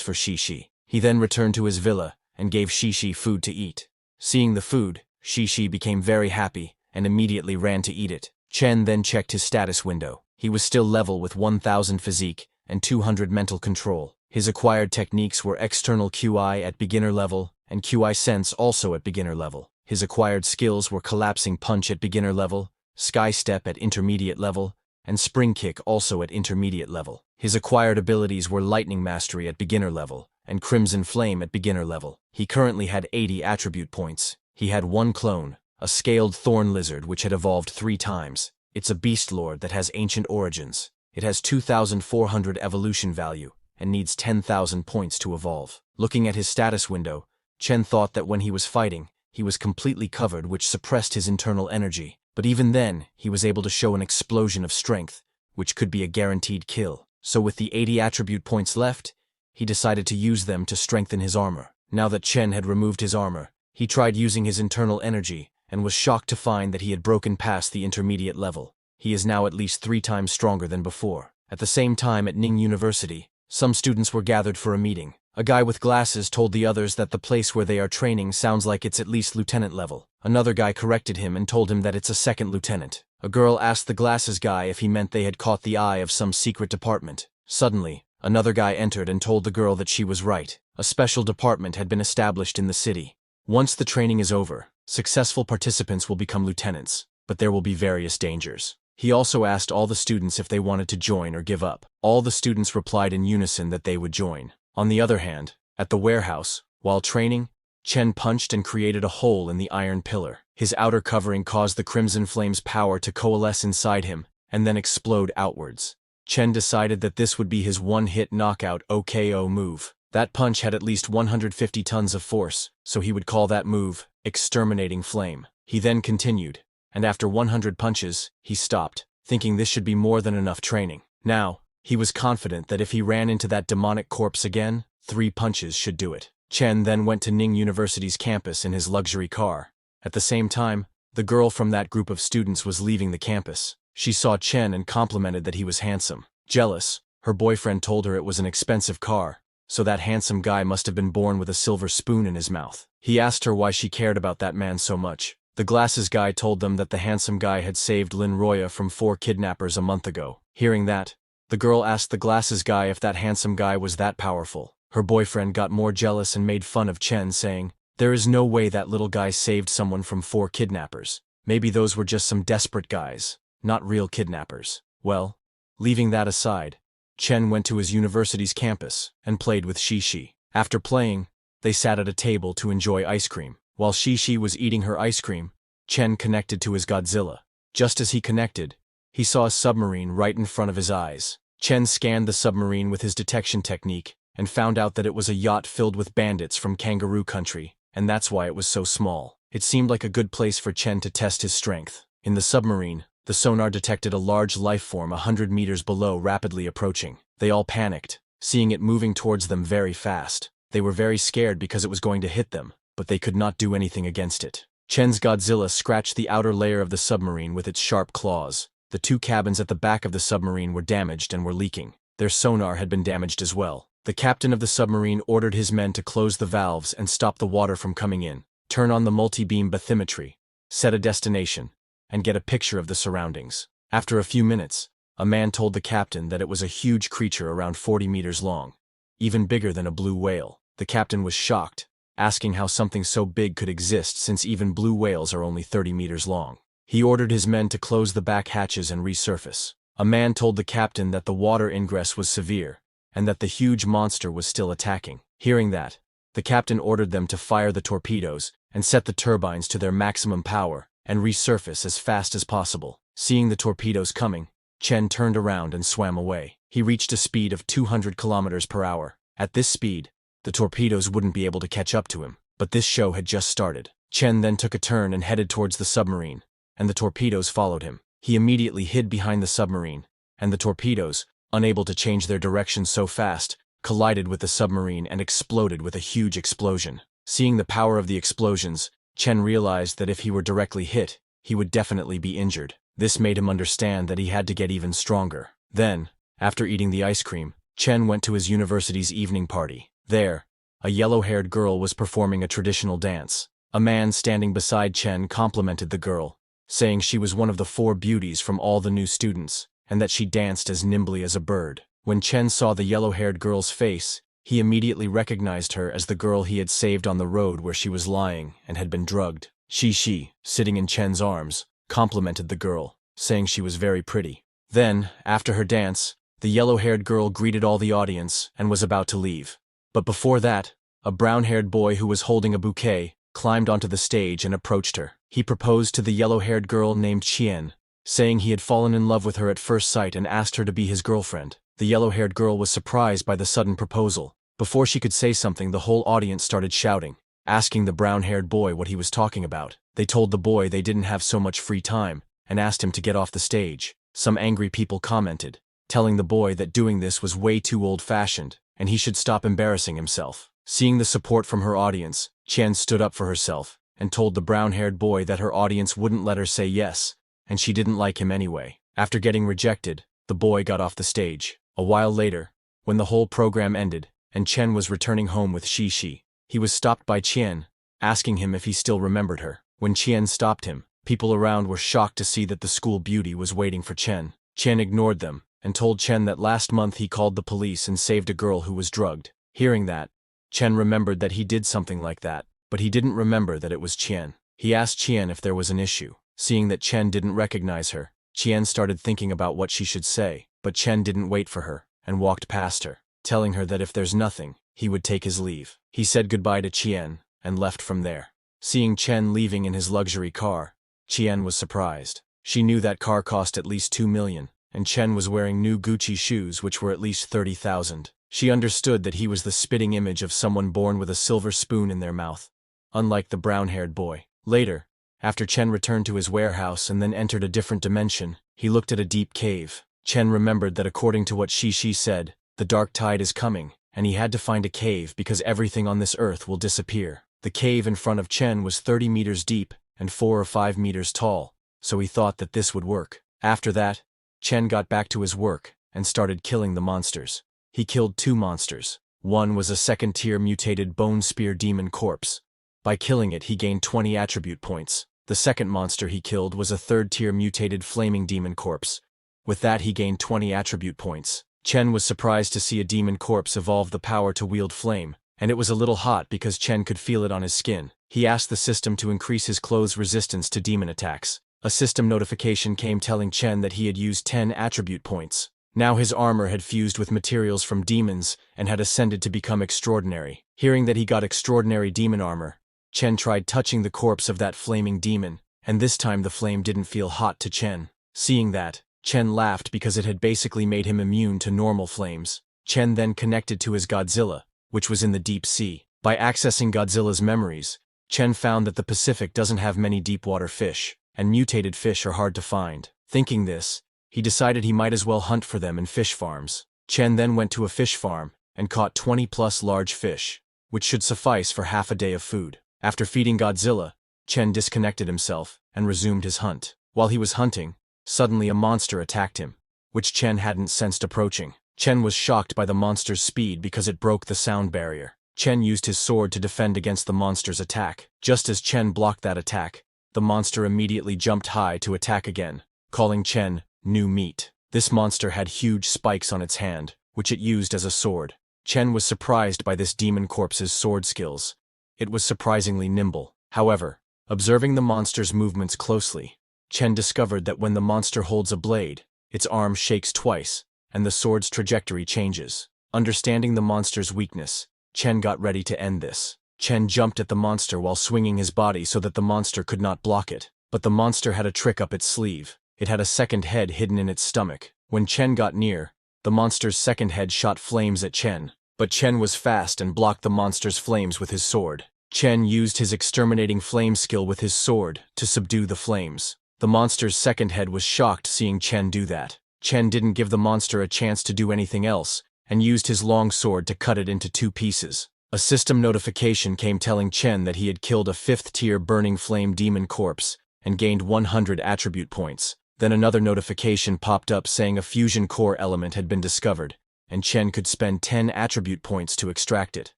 for Shi. He then returned to his villa and gave Shi food to eat. Seeing the food, Shi became very happy and immediately ran to eat it. Chen then checked his status window. He was still level with 1000 physique and 200 mental control. His acquired techniques were external QI at beginner level and QI sense also at beginner level. His acquired skills were collapsing punch at beginner level, sky step at intermediate level, and spring kick also at intermediate level. His acquired abilities were lightning mastery at beginner level and crimson flame at beginner level. He currently had 80 attribute points. He had 1 clone, a scaled thorn lizard which had evolved 3 times. It's a beast lord that has ancient origins. It has 2,400 evolution value and needs 10,000 points to evolve. Looking at his status window, Chen thought that when he was fighting, he was completely covered, which suppressed his internal energy. But even then, he was able to show an explosion of strength, which could be a guaranteed kill. So with the 80 attribute points left, he decided to use them to strengthen his armor. Now that Chen had removed his armor, he tried using his internal energy and was shocked to find that he had broken past the intermediate level. He is now at least 3 times stronger than before. At the same time at Ning University, some students were gathered for a meeting. A guy with glasses told the others that the place where they are training sounds like it's at least lieutenant level. Another guy corrected him and told him that it's a 2nd lieutenant. A girl asked the glasses guy if he meant they had caught the eye of some secret department. Suddenly, another guy entered and told the girl that she was right. A special department had been established in the city. Once the training is over, successful participants will become lieutenants, but there will be various dangers. He also asked all the students if they wanted to join or give up. All the students replied in unison that they would join. On the other hand, at the warehouse, while training, Chen punched and created a hole in the iron pillar. His outer covering caused the Crimson Flame's power to coalesce inside him and then explode outwards. Chen decided that this would be his one-hit knockout OKO move. That punch had at least 150 tons of force, so he would call that move Exterminating Flame. He then continued, and after 100 punches, he stopped, thinking this should be more than enough training. Now, he was confident that if he ran into that demonic corpse again, 3 punches should do it. Chen then went to Ning University's campus in his luxury car. At the same time, the girl from that group of students was leaving the campus. She saw Chen and complimented that he was handsome. Jealous, her boyfriend told her it was an expensive car, so that handsome guy must have been born with a silver spoon in his mouth. He asked her why she cared about that man so much. The glasses guy told them that the handsome guy had saved Lin Roya from 4 kidnappers a month ago. Hearing that, the girl asked the glasses guy if that handsome guy was that powerful. Her boyfriend got more jealous and made fun of Chen, saying, "There is no way that little guy saved someone from 4 kidnappers. Maybe those were just some desperate guys, not real kidnappers." Well, leaving that aside, Chen went to his university's campus and played with Shi. After playing, they sat at a table to enjoy ice cream. While Shi was eating her ice cream, Chen connected to his Godzilla. Just as he connected, he saw a submarine right in front of his eyes. Chen scanned the submarine with his detection technique and found out that it was a yacht filled with bandits from Kangaroo Country, and that's why it was so small. It seemed like a good place for Chen to test his strength. In the submarine, the sonar detected a large life form 100 meters below rapidly approaching. They all panicked, seeing it moving towards them very fast. They were very scared because it was going to hit them, but they could not do anything against it. Chen's Godzilla scratched the outer layer of the submarine with its sharp claws. The 2 cabins at the back of the submarine were damaged and were leaking. Their sonar had been damaged as well. The captain of the submarine ordered his men to close the valves and stop the water from coming in, turn on the multi-beam bathymetry, set a destination, and get a picture of the surroundings. After a few minutes, a man told the captain that it was a huge creature around 40 meters long, even bigger than a blue whale. The captain was shocked, asking how something so big could exist since even blue whales are only 30 meters long. He ordered his men to close the back hatches and resurface. A man told the captain that the water ingress was severe, and that the huge monster was still attacking. Hearing that, the captain ordered them to fire the torpedoes and set the turbines to their maximum power and resurface as fast as possible. Seeing the torpedoes coming, Chen turned around and swam away. He reached a speed of 200 kilometers per hour. At this speed, the torpedoes wouldn't be able to catch up to him, but this show had just started. Chen then took a turn and headed towards the submarine, and the torpedoes followed him. He immediately hid behind the submarine, and the torpedoes, unable to change their direction so fast, collided with the submarine and exploded with a huge explosion. Seeing the power of the explosions, Chen realized that if he were directly hit, he would definitely be injured. This made him understand that he had to get even stronger. Then, after eating the ice cream, Chen went to his university's evening party. There, a yellow-haired girl was performing a traditional dance. A man standing beside Chen complimented the girl, saying she was one of the 4 beauties from all the new students, and that she danced as nimbly as a bird. When Chen saw the yellow-haired girl's face, he immediately recognized her as the girl he had saved on the road where she was lying and had been drugged. She, sitting in Chen's arms, complimented the girl, saying she was very pretty. Then, after her dance, the yellow-haired girl greeted all the audience and was about to leave. But before that, a brown-haired boy who was holding a bouquet climbed onto the stage and approached her. He proposed to the yellow-haired girl named Qian, saying he had fallen in love with her at first sight and asked her to be his girlfriend. The yellow-haired girl was surprised by the sudden proposal. Before she could say something, the whole audience started shouting, asking the brown-haired boy what he was talking about. They told the boy they didn't have so much free time and asked him to get off the stage. Some angry people commented, telling the boy that doing this was way too old-fashioned and he should stop embarrassing himself. Seeing the support from her audience, Qian stood up for herself and told the brown-haired boy that her audience wouldn't let her say yes, and she didn't like him anyway. After getting rejected, the boy got off the stage. A while later, when the whole program ended and Chen was returning home with Shi, he was stopped by Qian, asking him if he still remembered her. When Qian stopped him, people around were shocked to see that the school beauty was waiting for Chen. Qian ignored them and told Chen that last month he called the police and saved a girl who was drugged. Hearing that, Chen remembered that he did something like that, but he didn't remember that it was Qian. He asked Qian if there was an issue. Seeing that Chen didn't recognize her, Qian started thinking about what she should say, but Chen didn't wait for her and walked past her, telling her that if there's nothing, he would take his leave. He said goodbye to Qian and left from there. Seeing Chen leaving in his luxury car, Qian was surprised. She knew that car cost at least 2 million, and Chen was wearing new Gucci shoes which were at least 30,000. She understood that he was the spitting image of someone born with a silver spoon in their mouth, unlike the brown-haired boy. Later, after Chen returned to his warehouse and then entered a different dimension, he looked at a deep cave. Chen remembered that according to what Shi said, the dark tide is coming, and he had to find a cave because everything on this earth will disappear. The cave in front of Chen was 30 meters deep and 4 or 5 meters tall, so he thought that this would work. After that, Chen got back to his work and started killing the monsters. He killed 2 monsters. One was a second-tier mutated bone spear demon corpse. By killing it, he gained 20 attribute points. The second monster he killed was a third-tier mutated flaming demon corpse. With that, he gained 20 attribute points. Chen was surprised to see a demon corpse evolve the power to wield flame, and it was a little hot because Chen could feel it on his skin. He asked the system to increase his clothes' resistance to demon attacks. A system notification came telling Chen that he had used 10 attribute points. Now his armor had fused with materials from demons and had ascended to become extraordinary. Hearing that he got extraordinary demon armor, Chen tried touching the corpse of that flaming demon, and this time the flame didn't feel hot to Chen. Seeing that, Chen laughed because it had basically made him immune to normal flames. Chen then connected to his Godzilla, which was in the deep sea. By accessing Godzilla's memories, Chen found that the Pacific doesn't have many deep-water fish, and mutated fish are hard to find. Thinking this, he decided he might as well hunt for them in fish farms. Chen then went to a fish farm and caught 20+ large fish, which should suffice for half a day of food. After feeding Godzilla, Chen disconnected himself and resumed his hunt. While he was hunting, suddenly a monster attacked him, which Chen hadn't sensed approaching. Chen was shocked by the monster's speed because it broke the sound barrier. Chen used his sword to defend against the monster's attack. Just as Chen blocked that attack, the monster immediately jumped high to attack again, calling Chen new meat. This monster had huge spikes on its hand, which it used as a sword. Chen was surprised by this demon corpse's sword skills. It was surprisingly nimble. However, observing the monster's movements closely, Chen discovered that when the monster holds a blade, its arm shakes twice, and the sword's trajectory changes. Understanding the monster's weakness, Chen got ready to end this. Chen jumped at the monster while swinging his body so that the monster could not block it. But the monster had a trick up its sleeve. It had a second head hidden in its stomach. When Chen got near, the monster's second head shot flames at Chen. But Chen was fast and blocked the monster's flames with his sword. Chen used his exterminating flame skill with his sword to subdue the flames. The monster's second head was shocked seeing Chen do that. Chen didn't give the monster a chance to do anything else, and used his long sword to cut it into 2 pieces. A system notification came telling Chen that he had killed a 5th-tier burning flame demon corpse and gained 100 attribute points. Then another notification popped up saying a fusion core element had been discovered, and Chen could spend 10 attribute points to extract it.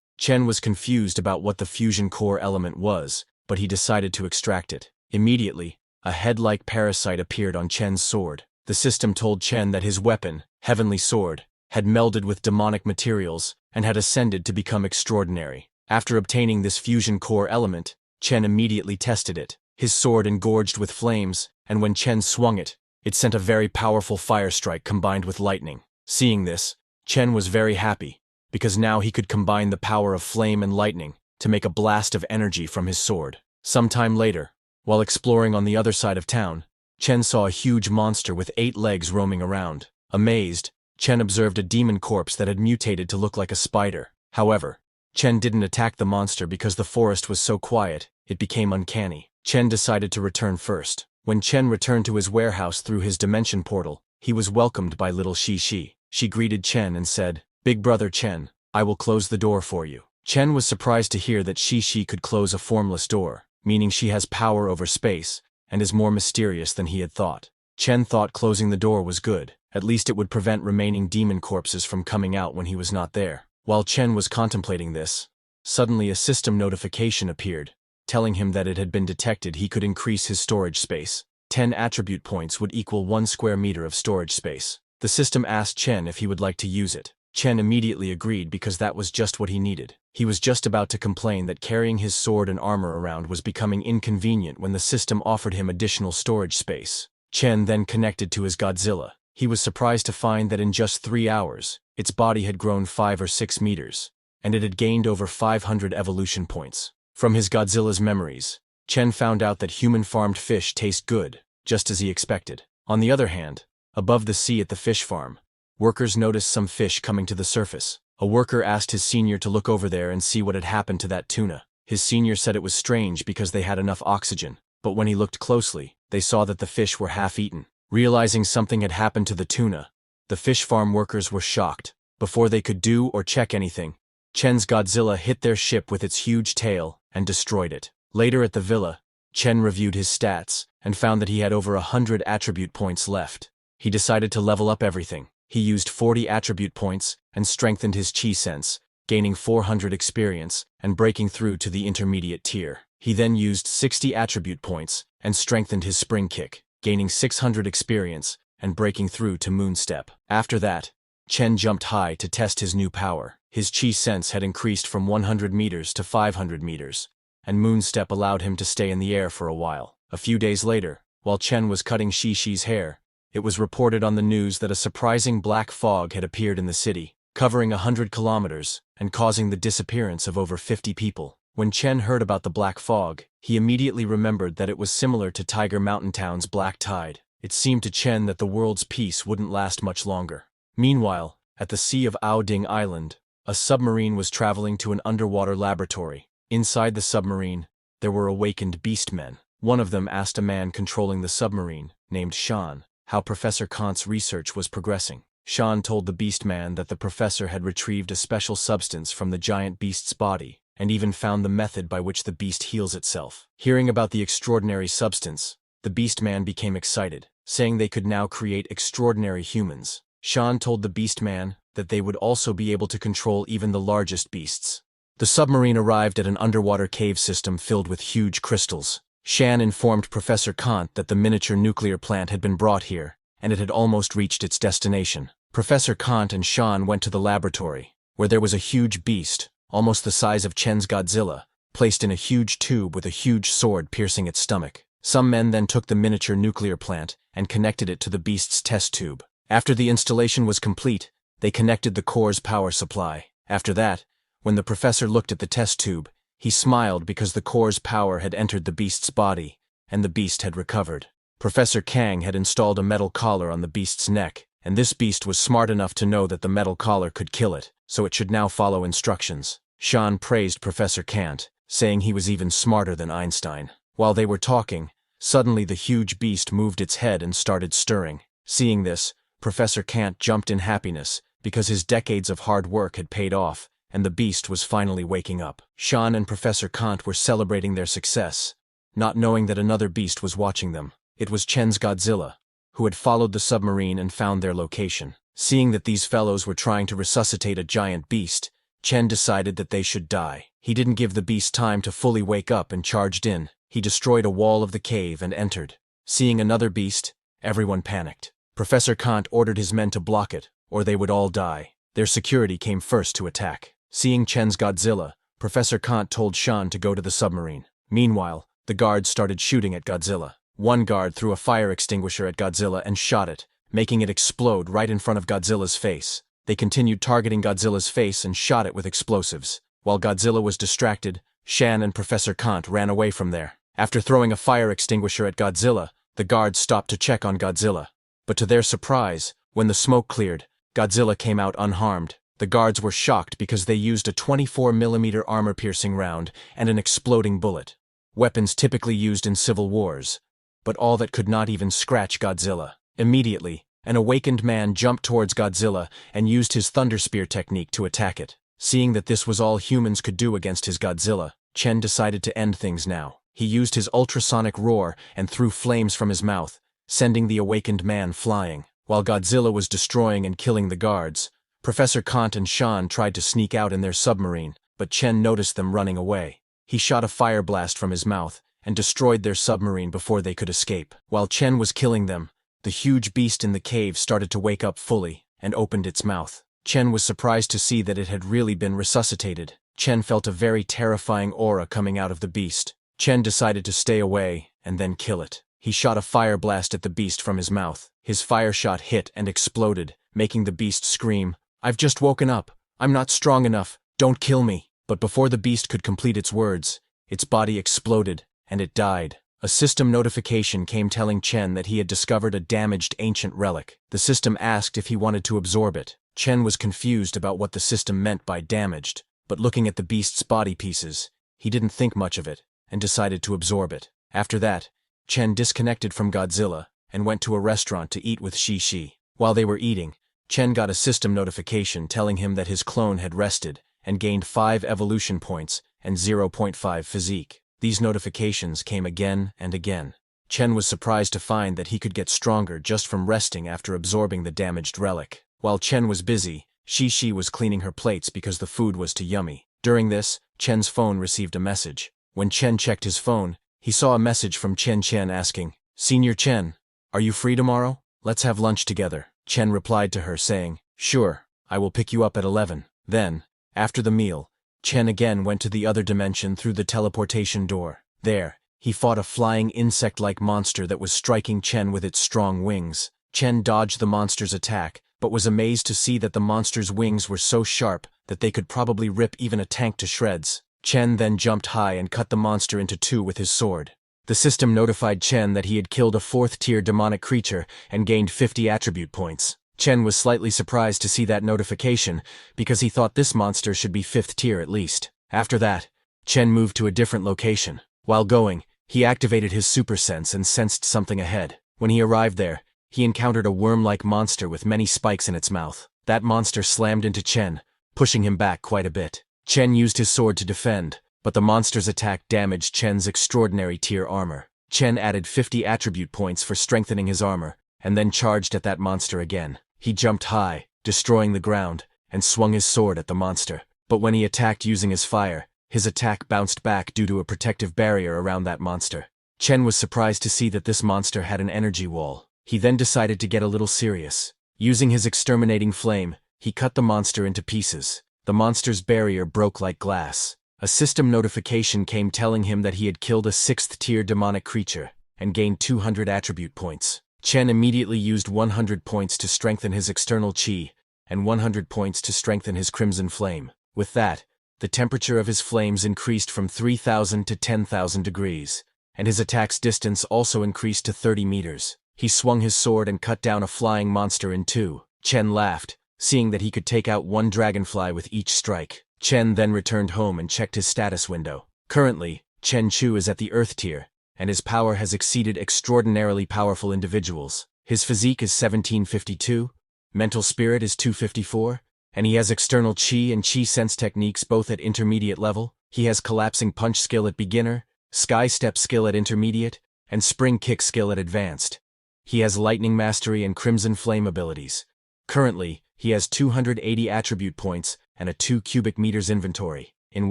Chen was confused about what the fusion core element was, but he decided to extract it. Immediately, a head-like parasite appeared on Chen's sword. The system told Chen that his weapon, Heavenly Sword, had melded with demonic materials and had ascended to become extraordinary. After obtaining this fusion core element, Chen immediately tested it. His sword engorged with flames, and when Chen swung it, it sent a very powerful fire strike combined with lightning. Seeing this, Chen was very happy, because now he could combine the power of flame and lightning to make a blast of energy from his sword. Sometime later, while exploring on the other side of town, Chen saw a huge monster with 8 legs roaming around. Amazed, Chen observed a demon corpse that had mutated to look like a spider. However, Chen didn't attack the monster because the forest was so quiet, it became uncanny. Chen decided to return first. When Chen returned to his warehouse through his dimension portal, he was welcomed by little Shi. She greeted Chen and said, "Big brother Chen, I will close the door for you." Chen was surprised to hear that Shi could close a formless door, meaning she has power over space and is more mysterious than he had thought. Chen thought closing the door was good. At least it would prevent remaining demon corpses from coming out when he was not there. While Chen was contemplating this, suddenly a system notification appeared, telling him that it had been detected he could increase his storage space. 10 attribute points would equal 1 square meter of storage space. The system asked Chen if he would like to use it. Chen immediately agreed because that was just what he needed. He was just about to complain that carrying his sword and armor around was becoming inconvenient when the system offered him additional storage space. Chen then connected to his Godzilla. He was surprised to find that in just 3 hours, its body had grown 5 or 6 meters, and it had gained over 500 evolution points. From his Godzilla's memories, Chen found out that human-farmed fish taste good, just as he expected. On the other hand, above the sea at the fish farm, workers noticed some fish coming to the surface. A worker asked his senior to look over there and see what had happened to that tuna. His senior said it was strange because they had enough oxygen, but when he looked closely, they saw that the fish were half-eaten. Realizing something had happened to the tuna, the fish farm workers were shocked. Before they could do or check anything, Chen's Godzilla hit their ship with its huge tail and destroyed it. Later at the villa, Chen reviewed his stats and found that he had over 100 attribute points left. He decided to level up everything. He used 40 attribute points and strengthened his chi sense, gaining 400 experience and breaking through to the intermediate tier. He then used 60 attribute points and strengthened his spring kick, gaining 600 experience and breaking through to Moonstep. After that, Chen jumped high to test his new power. His chi sense had increased from 100 meters to 500 meters, and Moonstep allowed him to stay in the air for a while. A few days later, while Chen was cutting Shi's hair, it was reported on the news that a surprising black fog had appeared in the city, covering 100 kilometers and causing the disappearance of over 50 people. When Chen heard about the black fog, he immediately remembered that it was similar to Tiger Mountain Town's black tide. It seemed to Chen that the world's peace wouldn't last much longer. Meanwhile, At the sea of Aoding Island, a submarine was traveling to an underwater laboratory. Inside the submarine, there were awakened beastmen. One of them asked a man controlling the submarine, named Sean, how Professor Kant's research was progressing. Sean told the beastman that the professor had retrieved a special substance from the giant beast's body, and even found the method by which the beast heals itself. Hearing about the extraordinary substance, the beastman became excited, saying they could now create extraordinary humans. Sean told the beastman that they would also be able to control even the largest beasts. The submarine arrived at an underwater cave system filled with huge crystals. Shan informed Professor Kant that the miniature nuclear plant had been brought here, and it had almost reached its destination. Professor Kant and Shan went to the laboratory, where there was a huge beast, almost the size of Chen's Godzilla, placed in a huge tube with a huge sword piercing its stomach. Some men then took the miniature nuclear plant and connected it to the beast's test tube. After the installation was complete, they connected the core's power supply. After that, when the professor looked at the test tube, he smiled because the core's power had entered the beast's body, and the beast had recovered. Professor Kang had installed a metal collar on the beast's neck, and this beast was smart enough to know that the metal collar could kill it, so it should now follow instructions. Sean praised Professor Kant, saying he was even smarter than Einstein. While they were talking, suddenly the huge beast moved its head and started stirring. Seeing this, Professor Kant jumped in happiness, because his decades of hard work had paid off, and the beast was finally waking up. Sean and Professor Kant were celebrating their success, not knowing that another beast was watching them. It was Chen's Godzilla, who had followed the submarine and found their location. Seeing that these fellows were trying to resuscitate a giant beast, Chen decided that they should die. He didn't give the beast time to fully wake up and charged in. He destroyed a wall of the cave and entered. Seeing another beast, everyone panicked. Professor Kant ordered his men to block it, or they would all die. Their security came first to attack. Seeing Chen's Godzilla, Professor Kant told Shan to go to the submarine. Meanwhile, the guards started shooting at Godzilla. One guard threw a fire extinguisher at Godzilla and shot it, making it explode right in front of Godzilla's face. They continued targeting Godzilla's face and shot it with explosives. While Godzilla was distracted, Shan and Professor Kant ran away from there. After throwing a fire extinguisher at Godzilla, the guards stopped to check on Godzilla. But to their surprise, when the smoke cleared, Godzilla came out unharmed. The guards were shocked because they used a 24mm armor-piercing round and an exploding bullet, weapons typically used in civil wars, but all that could not even scratch Godzilla. Immediately, an awakened man jumped towards Godzilla and used his Thunder Spear technique to attack it. Seeing that this was all humans could do against his Godzilla, Chen decided to end things now. He used his ultrasonic roar and threw flames from his mouth, sending the awakened man flying. While Godzilla was destroying and killing the guards, Professor Kant and Shan tried to sneak out in their submarine, but Chen noticed them running away. He shot a fire blast from his mouth and destroyed their submarine before they could escape. While Chen was killing them, the huge beast in the cave started to wake up fully and opened its mouth. Chen was surprised to see that it had really been resuscitated. Chen felt a very terrifying aura coming out of the beast. Chen decided to stay away and then kill it. He shot a fire blast at the beast from his mouth. His fire shot hit and exploded, making the beast scream, "I've just woken up. I'm not strong enough. Don't kill me." But before the beast could complete its words, its body exploded, and it died. A system notification came telling Chen that he had discovered a damaged ancient relic. The system asked if he wanted to absorb it. Chen was confused about what the system meant by damaged, but looking at the beast's body pieces, he didn't think much of it, and decided to absorb it. After that, Chen disconnected from Godzilla and went to a restaurant to eat with Shi. While they were eating, Chen got a system notification telling him that his clone had rested and gained 5 evolution points and 0.5 physique. These notifications came again and again. Chen was surprised to find that he could get stronger just from resting after absorbing the damaged relic. While Chen was busy, Shi was cleaning her plates because the food was too yummy. During this, Chen's phone received a message. When Chen checked his phone, he saw a message from Chen asking, "Senior Chen, are you free tomorrow? Let's have lunch together." Chen replied to her saying, "Sure, I will pick you up at 11. Then, after the meal, Chen again went to the other dimension through the teleportation door. There, he fought a flying insect-like monster that was striking Chen with its strong wings. Chen dodged the monster's attack, but was amazed to see that the monster's wings were so sharp that they could probably rip even a tank to shreds. Chen then jumped high and cut the monster into 2 with his sword. The system notified Chen that he had killed a 4th-tier demonic creature and gained 50 attribute points. Chen was slightly surprised to see that notification because he thought this monster should be 5th tier at least. After that, Chen moved to a different location. While going, he activated his super sense and sensed something ahead. When he arrived there, he encountered a worm-like monster with many spikes in its mouth. That monster slammed into Chen, pushing him back quite a bit. Chen used his sword to defend, but the monster's attack damaged Chen's extraordinary tier armor. Chen added 50 attribute points for strengthening his armor, and then charged at that monster again. He jumped high, destroying the ground, and swung his sword at the monster. But when he attacked using his fire, his attack bounced back due to a protective barrier around that monster. Chen was surprised to see that this monster had an energy wall. He then decided to get a little serious. Using his exterminating flame, he cut the monster into pieces. The monster's barrier broke like glass. A system notification came telling him that he had killed a 6th tier demonic creature, and gained 200 attribute points. Chen immediately used 100 points to strengthen his external chi, and 100 points to strengthen his crimson flame. With that, the temperature of his flames increased from 3,000 to 10,000 degrees, and his attack's distance also increased to 30 meters. He swung his sword and cut down a flying monster in two. Chen laughed, seeing that he could take out one dragonfly with each strike. Chen then returned home and checked his status window. Currently, Chen Chu is at the Earth tier, and his power has exceeded extraordinarily powerful individuals. His physique is 1752, mental spirit is 254, and he has external chi and chi sense techniques both at intermediate level. He has collapsing punch skill at beginner, sky step skill at intermediate, and spring kick skill at advanced. He has lightning mastery and crimson flame abilities. Currently, he has 280 attribute points and a 2 cubic meters inventory. In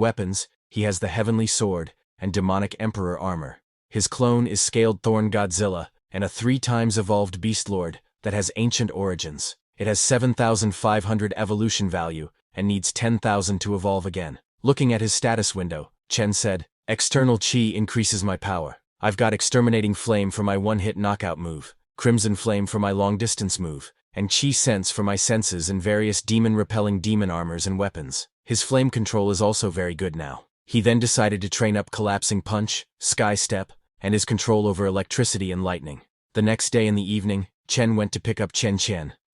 weapons, he has the heavenly sword and demonic emperor armor. His clone is scaled thorn Godzilla and a 3 times evolved beast lord that has ancient origins. It has 7,500 evolution value and needs 10,000 to evolve again. Looking at his status window, Chen said, "External chi increases my power. I've got exterminating flame for my one-hit knockout move, crimson flame for my long-distance move, and chi sense for my senses and various demon-repelling demon armors and weapons. His flame control is also very good now." He then decided to train up collapsing punch, sky step, and his control over electricity and lightning. The next day in the evening, Chen went to pick up Chen.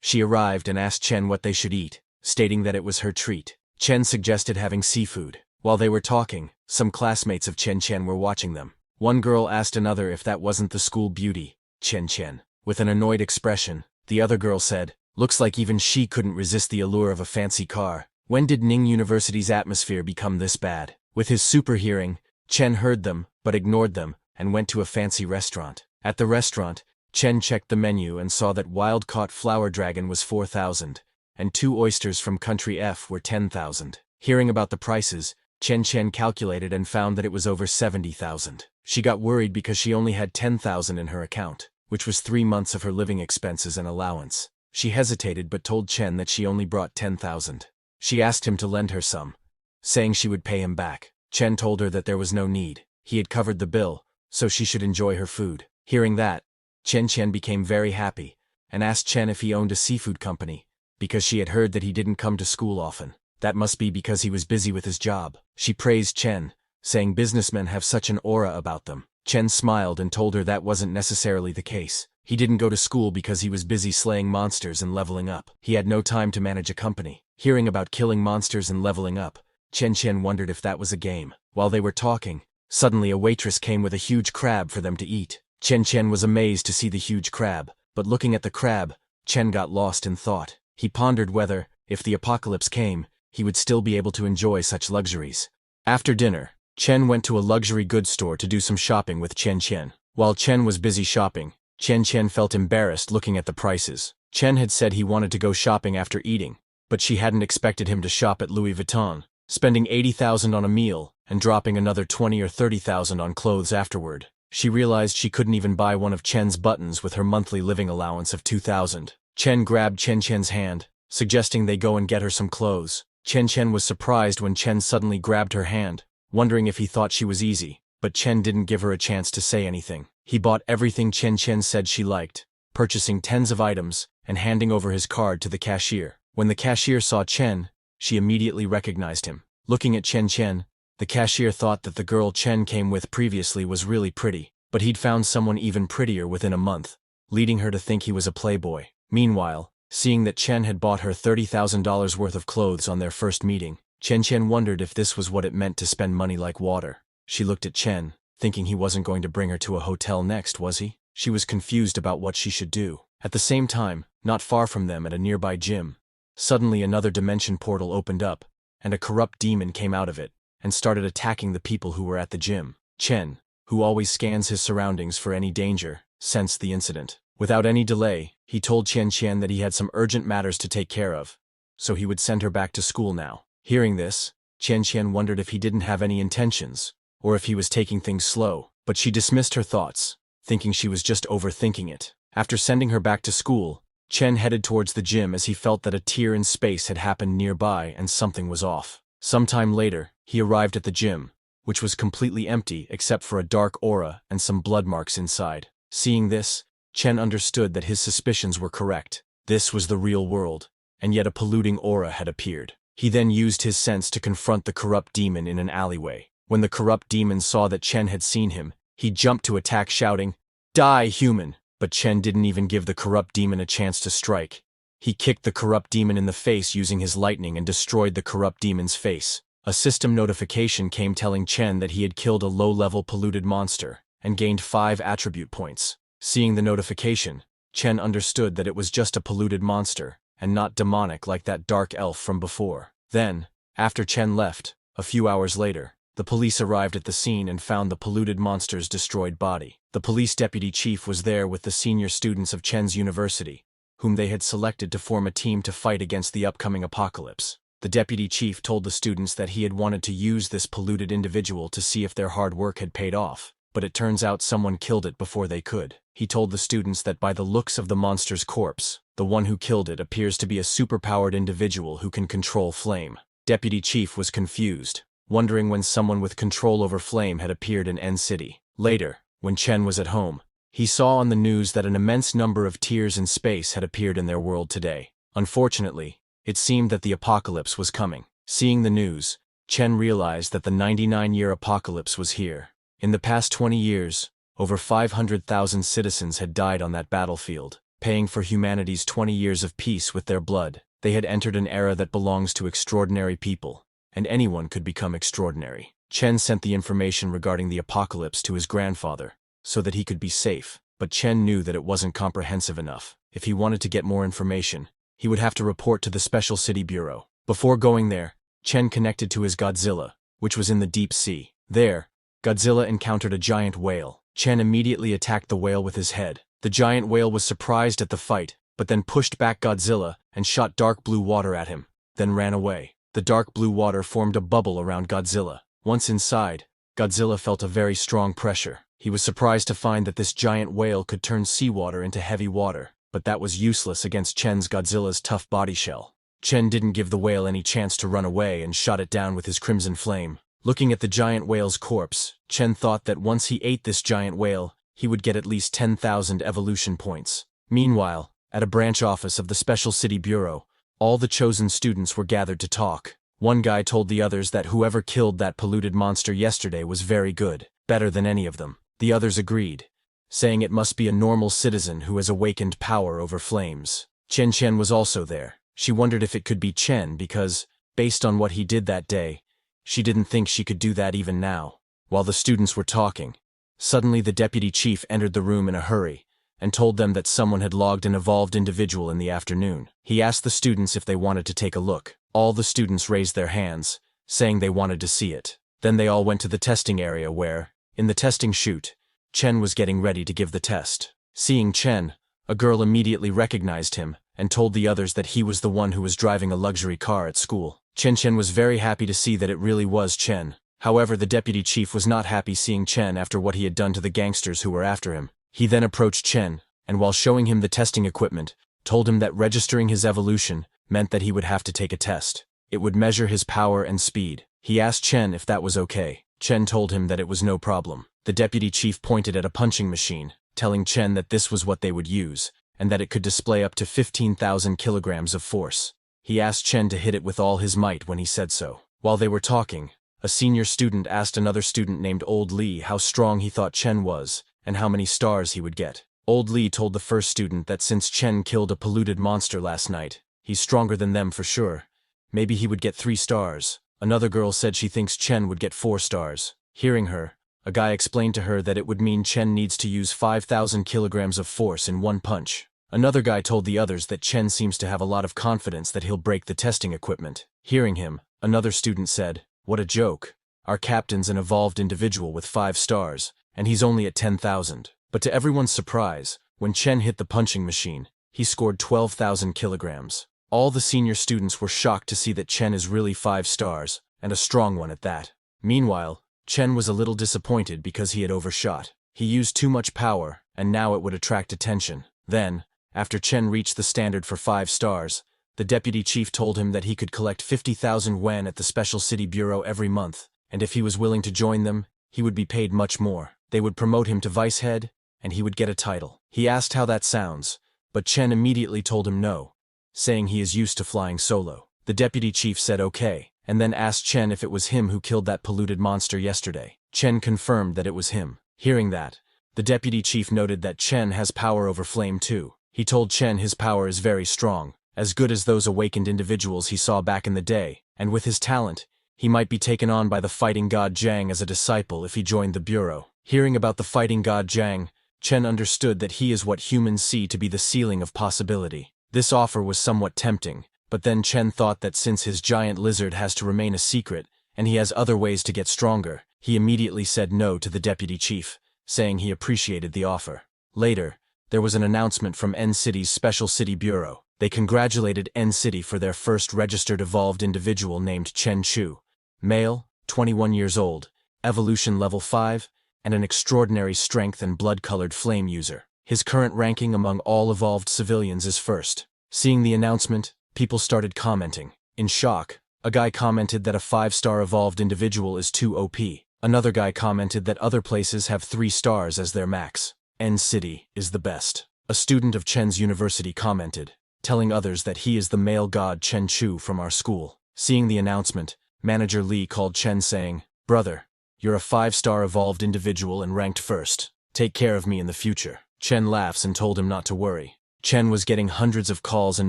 She arrived and asked Chen what they should eat, stating that it was her treat. Chen suggested having seafood. While they were talking, some classmates of Chen were watching them. One girl asked another if that wasn't the school beauty, Chen. With an annoyed expression, the other girl said, "Looks like even she couldn't resist the allure of a fancy car. When did Ning University's atmosphere become this bad?" With his super hearing, Chen heard them, but ignored them, and went to a fancy restaurant. At the restaurant, Chen checked the menu and saw that wild-caught flower dragon was 4,000, and 2 oysters from Country F were 10,000. Hearing about the prices, Chen calculated and found that it was over 70,000. She got worried because she only had 10,000 in her account, which was 3 months of her living expenses and allowance. She hesitated but told Chen that she only brought 10,000. She asked him to lend her some, saying she would pay him back. Chen told her that there was no need. He had covered the bill, so she should enjoy her food. Hearing that, Chen became very happy, and asked Chen if he owned a seafood company, because she had heard that he didn't come to school often. That must be because he was busy with his job. She praised Chen, saying businessmen have such an aura about them. Chen smiled and told her that wasn't necessarily the case. He didn't go to school because he was busy slaying monsters and leveling up. He had no time to manage a company. Hearing about killing monsters and leveling up, Chen wondered if that was a game. While they were talking, suddenly a waitress came with a huge crab for them to eat. Chen was amazed to see the huge crab, but looking at the crab, Chen got lost in thought. He pondered whether, if the apocalypse came, he would still be able to enjoy such luxuries. After dinner, Chen went to a luxury goods store to do some shopping with Chen. While Chen was busy shopping, Chen felt embarrassed looking at the prices. Chen had said he wanted to go shopping after eating, but she hadn't expected him to shop at Louis Vuitton, spending 80,000 on a meal and dropping another 20 or 30,000 on clothes afterward. She realized she couldn't even buy one of Chen's buttons with her monthly living allowance of 2,000. Chen grabbed Chen's hand, suggesting they go and get her some clothes. Chen was surprised when Chen suddenly grabbed her hand, wondering if he thought she was easy, but Chen didn't give her a chance to say anything. He bought everything Chen said she liked, purchasing tens of items and handing over his card to the cashier. When the cashier saw Chen, she immediately recognized him. Looking at Chen, the cashier thought that the girl Chen came with previously was really pretty, but he'd found someone even prettier within a month, leading her to think he was a playboy. Meanwhile, Seeing that Chen had bought her $30,000 worth of clothes on their first meeting, Chen wondered if this was what it meant to spend money like water. She looked at Chen, thinking he wasn't going to bring her to a hotel next, was he? She was confused about what she should do. At the same time, not far from them at a nearby gym, suddenly another dimension portal opened up, and a corrupt demon came out of it, and started attacking the people who were at the gym. Chen, who always scans his surroundings for any danger, sensed the incident. Without any delay, he told Chen that he had some urgent matters to take care of, so he would send her back to school now. Hearing this, Chen wondered if he didn't have any intentions, or if he was taking things slow, but she dismissed her thoughts, thinking she was just overthinking it. After sending her back to school, Chen headed towards the gym as he felt that a tear in space had happened nearby and something was off. Sometime later, he arrived at the gym, which was completely empty except for a dark aura and some blood marks inside. Seeing this, Chen understood that his suspicions were correct. This was the real world, and yet a polluting aura had appeared. He then used his sense to confront the corrupt demon in an alleyway. When the corrupt demon saw that Chen had seen him, he jumped to attack, shouting, "Die, human!" But Chen didn't even give the corrupt demon a chance to strike. He kicked the corrupt demon in the face using his lightning and destroyed the corrupt demon's face. A system notification came telling Chen that he had killed a low-level polluted monster and gained 5 attribute points. Seeing the notification, Chen understood that it was just a polluted monster and not demonic like that dark elf from before. Then, after Chen left, a few hours later, the police arrived at the scene and found the polluted monster's destroyed body. The police deputy chief was there with the senior students of Chen's university, whom they had selected to form a team to fight against the upcoming apocalypse. The deputy chief told the students that he had wanted to use this polluted individual to see if their hard work had paid off, but it turns out someone killed it before they could. He told the students that by the looks of the monster's corpse, the one who killed it appears to be a superpowered individual who can control flame. Deputy chief was confused, wondering when someone with control over flame had appeared in N City. Later, when Chen was at home, he saw on the news that an immense number of tears in space had appeared in their world today. Unfortunately, it seemed that the apocalypse was coming. Seeing the news, Chen realized that the 99-year apocalypse was here. In the past 20 years, over 500,000 citizens had died on that battlefield, paying for humanity's 20 years of peace with their blood. They had entered an era that belongs to extraordinary people, and anyone could become extraordinary. Chen sent the information regarding the apocalypse to his grandfather, so that he could be safe, but Chen knew that it wasn't comprehensive enough. If he wanted to get more information, he would have to report to the Special City Bureau. Before going there, Chen connected to his Godzilla, which was in the deep sea. There, Godzilla encountered a giant whale. Chen immediately attacked the whale with his head. The giant whale was surprised at the fight, but then pushed back Godzilla and shot dark blue water at him, then ran away. The dark blue water formed a bubble around Godzilla. Once inside, Godzilla felt a very strong pressure. He was surprised to find that this giant whale could turn seawater into heavy water, but that was useless against Chen's Godzilla's tough body shell. Chen didn't give the whale any chance to run away and shot it down with his crimson flame. Looking at the giant whale's corpse, Chen thought that once he ate this giant whale, he would get at least 10,000 evolution points. Meanwhile, at a branch office of the Special City Bureau, all the chosen students were gathered to talk. One guy told the others that whoever killed that polluted monster yesterday was very good, better than any of them. The others agreed, saying it must be a normal citizen who has awakened power over flames. Chen was also there. She wondered if it could be Chen because, based on what he did that day, she didn't think she could do that even now. While the students were talking, suddenly the deputy chief entered the room in a hurry and told them that someone had logged an evolved individual in the afternoon. He asked the students if they wanted to take a look. All the students raised their hands, saying they wanted to see it. Then they all went to the testing area where, in the testing chute, Chen was getting ready to give the test. Seeing Chen, a girl immediately recognized him and told the others that he was the one who was driving a luxury car at school. Chen was very happy to see that it really was Chen. However, the deputy chief was not happy seeing Chen after what he had done to the gangsters who were after him. He then approached Chen, and while showing him the testing equipment, told him that registering his evolution meant that he would have to take a test. It would measure his power and speed. He asked Chen if that was okay. Chen told him that it was no problem. The deputy chief pointed at a punching machine, telling Chen that this was what they would use, and that it could display up to 15,000 kilograms of force. He asked Chen to hit it with all his might when he said so. While they were talking, a senior student asked another student named Old Lee how strong he thought Chen was, and how many stars he would get. Old Lee told the first student that since Chen killed a polluted monster last night, he's stronger than them for sure. Maybe he would get 3 stars. Another girl said she thinks Chen would get 4 stars. Hearing her, a guy explained to her that it would mean Chen needs to use 5,000 kilograms of force in one punch. Another guy told the others that Chen seems to have a lot of confidence that he'll break the testing equipment. Hearing him, another student said, "What a joke. Our captain's an evolved individual with 5 stars, and he's only at 10,000. But to everyone's surprise, when Chen hit the punching machine, he scored 12,000 kilograms. All the senior students were shocked to see that Chen is really 5 stars, and a strong one at that. Meanwhile, Chen was a little disappointed because he had overshot. He used too much power, and now it would attract attention. Then, after Chen reached the standard for 5 stars, the deputy chief told him that he could collect 50,000 yuan at the Special City Bureau every month, and if he was willing to join them, he would be paid much more. They would promote him to vice head, and he would get a title. He asked how that sounds, but Chen immediately told him no, saying he is used to flying solo. The deputy chief said okay, and then asked Chen if it was him who killed that polluted monster yesterday. Chen confirmed that it was him. Hearing that, the deputy chief noted that Chen has power over flame too. He told Chen his power is very strong, as good as those awakened individuals he saw back in the day, and with his talent, he might be taken on by the fighting god Jiang as a disciple if he joined the bureau. Hearing about the fighting god Jiang, Chen understood that he is what humans see to be the ceiling of possibility. This offer was somewhat tempting, but then Chen thought that since his giant lizard has to remain a secret, and he has other ways to get stronger, he immediately said no to the deputy chief, saying he appreciated the offer. Later, there was an announcement from N City's Special City Bureau. They congratulated N City for their first registered evolved individual named Chen Chu. Male, 21 years old, evolution level 5, and an extraordinary strength and blood-colored flame user. His current ranking among all evolved civilians is first. Seeing the announcement, people started commenting. In shock, a guy commented that a 5-star evolved individual is too OP. Another guy commented that other places have 3 stars as their max. N City is the best. A student of Chen's university commented, telling others that he is the male god Chen Chu from our school. Seeing the announcement, Manager Lee called Chen saying, "Brother, you're a 5-star evolved individual and ranked first. Take care of me in the future." Chen laughs and told him not to worry. Chen was getting hundreds of calls and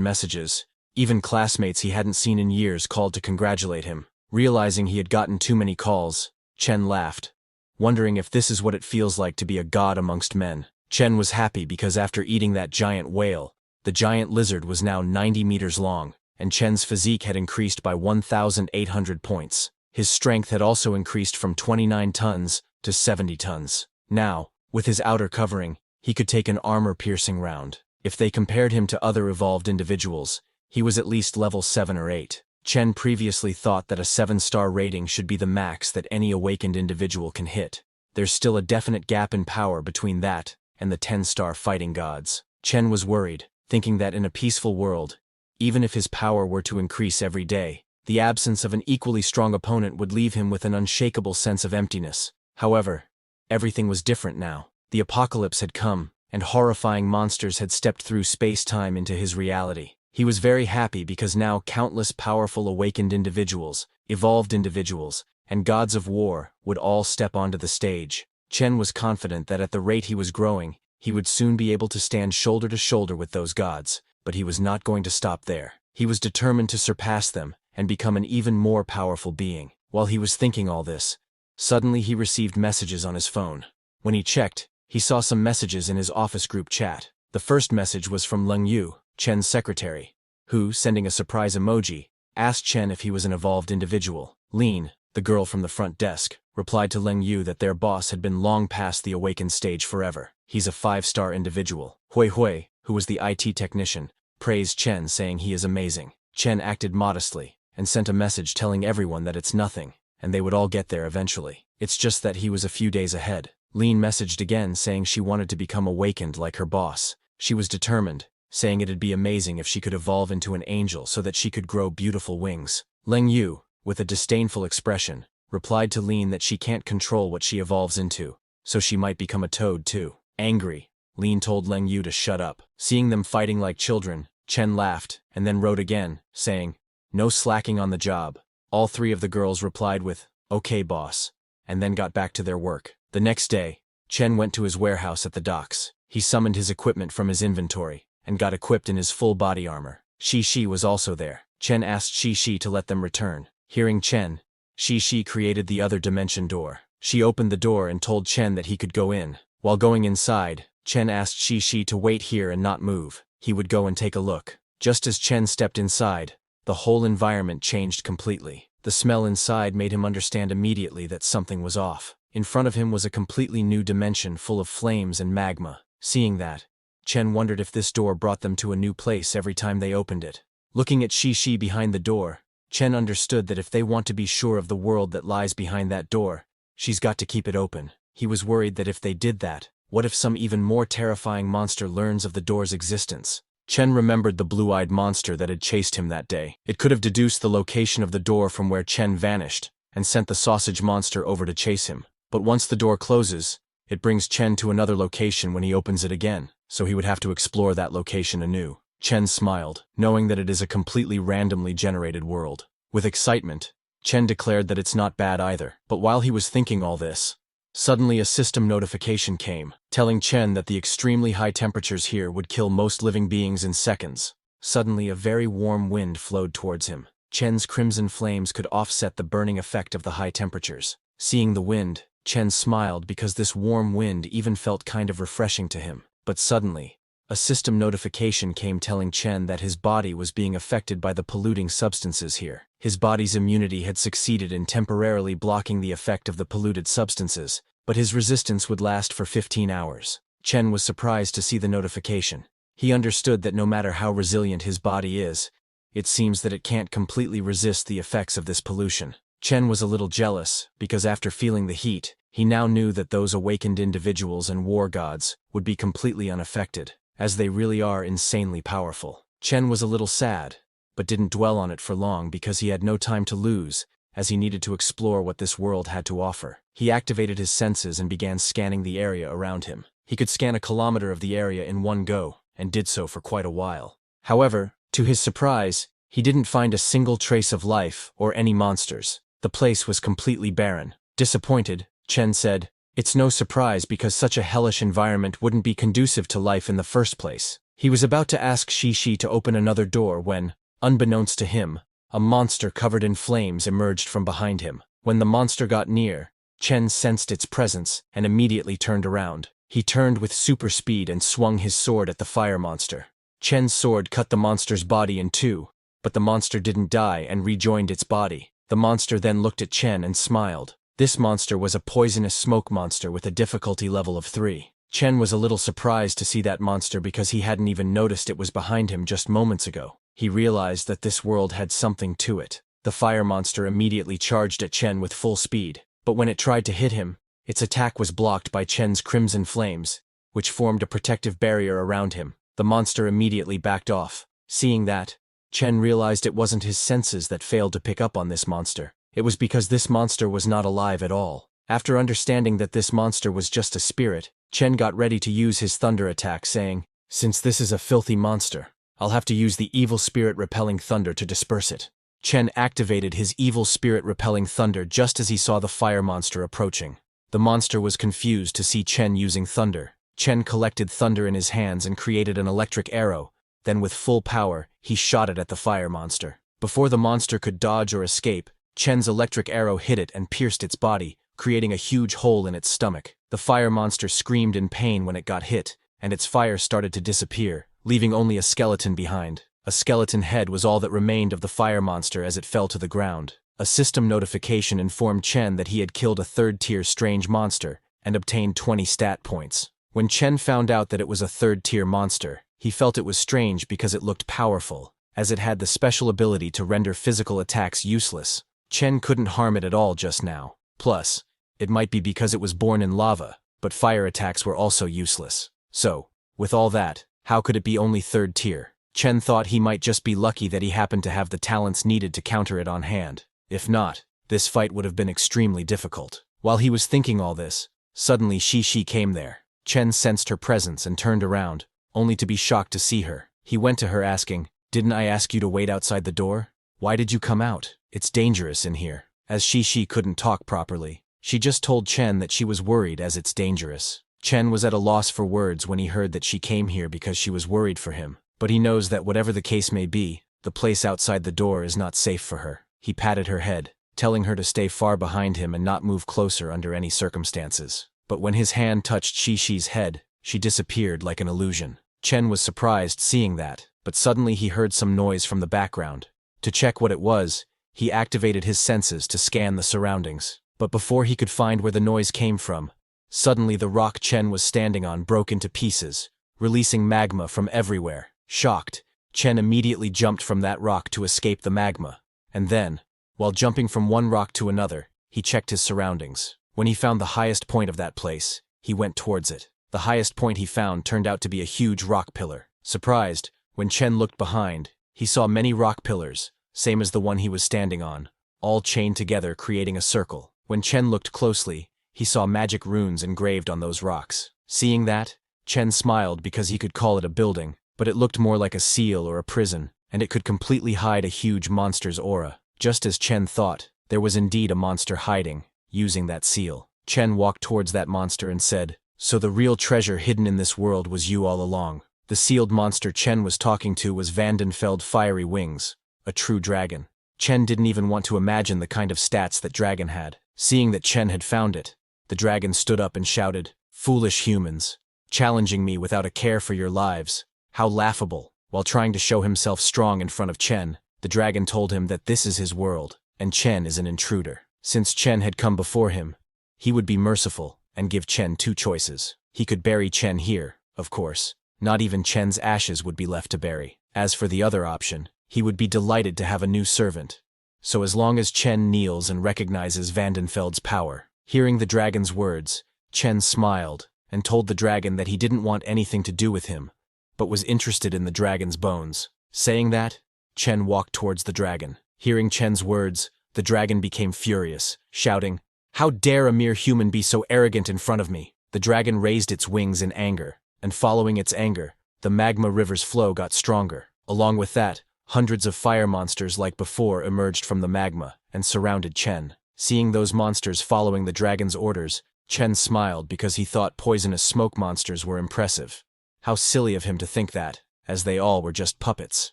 messages. Even classmates he hadn't seen in years called to congratulate him. Realizing he had gotten too many calls, Chen laughed, wondering if this is what it feels like to be a god amongst men. Chen was happy because after eating that giant whale, the giant lizard was now 90 meters long, and Chen's physique had increased by 1,800 points. His strength had also increased from 29 tons to 70 tons. Now, with his outer covering, he could take an armor-piercing round. If they compared him to other evolved individuals, he was at least level 7 or 8. Chen previously thought that a 7-star rating should be the max that any awakened individual can hit. There's still a definite gap in power between that and the 10-star fighting gods. Chen was worried, thinking that in a peaceful world, even if his power were to increase every day, the absence of an equally strong opponent would leave him with an unshakable sense of emptiness. However, everything was different now. The apocalypse had come, and horrifying monsters had stepped through space-time into his reality. He was very happy because now countless powerful awakened individuals, evolved individuals, and gods of war would all step onto the stage. Chen was confident that at the rate he was growing, he would soon be able to stand shoulder to shoulder with those gods, but he was not going to stop there. He was determined to surpass them and become an even more powerful being. While he was thinking all this, suddenly he received messages on his phone. When he checked, he saw some messages in his office group chat. The first message was from Leng Yu, Chen's secretary, who, sending a surprise emoji, asked Chen if he was an evolved individual. Lin, the girl from the front desk, replied to Leng Yu that their boss had been long past the awakened stage forever. He's a 5-star individual. Hui Hui, who was the IT technician, praised Chen saying he is amazing. Chen acted modestly and sent a message telling everyone that it's nothing, and they would all get there eventually. It's just that he was a few days ahead. Lin messaged again saying she wanted to become awakened like her boss. She was determined, saying it'd be amazing if she could evolve into an angel so that she could grow beautiful wings. Leng Yu, with a disdainful expression, replied to Lin that she can't control what she evolves into, so she might become a toad too. Angry, Lin told Leng Yu to shut up. Seeing them fighting like children, Chen laughed and then wrote again, saying, "No slacking on the job." All 3 of the girls replied with, "Okay, boss," and then got back to their work. The next day, Chen went to his warehouse at the docks. He summoned his equipment from his inventory and got equipped in his full body armor. Shi was also there. Chen asked Shi to let them return. Hearing Chen, Shi created the other dimension door. She opened the door and told Chen that he could go in. While going inside, Chen asked Shi to wait here and not move. He would go and take a look. Just as Chen stepped inside, the whole environment changed completely. The smell inside made him understand immediately that something was off. In front of him was a completely new dimension full of flames and magma. Seeing that, Chen wondered if this door brought them to a new place every time they opened it. Looking at Shi behind the door, Chen understood that if they want to be sure of the world that lies behind that door, she's got to keep it open. He was worried that if they did that, what if some even more terrifying monster learns of the door's existence? Chen remembered the blue-eyed monster that had chased him that day. It could have deduced the location of the door from where Chen vanished and sent the sausage monster over to chase him. But once the door closes, it brings Chen to another location when he opens it again, so he would have to explore that location anew. Chen smiled, knowing that it is a completely randomly generated world. With excitement, Chen declared that it's not bad either. But while he was thinking all this, suddenly a system notification came, telling Chen that the extremely high temperatures here would kill most living beings in seconds. Suddenly a very warm wind flowed towards him. Chen's crimson flames could offset the burning effect of the high temperatures. Seeing the wind, Chen smiled because this warm wind even felt kind of refreshing to him. But suddenly, a system notification came telling Chen that his body was being affected by the polluting substances here. His body's immunity had succeeded in temporarily blocking the effect of the polluted substances, but his resistance would last for 15 hours. Chen was surprised to see the notification. He understood that no matter how resilient his body is, it seems that it can't completely resist the effects of this pollution. Chen was a little jealous, because after feeling the heat, he now knew that those awakened individuals and war gods would be completely unaffected, as they really are insanely powerful. Chen was a little sad, but didn't dwell on it for long because he had no time to lose, as he needed to explore what this world had to offer. He activated his senses and began scanning the area around him. He could scan a kilometer of the area in one go, and did so for quite a while. However, to his surprise, he didn't find a single trace of life or any monsters. The place was completely barren. Disappointed, Chen said, "It's no surprise because such a hellish environment wouldn't be conducive to life in the first place." He was about to ask Shi to open another door when, unbeknownst to him, a monster covered in flames emerged from behind him. When the monster got near, Chen sensed its presence and immediately turned around. He turned with super speed and swung his sword at the fire monster. Chen's sword cut the monster's body in two, but the monster didn't die and rejoined its body. The monster then looked at Chen and smiled. This monster was a poisonous smoke monster with a difficulty level of 3. Chen was a little surprised to see that monster because he hadn't even noticed it was behind him just moments ago. He realized that this world had something to it. The fire monster immediately charged at Chen with full speed, but when it tried to hit him, its attack was blocked by Chen's crimson flames, which formed a protective barrier around him. The monster immediately backed off. Seeing that, Chen realized it wasn't his senses that failed to pick up on this monster. It was because this monster was not alive at all. After understanding that this monster was just a spirit, Chen got ready to use his thunder attack, saying, "Since this is a filthy monster, I'll have to use the evil spirit repelling thunder to disperse it." Chen activated his evil spirit repelling thunder just as he saw the fire monster approaching. The monster was confused to see Chen using thunder. Chen collected thunder in his hands and created an electric arrow. Then with full power, he shot it at the fire monster. Before the monster could dodge or escape, Chen's electric arrow hit it and pierced its body, creating a huge hole in its stomach. The fire monster screamed in pain when it got hit, and its fire started to disappear, leaving only a skeleton behind. A skeleton head was all that remained of the fire monster as it fell to the ground. A system notification informed Chen that he had killed a third-tier strange monster and obtained 20 stat points. When Chen found out that it was a third-tier monster, he felt it was strange because it looked powerful, as it had the special ability to render physical attacks useless. Chen couldn't harm it at all just now. Plus, it might be because it was born in lava, but fire attacks were also useless. So, with all that, how could it be only third tier? Chen thought he might just be lucky that he happened to have the talents needed to counter it on hand. If not, this fight would have been extremely difficult. While he was thinking all this, suddenly Shi came there. Chen sensed her presence and turned around, only to be shocked to see her. He went to her asking, "Didn't I ask you to wait outside the door? Why did you come out? It's dangerous in here." As Shi couldn't talk properly, she just told Chen that she was worried as it's dangerous. Chen was at a loss for words when he heard that she came here because she was worried for him, but he knows that whatever the case may be, the place outside the door is not safe for her. He patted her head, telling her to stay far behind him and not move closer under any circumstances. But when his hand touched Shishi's head, she disappeared like an illusion. Chen was surprised seeing that, but suddenly he heard some noise from the background. To check what it was, he activated his senses to scan the surroundings. But before he could find where the noise came from, suddenly the rock Chen was standing on broke into pieces, releasing magma from everywhere. Shocked, Chen immediately jumped from that rock to escape the magma, and then, while jumping from one rock to another, he checked his surroundings. When he found the highest point of that place, he went towards it. The highest point he found turned out to be a huge rock pillar. Surprised, when Chen looked behind, he saw many rock pillars, same as the one he was standing on, all chained together creating a circle. When Chen looked closely, he saw magic runes engraved on those rocks. Seeing that, Chen smiled because he could call it a building, but it looked more like a seal or a prison, and it could completely hide a huge monster's aura. Just as Chen thought, there was indeed a monster hiding, using that seal. Chen walked towards that monster and said, "So the real treasure hidden in this world was you all along." The sealed monster Chen was talking to was Vandenfeld Fiery Wings, a true dragon. Chen didn't even want to imagine the kind of stats that dragon had. Seeing that Chen had found it, the dragon stood up and shouted, "Foolish humans, challenging me without a care for your lives. How laughable." While trying to show himself strong in front of Chen, the dragon told him that this is his world, and Chen is an intruder. Since Chen had come before him, he would be merciful and give Chen two choices. He could bury Chen here, of course. Not even Chen's ashes would be left to bury. As for the other option, he would be delighted to have a new servant. So as long as Chen kneels and recognizes Vandenfeld's power. Hearing the dragon's words, Chen smiled and told the dragon that he didn't want anything to do with him, but was interested in the dragon's bones. Saying that, Chen walked towards the dragon. Hearing Chen's words, the dragon became furious, shouting, "How dare a mere human be so arrogant in front of me?" The dragon raised its wings in anger, and following its anger, the magma river's flow got stronger. Along with that, hundreds of fire monsters like before emerged from the magma and surrounded Chen. Seeing those monsters following the dragon's orders, Chen smiled because he thought poisonous smoke monsters were impressive. How silly of him to think that, as they all were just puppets.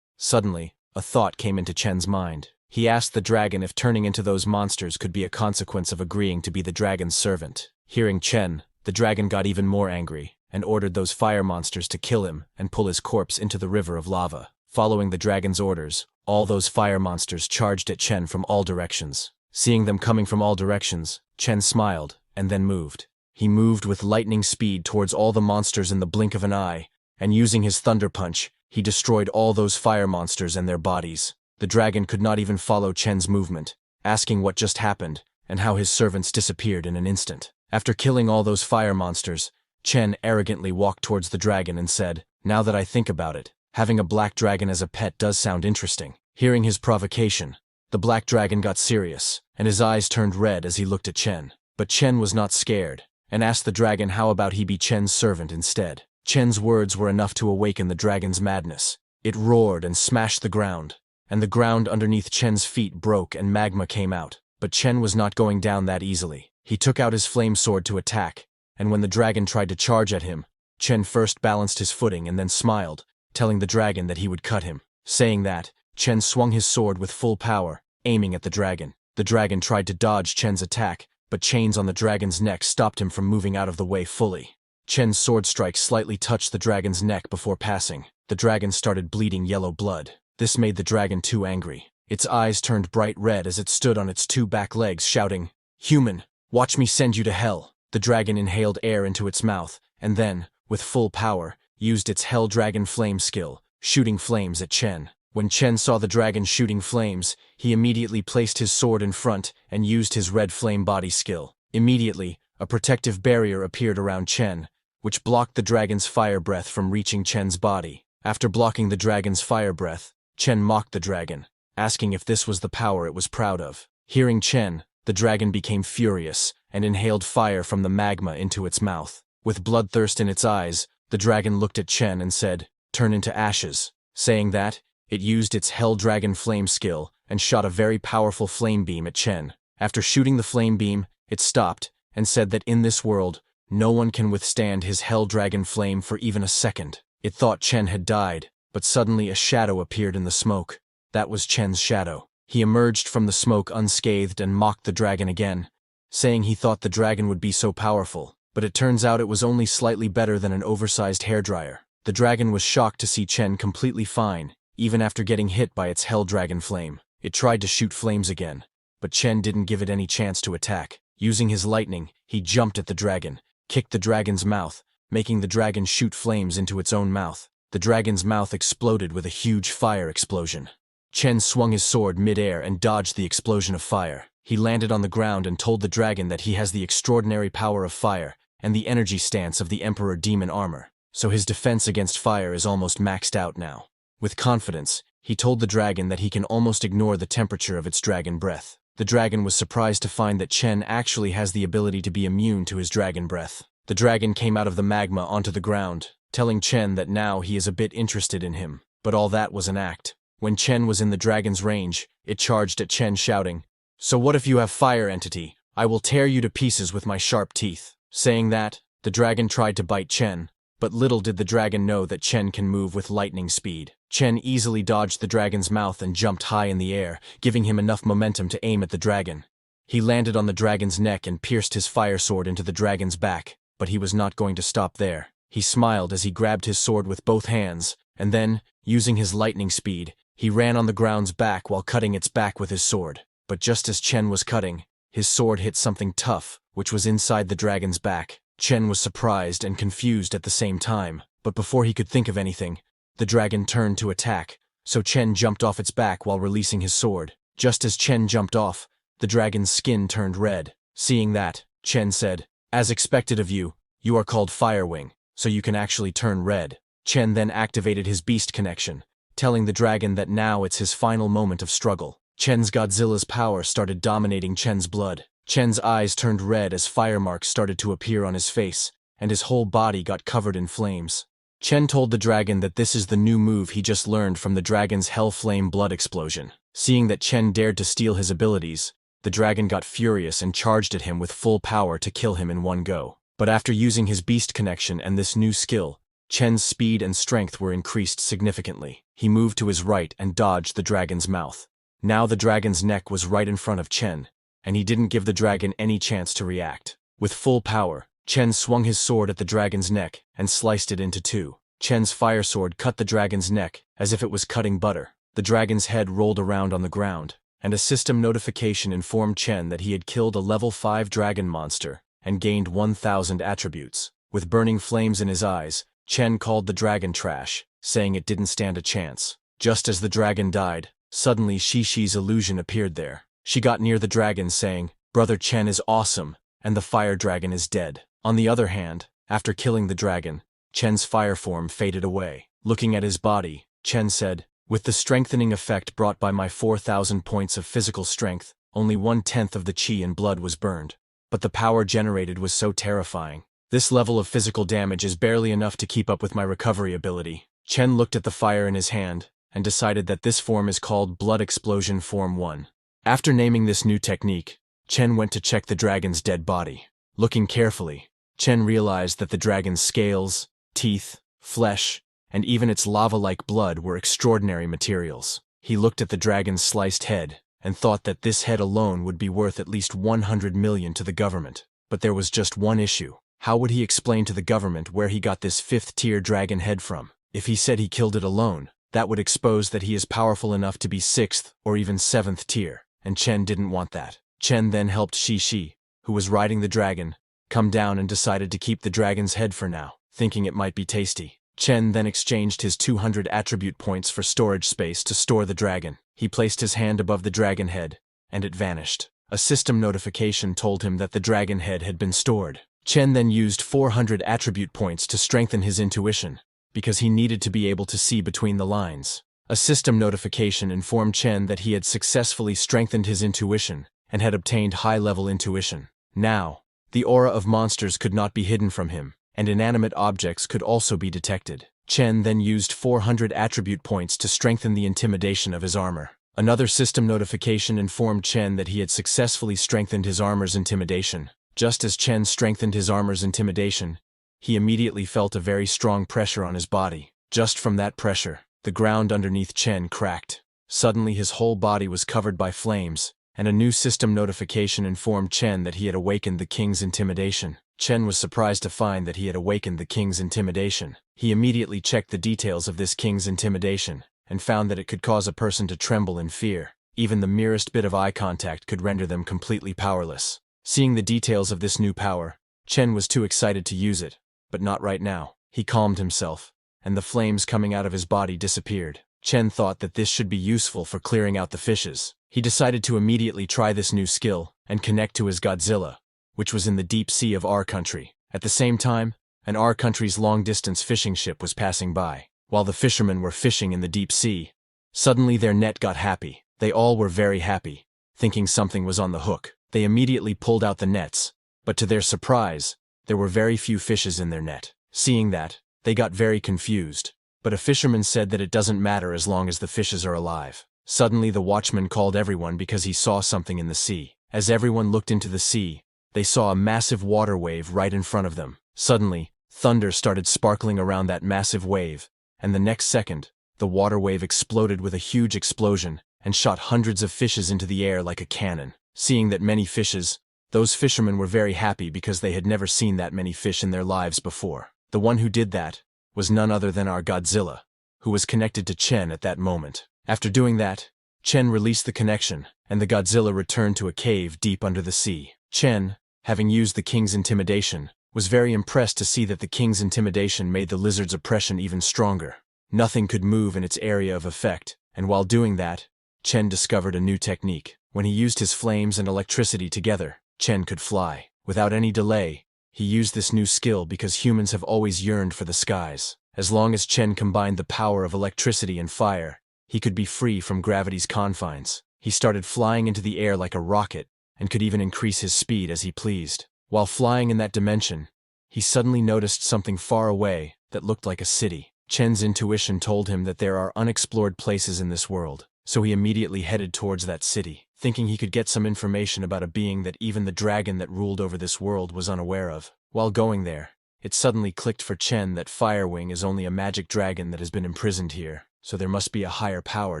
Suddenly, a thought came into Chen's mind. He asked the dragon if turning into those monsters could be a consequence of agreeing to be the dragon's servant. Hearing Chen, the dragon got even more angry, and ordered those fire monsters to kill him and pull his corpse into the river of lava. Following the dragon's orders, all those fire monsters charged at Chen from all directions. Seeing them coming from all directions, Chen smiled, and then moved. He moved with lightning speed towards all the monsters in the blink of an eye, and using his thunder punch, he destroyed all those fire monsters and their bodies. The dragon could not even follow Chen's movement, asking what just happened, and how his servants disappeared in an instant. After killing all those fire monsters, Chen arrogantly walked towards the dragon and said, "Now that I think about it, having a black dragon as a pet does sound interesting." Hearing his provocation, the black dragon got serious, and his eyes turned red as he looked at Chen. But Chen was not scared, and asked the dragon how about he be Chen's servant instead. Chen's words were enough to awaken the dragon's madness. It roared and smashed the ground, and the ground underneath Chen's feet broke and magma came out. But Chen was not going down that easily. He took out his flame sword to attack, and when the dragon tried to charge at him, Chen first balanced his footing and then smiled, telling the dragon that he would cut him. Saying that, Chen swung his sword with full power, aiming at the dragon. The dragon tried to dodge Chen's attack, but chains on the dragon's neck stopped him from moving out of the way fully. Chen's sword strike slightly touched the dragon's neck before passing. The dragon started bleeding yellow blood. This made the dragon too angry. Its eyes turned bright red as it stood on its two back legs, shouting, "Human, watch me send you to hell." The dragon inhaled air into its mouth, and then, with full power, used its Hell Dragon Flame skill, shooting flames at Chen. When Chen saw the dragon shooting flames, he immediately placed his sword in front and used his red flame body skill. Immediately, a protective barrier appeared around Chen, which blocked the dragon's fire breath from reaching Chen's body. After blocking the dragon's fire breath, Chen mocked the dragon, asking if this was the power it was proud of. Hearing Chen, the dragon became furious and inhaled fire from the magma into its mouth. With bloodthirst in its eyes, the dragon looked at Chen and said, "Turn into ashes." Saying that, it used its Hell Dragon Flame skill and shot a very powerful flame beam at Chen. After shooting the flame beam, it stopped and said that in this world, No one can withstand his hell dragon flame for even a second. It thought Chen had died, but suddenly a shadow appeared in the smoke. That was Chen's shadow. He emerged from the smoke unscathed and mocked the dragon again, saying he thought the dragon would be so powerful, but it turns out it was only slightly better than an oversized hairdryer. The dragon was shocked to see Chen completely fine, even after getting hit by its hell dragon flame. It tried to shoot flames again, but Chen didn't give it any chance to attack. Using his lightning, he jumped at the dragon, kicked the dragon's mouth, making the dragon shoot flames into its own mouth. The dragon's mouth exploded with a huge fire explosion. Chen swung his sword mid-air and dodged the explosion of fire. He landed on the ground and told the dragon that he has the extraordinary power of fire and the energy stance of the Emperor Demon armor, so his defense against fire is almost maxed out now. With confidence, he told the dragon that he can almost ignore the temperature of its dragon breath. The dragon was surprised to find that Chen actually has the ability to be immune to his dragon breath. The dragon came out of the magma onto the ground, telling Chen that now he is a bit interested in him. But all that was an act. When Chen was in the dragon's range, it charged at Chen shouting, "So what if you have fire entity? I will tear you to pieces with my sharp teeth." Saying that, the dragon tried to bite Chen, but little did the dragon know that Chen can move with lightning speed. Chen easily dodged the dragon's mouth and jumped high in the air, giving him enough momentum to aim at the dragon. He landed on the dragon's neck and pierced his fire sword into the dragon's back, but he was not going to stop there. He smiled as he grabbed his sword with both hands, and then, using his lightning speed, he ran on the ground's back while cutting its back with his sword. But just as Chen was cutting, his sword hit something tough, which was inside the dragon's back. Chen was surprised and confused at the same time, but before he could think of anything, the dragon turned to attack, so Chen jumped off its back while releasing his sword. Just as Chen jumped off, the dragon's skin turned red. Seeing that, Chen said, "As expected of you, you are called Firewing, so you can actually turn red." Chen then activated his beast connection, telling the dragon that now it's his final moment of struggle. Chen's Godzilla's power started dominating Chen's blood. Chen's eyes turned red as fire marks started to appear on his face, and his whole body got covered in flames. Chen told the dragon that this is the new move he just learned from the dragon's hell flame blood explosion. Seeing that Chen dared to steal his abilities, the dragon got furious and charged at him with full power to kill him in one go. But after using his beast connection and this new skill, Chen's speed and strength were increased significantly. He moved to his right and dodged the dragon's mouth. Now the dragon's neck was right in front of Chen, and he didn't give the dragon any chance to react. With full power, Chen swung his sword at the dragon's neck and sliced it into two. Chen's fire sword cut the dragon's neck as if it was cutting butter. The dragon's head rolled around on the ground, and a system notification informed Chen that he had killed a level 5 dragon monster and gained 1,000 attributes. With burning flames in his eyes, Chen called the dragon trash, saying it didn't stand a chance. Just as the dragon died, suddenly Shishi's illusion appeared there. She got near the dragon saying, "Brother Chen is awesome, and the fire dragon is dead." On the other hand, after killing the dragon, Chen's fire form faded away. Looking at his body, Chen said, "With the strengthening effect brought by my 4,000 points of physical strength, only 1/10 of the chi and blood was burned. But the power generated was so terrifying. This level of physical damage is barely enough to keep up with my recovery ability." Chen looked at the fire in his hand and decided that this form is called Blood Explosion Form 1. After naming this new technique, Chen went to check the dragon's dead body. Looking carefully, Chen realized that the dragon's scales, teeth, flesh, and even its lava-like blood were extraordinary materials. He looked at the dragon's sliced head and thought that this head alone would be worth at least 100 million to the government. But there was just one issue. How would he explain to the government where he got this 5th-tier dragon head from? If he said he killed it alone, that would expose that he is powerful enough to be 6th or even 7th tier, and Chen didn't want that. Chen then helped Shishi, who was riding the dragon, come down and decided to keep the dragon's head for now, thinking it might be tasty. Chen then exchanged his 200 attribute points for storage space to store the dragon. He placed his hand above the dragon head, and it vanished. A system notification told him that the dragon head had been stored. Chen then used 400 attribute points to strengthen his intuition, because he needed to be able to see between the lines. A system notification informed Chen that he had successfully strengthened his intuition and had obtained high-level intuition. Now, the aura of monsters could not be hidden from him, and inanimate objects could also be detected. Chen then used 400 attribute points to strengthen the intimidation of his armor. Another system notification informed Chen that he had successfully strengthened his armor's intimidation. Just as Chen strengthened his armor's intimidation, he immediately felt a very strong pressure on his body. Just from that pressure, the ground underneath Chen cracked. Suddenly his whole body was covered by flames, and a new system notification informed Chen that he had awakened the king's intimidation. Chen was surprised to find that he had awakened the king's intimidation. He immediately checked the details of this king's intimidation, and found that it could cause a person to tremble in fear. Even the merest bit of eye contact could render them completely powerless. Seeing the details of this new power, Chen was too excited to use it, but not right now. He calmed himself, and the flames coming out of his body disappeared. Chen thought that this should be useful for clearing out the fishes. He decided to immediately try this new skill and connect to his Godzilla, which was in the deep sea of our country. At the same time, an our country's long-distance fishing ship was passing by. While the fishermen were fishing in the deep sea, suddenly their net got happy. They all were very happy, thinking something was on the hook. They immediately pulled out the nets, but to their surprise, there were very few fishes in their net. Seeing that, they got very confused. But a fisherman said that it doesn't matter as long as the fishes are alive. Suddenly the watchman called everyone because he saw something in the sea. As everyone looked into the sea, they saw a massive water wave right in front of them. Suddenly, thunder started sparkling around that massive wave, and the next second, the water wave exploded with a huge explosion and shot hundreds of fishes into the air like a cannon. Seeing that many fishes, those fishermen were very happy because they had never seen that many fish in their lives before. The one who did that was none other than our Godzilla, who was connected to Chen at that moment. After doing that, Chen released the connection, and the Godzilla returned to a cave deep under the sea. Chen, having used the king's intimidation, was very impressed to see that the king's intimidation made the lizard's oppression even stronger. Nothing could move in its area of effect, and while doing that, Chen discovered a new technique. When he used his flames and electricity together, Chen could fly. Without any delay, he used this new skill because humans have always yearned for the skies. As long as Chen combined the power of electricity and fire, he could be free from gravity's confines. He started flying into the air like a rocket, and could even increase his speed as he pleased. While flying in that dimension, he suddenly noticed something far away that looked like a city. Chen's intuition told him that there are unexplored places in this world, so he immediately headed towards that city, thinking he could get some information about a being that even the dragon that ruled over this world was unaware of. While going there, it suddenly clicked for Chen that Firewing is only a magic dragon that has been imprisoned here, so there must be a higher power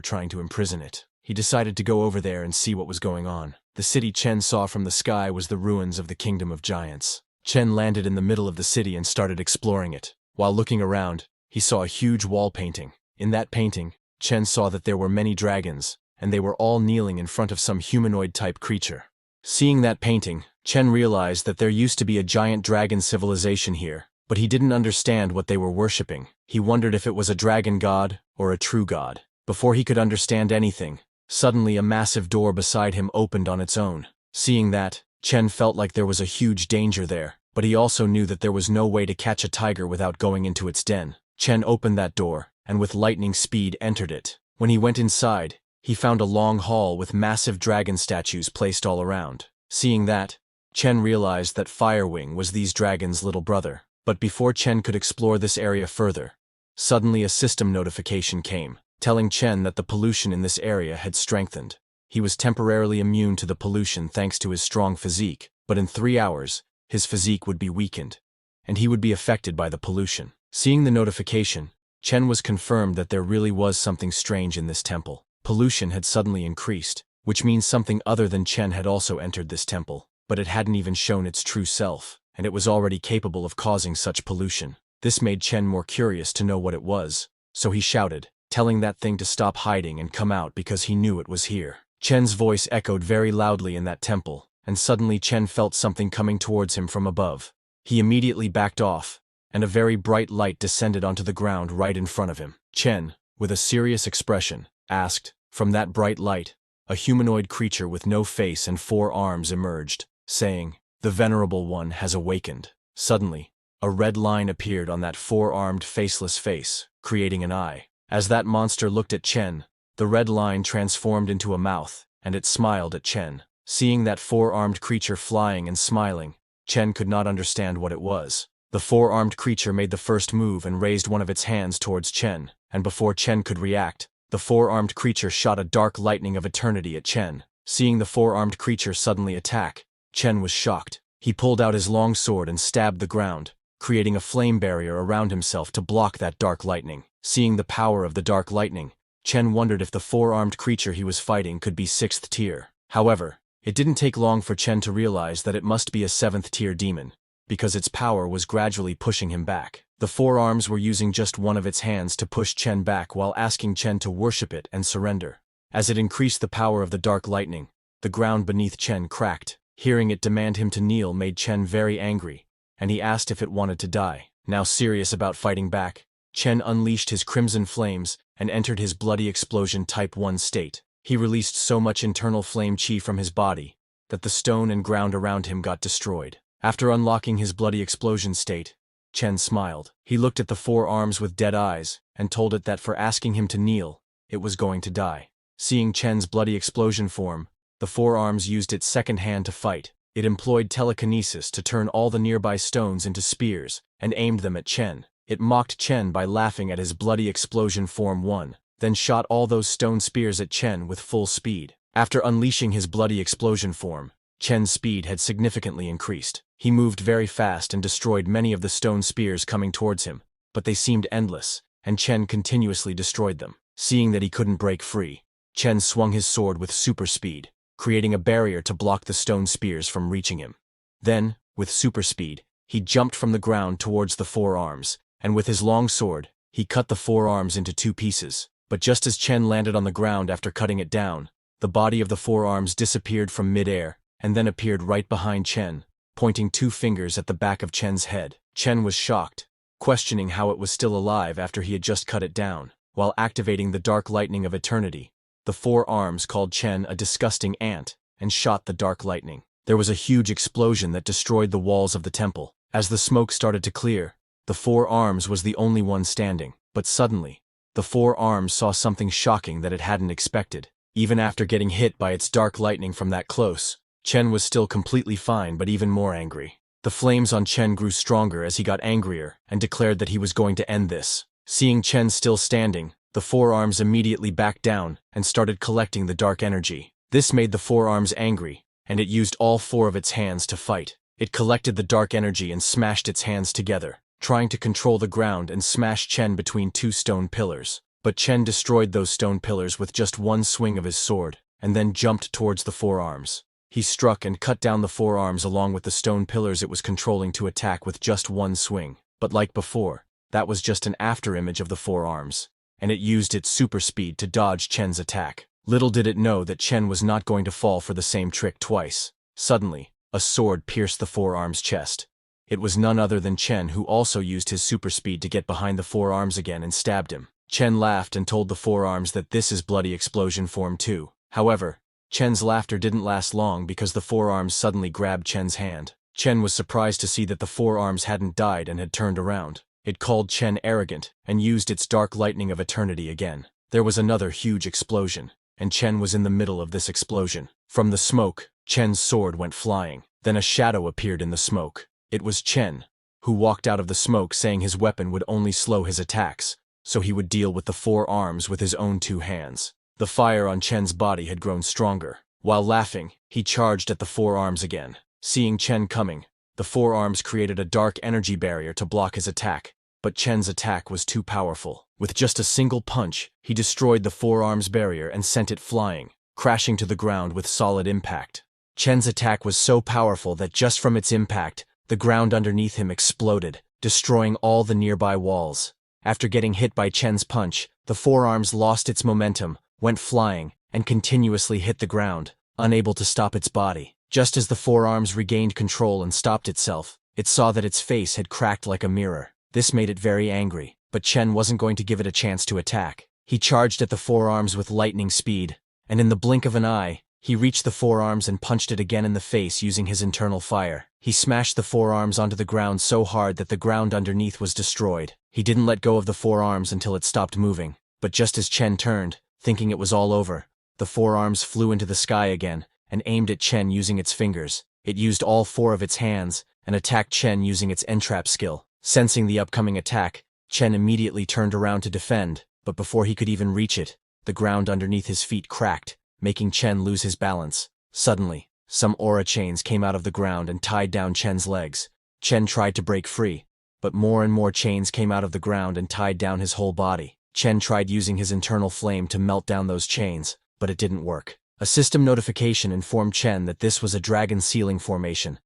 trying to imprison it. He decided to go over there and see what was going on. The city Chen saw from the sky was the ruins of the Kingdom of Giants. Chen landed in the middle of the city and started exploring it. While looking around, he saw a huge wall painting. In that painting, Chen saw that there were many dragons, and they were all kneeling in front of some humanoid-type creature. Seeing that painting, Chen realized that there used to be a giant dragon civilization here, but he didn't understand what they were worshipping. He wondered if it was a dragon god or a true god. Before he could understand anything, suddenly a massive door beside him opened on its own. Seeing that, Chen felt like there was a huge danger there, but he also knew that there was no way to catch a tiger without going into its den. Chen opened that door, and with lightning speed entered it. When he went inside, he found a long hall with massive dragon statues placed all around. Seeing that, Chen realized that Firewing was these dragons' little brother. But before Chen could explore this area further, suddenly a system notification came, telling Chen that the pollution in this area had strengthened. He was temporarily immune to the pollution thanks to his strong physique, but in 3 hours, his physique would be weakened, and he would be affected by the pollution. Seeing the notification, Chen was confirmed that there really was something strange in this temple. Pollution had suddenly increased, which means something other than Chen had also entered this temple, but it hadn't even shown its true self, and it was already capable of causing such pollution. This made Chen more curious to know what it was, so he shouted, telling that thing to stop hiding and come out because he knew it was here. Chen's voice echoed very loudly in that temple, and suddenly Chen felt something coming towards him from above. He immediately backed off, and a very bright light descended onto the ground right in front of him. Chen, with a serious expression, asked. From that bright light, a humanoid creature with no face and 4 arms emerged, saying, "The Venerable One has awakened." Suddenly, a red line appeared on that 4-armed faceless face, creating an eye. As that monster looked at Chen, the red line transformed into a mouth, and it smiled at Chen. Seeing that 4-armed creature flying and smiling, Chen could not understand what it was. The 4-armed creature made the first move and raised one of its hands towards Chen, and before Chen could react, the 4-armed creature shot a dark lightning of eternity at Chen. Seeing the 4-armed creature suddenly attack, Chen was shocked. He pulled out his long sword and stabbed the ground, creating a flame barrier around himself to block that dark lightning. Seeing the power of the dark lightning, Chen wondered if the four-armed creature he was fighting could be 6th tier. However, it didn't take long for Chen to realize that it must be a 7th tier demon, because its power was gradually pushing him back. The four arms were using just one of its hands to push Chen back while asking Chen to worship it and surrender. As it increased the power of the dark lightning, the ground beneath Chen cracked. Hearing it demand him to kneel made Chen very angry, and he asked if it wanted to die. Now serious about fighting back, Chen unleashed his crimson flames and entered his bloody explosion Type 1 state. He released so much internal flame chi from his body that the stone and ground around him got destroyed. After unlocking his bloody explosion state, Chen smiled. He looked at the four arms with dead eyes and told it that for asking him to kneel, it was going to die. Seeing Chen's bloody explosion form, the four arms used its second hand to fight. It employed telekinesis to turn all the nearby stones into spears and aimed them at Chen. It mocked Chen by laughing at his bloody explosion form 1, then shot all those stone spears at Chen with full speed. After unleashing his bloody explosion form, Chen's speed had significantly increased. He moved very fast and destroyed many of the stone spears coming towards him, but they seemed endless, and Chen continuously destroyed them. Seeing that he couldn't break free, Chen swung his sword with super speed, creating a barrier to block the stone spears from reaching him. Then, with super speed, he jumped from the ground towards the four arms, and with his long sword, he cut the four arms into 2 pieces. But just as Chen landed on the ground after cutting it down, the body of the four arms disappeared from mid-air and then appeared right behind Chen, pointing 2 fingers at the back of Chen's head. Chen was shocked, questioning how it was still alive after he had just cut it down. While activating the dark lightning of eternity, the four arms called Chen a disgusting ant and shot the dark lightning. There was a huge explosion that destroyed the walls of the temple. As the smoke started to clear, the four arms was the only one standing. But suddenly, the four arms saw something shocking that it hadn't expected. Even after getting hit by its dark lightning from that close, Chen was still completely fine but even more angry. The flames on Chen grew stronger as he got angrier and declared that he was going to end this. Seeing Chen still standing, the four arms immediately backed down and started collecting the dark energy. This made the four arms angry, and it used all 4 of its hands to fight. It collected the dark energy and smashed its hands together, trying to control the ground and smash Chen between 2 stone pillars. But Chen destroyed those stone pillars with just one swing of his sword, and then jumped towards the four arms. He struck and cut down the four arms along with the stone pillars it was controlling to attack with just one swing. But like before, that was just an afterimage of the four arms, and it used its super speed to dodge Chen's attack. Little did it know that Chen was not going to fall for the same trick twice. Suddenly, a sword pierced the four arms' chest. It was none other than Chen who also used his super speed to get behind the four arms again and stabbed him. Chen laughed and told the four arms that this is bloody explosion form 2. However, Chen's laughter didn't last long because the four arms suddenly grabbed Chen's hand. Chen was surprised to see that the four arms hadn't died and had turned around. It called Chen arrogant and used its dark lightning of eternity again. There was another huge explosion, and Chen was in the middle of this explosion. From the smoke, Chen's sword went flying. Then a shadow appeared in the smoke. It was Chen, who walked out of the smoke saying his weapon would only slow his attacks, so he would deal with the four arms with his own 2 hands. The fire on Chen's body had grown stronger. While laughing, he charged at the four arms again. Seeing Chen coming, the four arms created a dark energy barrier to block his attack, but Chen's attack was too powerful. With just a single punch, he destroyed the four arms barrier and sent it flying, crashing to the ground with solid impact. Chen's attack was so powerful that just from its impact, the ground underneath him exploded, destroying all the nearby walls. After getting hit by Chen's punch, the four arms lost its momentum, went flying, and continuously hit the ground, unable to stop its body. Just as the four arms regained control and stopped itself, it saw that its face had cracked like a mirror. This made it very angry, but Chen wasn't going to give it a chance to attack. He charged at the four arms with lightning speed, and in the blink of an eye, he reached the four arms and punched it again in the face using his internal fire. He smashed the four arms onto the ground so hard that the ground underneath was destroyed. He didn't let go of the four arms until it stopped moving, but just as Chen turned, thinking it was all over, the four arms flew into the sky again and aimed at Chen using its fingers. It used all 4 of its hands and attacked Chen using its entrap skill. Sensing the upcoming attack, Chen immediately turned around to defend, but before he could even reach it, the ground underneath his feet cracked, making Chen lose his balance. Suddenly, Some aura chains came out of the ground and tied down Chen's legs. Chen tried to break free, but more and more chains came out of the ground and tied down his whole body. Chen tried using his internal flame to melt down those chains, but it didn't work. A system notification informed Chen that this was a dragon sealing formation,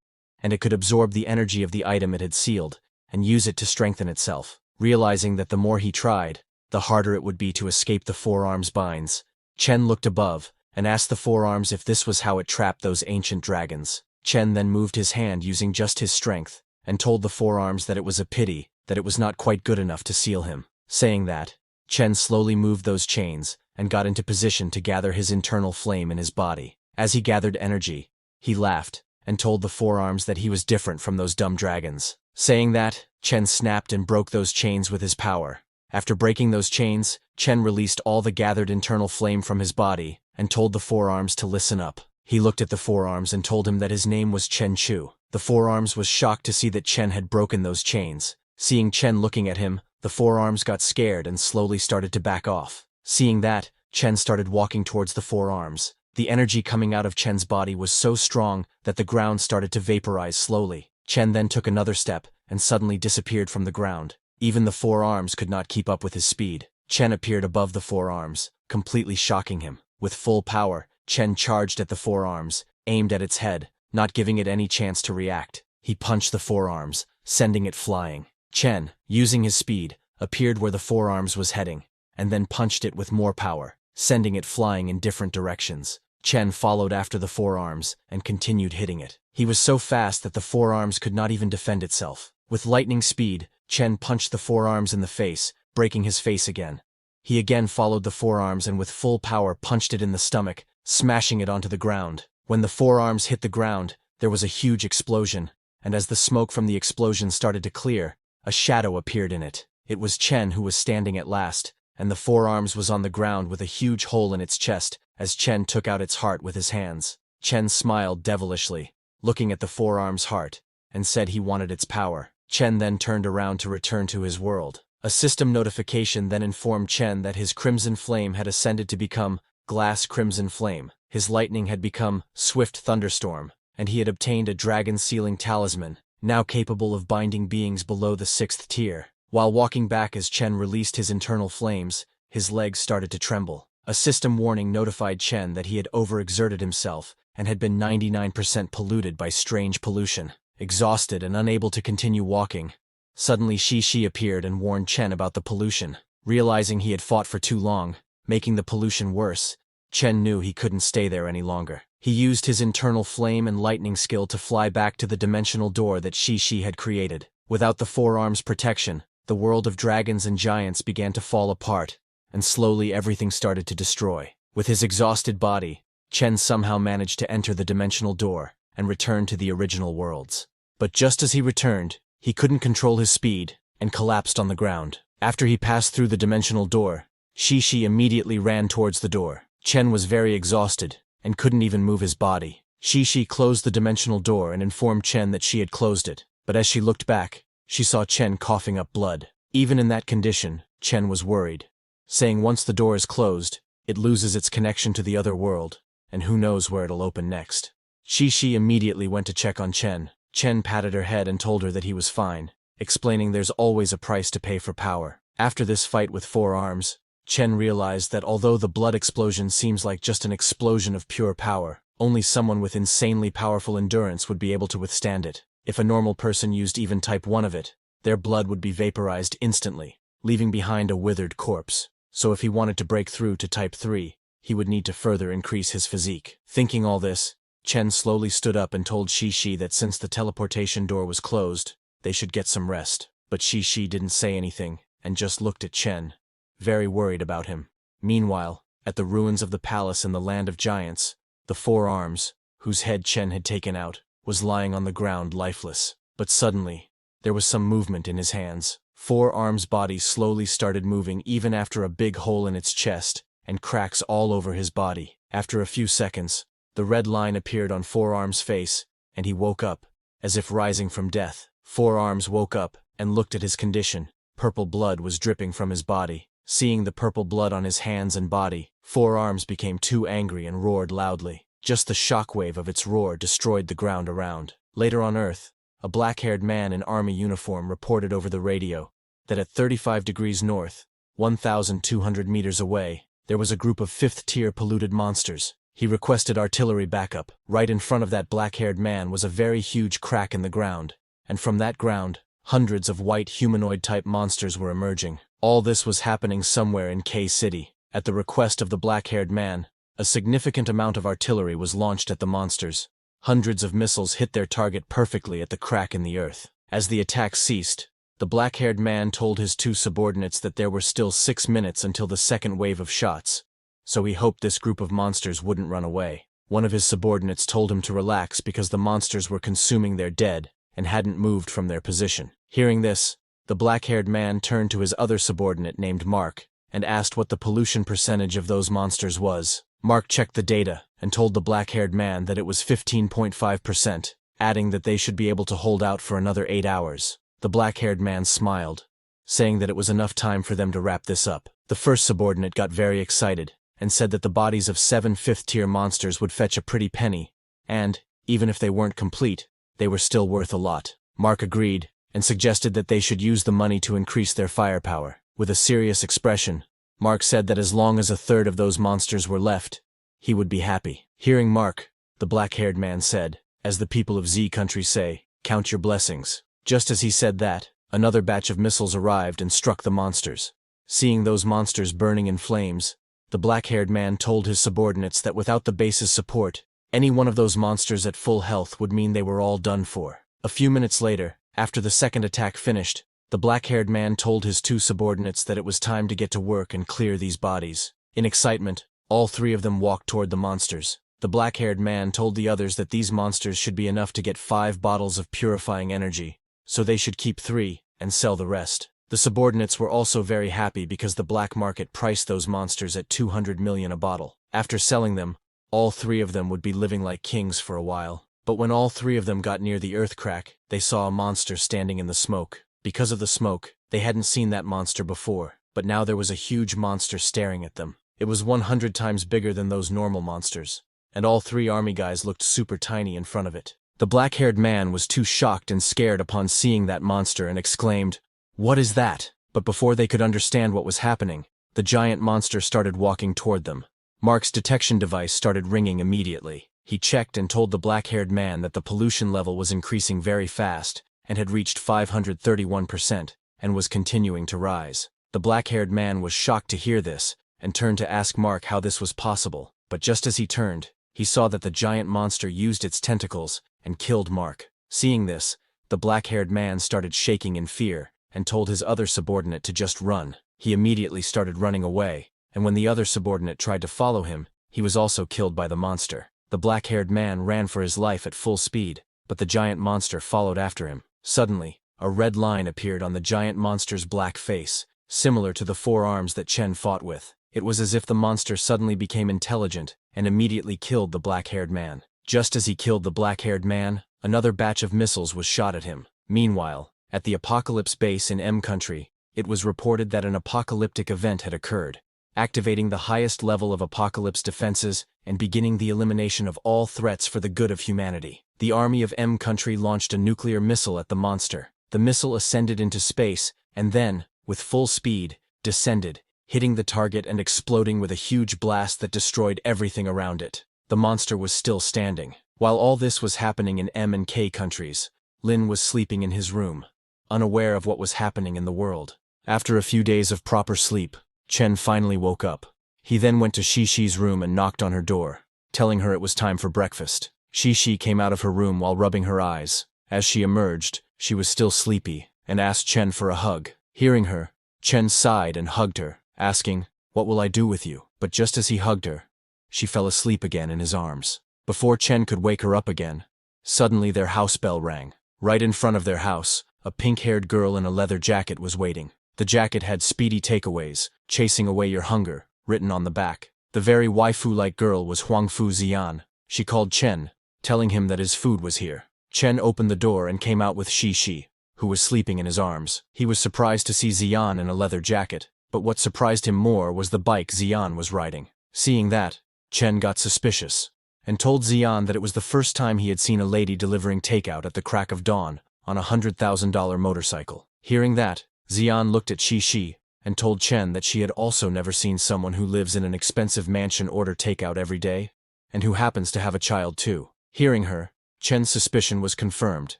and it could absorb the energy of the item it had sealed and use it to strengthen itself. Realizing that the more he tried, the harder it would be to escape the forearms binds, Chen looked above and asked the forearms if this was how it trapped those ancient dragons. Chen then moved his hand using just his strength and told the forearms that it was a pity that it was not quite good enough to seal him. Saying that, Chen slowly moved those chains and got into position to gather his internal flame in his body. As he gathered energy, he laughed and told the forearms that he was different from those dumb dragons. Saying that, Chen snapped and broke those chains with his power. After breaking those chains, Chen released all the gathered internal flame from his body and told the forearms to listen up. He looked at the forearms and told him that his name was Chen Chu. The forearms was shocked to see that Chen had broken those chains. Seeing Chen looking at him, the forearms got scared and slowly started to back off. Seeing that, Chen started walking towards the forearms. The energy coming out of Chen's body was so strong that the ground started to vaporize slowly. Chen then took another step and suddenly disappeared from the ground. Even the forearms could not keep up with his speed. Chen appeared above the forearms, completely shocking him. With full power, Chen charged at the forearms, aimed at its head, not giving it any chance to react. He punched the forearms, sending it flying. Chen, using his speed, appeared where the forearms was heading, and then punched it with more power, sending it flying in different directions. Chen followed after the forearms and continued hitting it. He was so fast that the forearms could not even defend itself. With lightning speed, Chen punched the forearms in the face, breaking his face again. He again followed the forearms and with full power punched it in the stomach, smashing it onto the ground. When the forearms hit the ground, there was a huge explosion, and as the smoke from the explosion started to clear, a shadow appeared in it. It was Chen who was standing at last, and the forearms was on the ground with a huge hole in its chest as Chen took out its heart with his hands. Chen smiled devilishly, looking at the forearm's heart, and said he wanted its power. Chen then turned around to return to his world. A system notification then informed Chen that his crimson flame had ascended to become glass crimson flame. His lightning had become swift thunderstorm, and he had obtained a dragon sealing talisman, now capable of binding beings below the 6th tier. While walking back as Chen released his internal flames, his legs started to tremble. A system warning notified Chen that he had overexerted himself and had been 99% polluted by strange pollution. Exhausted and unable to continue walking, suddenly Shi appeared and warned Chen about the pollution. Realizing he had fought for too long, making the pollution worse, Chen knew he couldn't stay there any longer. He used his internal flame and lightning skill to fly back to the dimensional door that Shi had created. Without the forearms' protection, the world of dragons and giants began to fall apart, and slowly everything started to destroy. With his exhausted body, Chen somehow managed to enter the dimensional door and return to the original worlds. But just as he returned, he couldn't control his speed and collapsed on the ground. After he passed through the dimensional door, Shi immediately ran towards the door. Chen was very exhausted and couldn't even move his body. Shi closed the dimensional door and informed Chen that she had closed it, but as she looked back, she saw Chen coughing up blood. Even in that condition, Chen was worried, saying once the door is closed, it loses its connection to the other world, and who knows where it'll open next. Shi immediately went to check on Chen. Chen patted her head and told her that he was fine, explaining there's always a price to pay for power. After this fight with forearms, Chen realized that although the blood explosion seems like just an explosion of pure power, only someone with insanely powerful endurance would be able to withstand it. If a normal person used even type 1 of it, their blood would be vaporized instantly, leaving behind a withered corpse. So if he wanted to break through to type 3, he would need to further increase his physique. Thinking all this, Chen slowly stood up and told Shi that since the teleportation door was closed, they should get some rest. But Shi didn't say anything, and just looked at Chen, very worried about him. Meanwhile, at the ruins of the palace in the land of giants, the forearms, whose head Chen had taken out, was lying on the ground lifeless. But suddenly, there was some movement in his hands. Forearm's body slowly started moving even after a big hole in its chest, and cracks all over his body. After a few seconds, the red line appeared on Forearm's face, and he woke up, as if rising from death. Forearms woke up and looked at his condition. Purple blood was dripping from his body. Seeing the purple blood on his hands and body, Forearms became too angry and roared loudly. Just the shockwave of its roar destroyed the ground around. Later on Earth, a black-haired man in army uniform reported over the radio that at 35 degrees north, 1,200 meters away, there was a group of fifth-tier polluted monsters. He requested artillery backup. Right in front of that black-haired man was a very huge crack in the ground, and from that ground, hundreds of white humanoid-type monsters were emerging. All this was happening somewhere in K-City. At the request of the black-haired man, a significant amount of artillery was launched at the monsters. Hundreds of missiles hit their target perfectly at the crack in the earth. As the attack ceased, the black-haired man told his two subordinates that there were still 6 minutes until the second wave of shots, so he hoped this group of monsters wouldn't run away. One of his subordinates told him to relax because the monsters were consuming their dead and hadn't moved from their position. Hearing this, the black-haired man turned to his other subordinate named Mark and asked what the pollution percentage of those monsters was. Mark checked the data and told the black-haired man that it was 15.5%, adding that they should be able to hold out for another 8 hours. The black-haired man smiled, saying that it was enough time for them to wrap this up. The first subordinate got very excited and said that the bodies of 7 fifth-tier monsters would fetch a pretty penny, and, even if they weren't complete, they were still worth a lot. Mark agreed and suggested that they should use the money to increase their firepower. With a serious expression, Mark said that as long as a third of those monsters were left, he would be happy. Hearing Mark, the black-haired man said, as the people of Z country say, count your blessings. Just as he said that, another batch of missiles arrived and struck the monsters. Seeing those monsters burning in flames, the black-haired man told his subordinates that without the base's support, any one of those monsters at full health would mean they were all done for. A few minutes later, after the second attack finished, the black-haired man told his two subordinates that it was time to get to work and clear these bodies. In excitement, all three of them walked toward the monsters. The black-haired man told the others that these monsters should be enough to get 5 bottles of purifying energy, so they should keep 3 and sell the rest. The subordinates were also very happy because the black market priced those monsters at 200 million a bottle. After selling them, all 3 of them would be living like kings for a while. But when all 3 of them got near the earth crack, they saw a monster standing in the smoke. Because of the smoke, they hadn't seen that monster before, but now there was a huge monster staring at them. It was 100 times bigger than those normal monsters, and all 3 army guys looked super tiny in front of it. The black-haired man was too shocked and scared upon seeing that monster and exclaimed, "What is that?" But before they could understand what was happening, the giant monster started walking toward them. Mark's detection device started ringing immediately. He checked and told the black-haired man that the pollution level was increasing very fast and had reached 531% and was continuing to rise. The black-haired man was shocked to hear this and turned to ask Mark how this was possible. But just as he turned, he saw that the giant monster used its tentacles and killed Mark. Seeing this, the black-haired man started shaking in fear and told his other subordinate to just run. He immediately started running away, and when the other subordinate tried to follow him, he was also killed by the monster. The black-haired man ran for his life at full speed, but the giant monster followed after him. Suddenly, a red line appeared on the giant monster's black face, similar to the 4 arms that Chen fought with. It was as if the monster suddenly became intelligent and immediately killed the black-haired man. Just as he killed the black-haired man, another batch of missiles was shot at him. Meanwhile, at the Apocalypse base in M country, it was reported that an apocalyptic event had occurred, activating the highest level of Apocalypse defenses and beginning the elimination of all threats for the good of humanity. The army of M country launched a nuclear missile at the monster. The missile ascended into space and then, with full speed, descended, hitting the target and exploding with a huge blast that destroyed everything around it. The monster was still standing. While all this was happening in M and K countries, Lin was sleeping in his room, unaware of what was happening in the world. After a few days of proper sleep, Chen finally woke up. He then went to Xishi's room and knocked on her door, telling her it was time for breakfast. Xishi came out of her room while rubbing her eyes. As she emerged, she was still sleepy and asked Chen for a hug. Hearing her, Chen sighed and hugged her, asking, "What will I do with you?" But just as he hugged her, she fell asleep again in his arms. Before Chen could wake her up again, suddenly their house bell rang. Right in front of their house, a pink-haired girl in a leather jacket was waiting. The jacket had "Speedy Takeaways, Chasing Away Your Hunger," written on the back. The very waifu-like girl was Huangfu Ziyan. She called Chen, telling him that his food was here. Chen opened the door and came out with Xishi, who was sleeping in his arms. He was surprised to see Ziyan in a leather jacket, but what surprised him more was the bike Ziyan was riding. Seeing that, Chen got suspicious, and told Xian that it was the first time he had seen a lady delivering takeout at the crack of dawn on a $100,000 motorcycle. Hearing that, Xian looked at Shi and told Chen that she had also never seen someone who lives in an expensive mansion order takeout every day, and who happens to have a child too. Hearing her, Chen's suspicion was confirmed,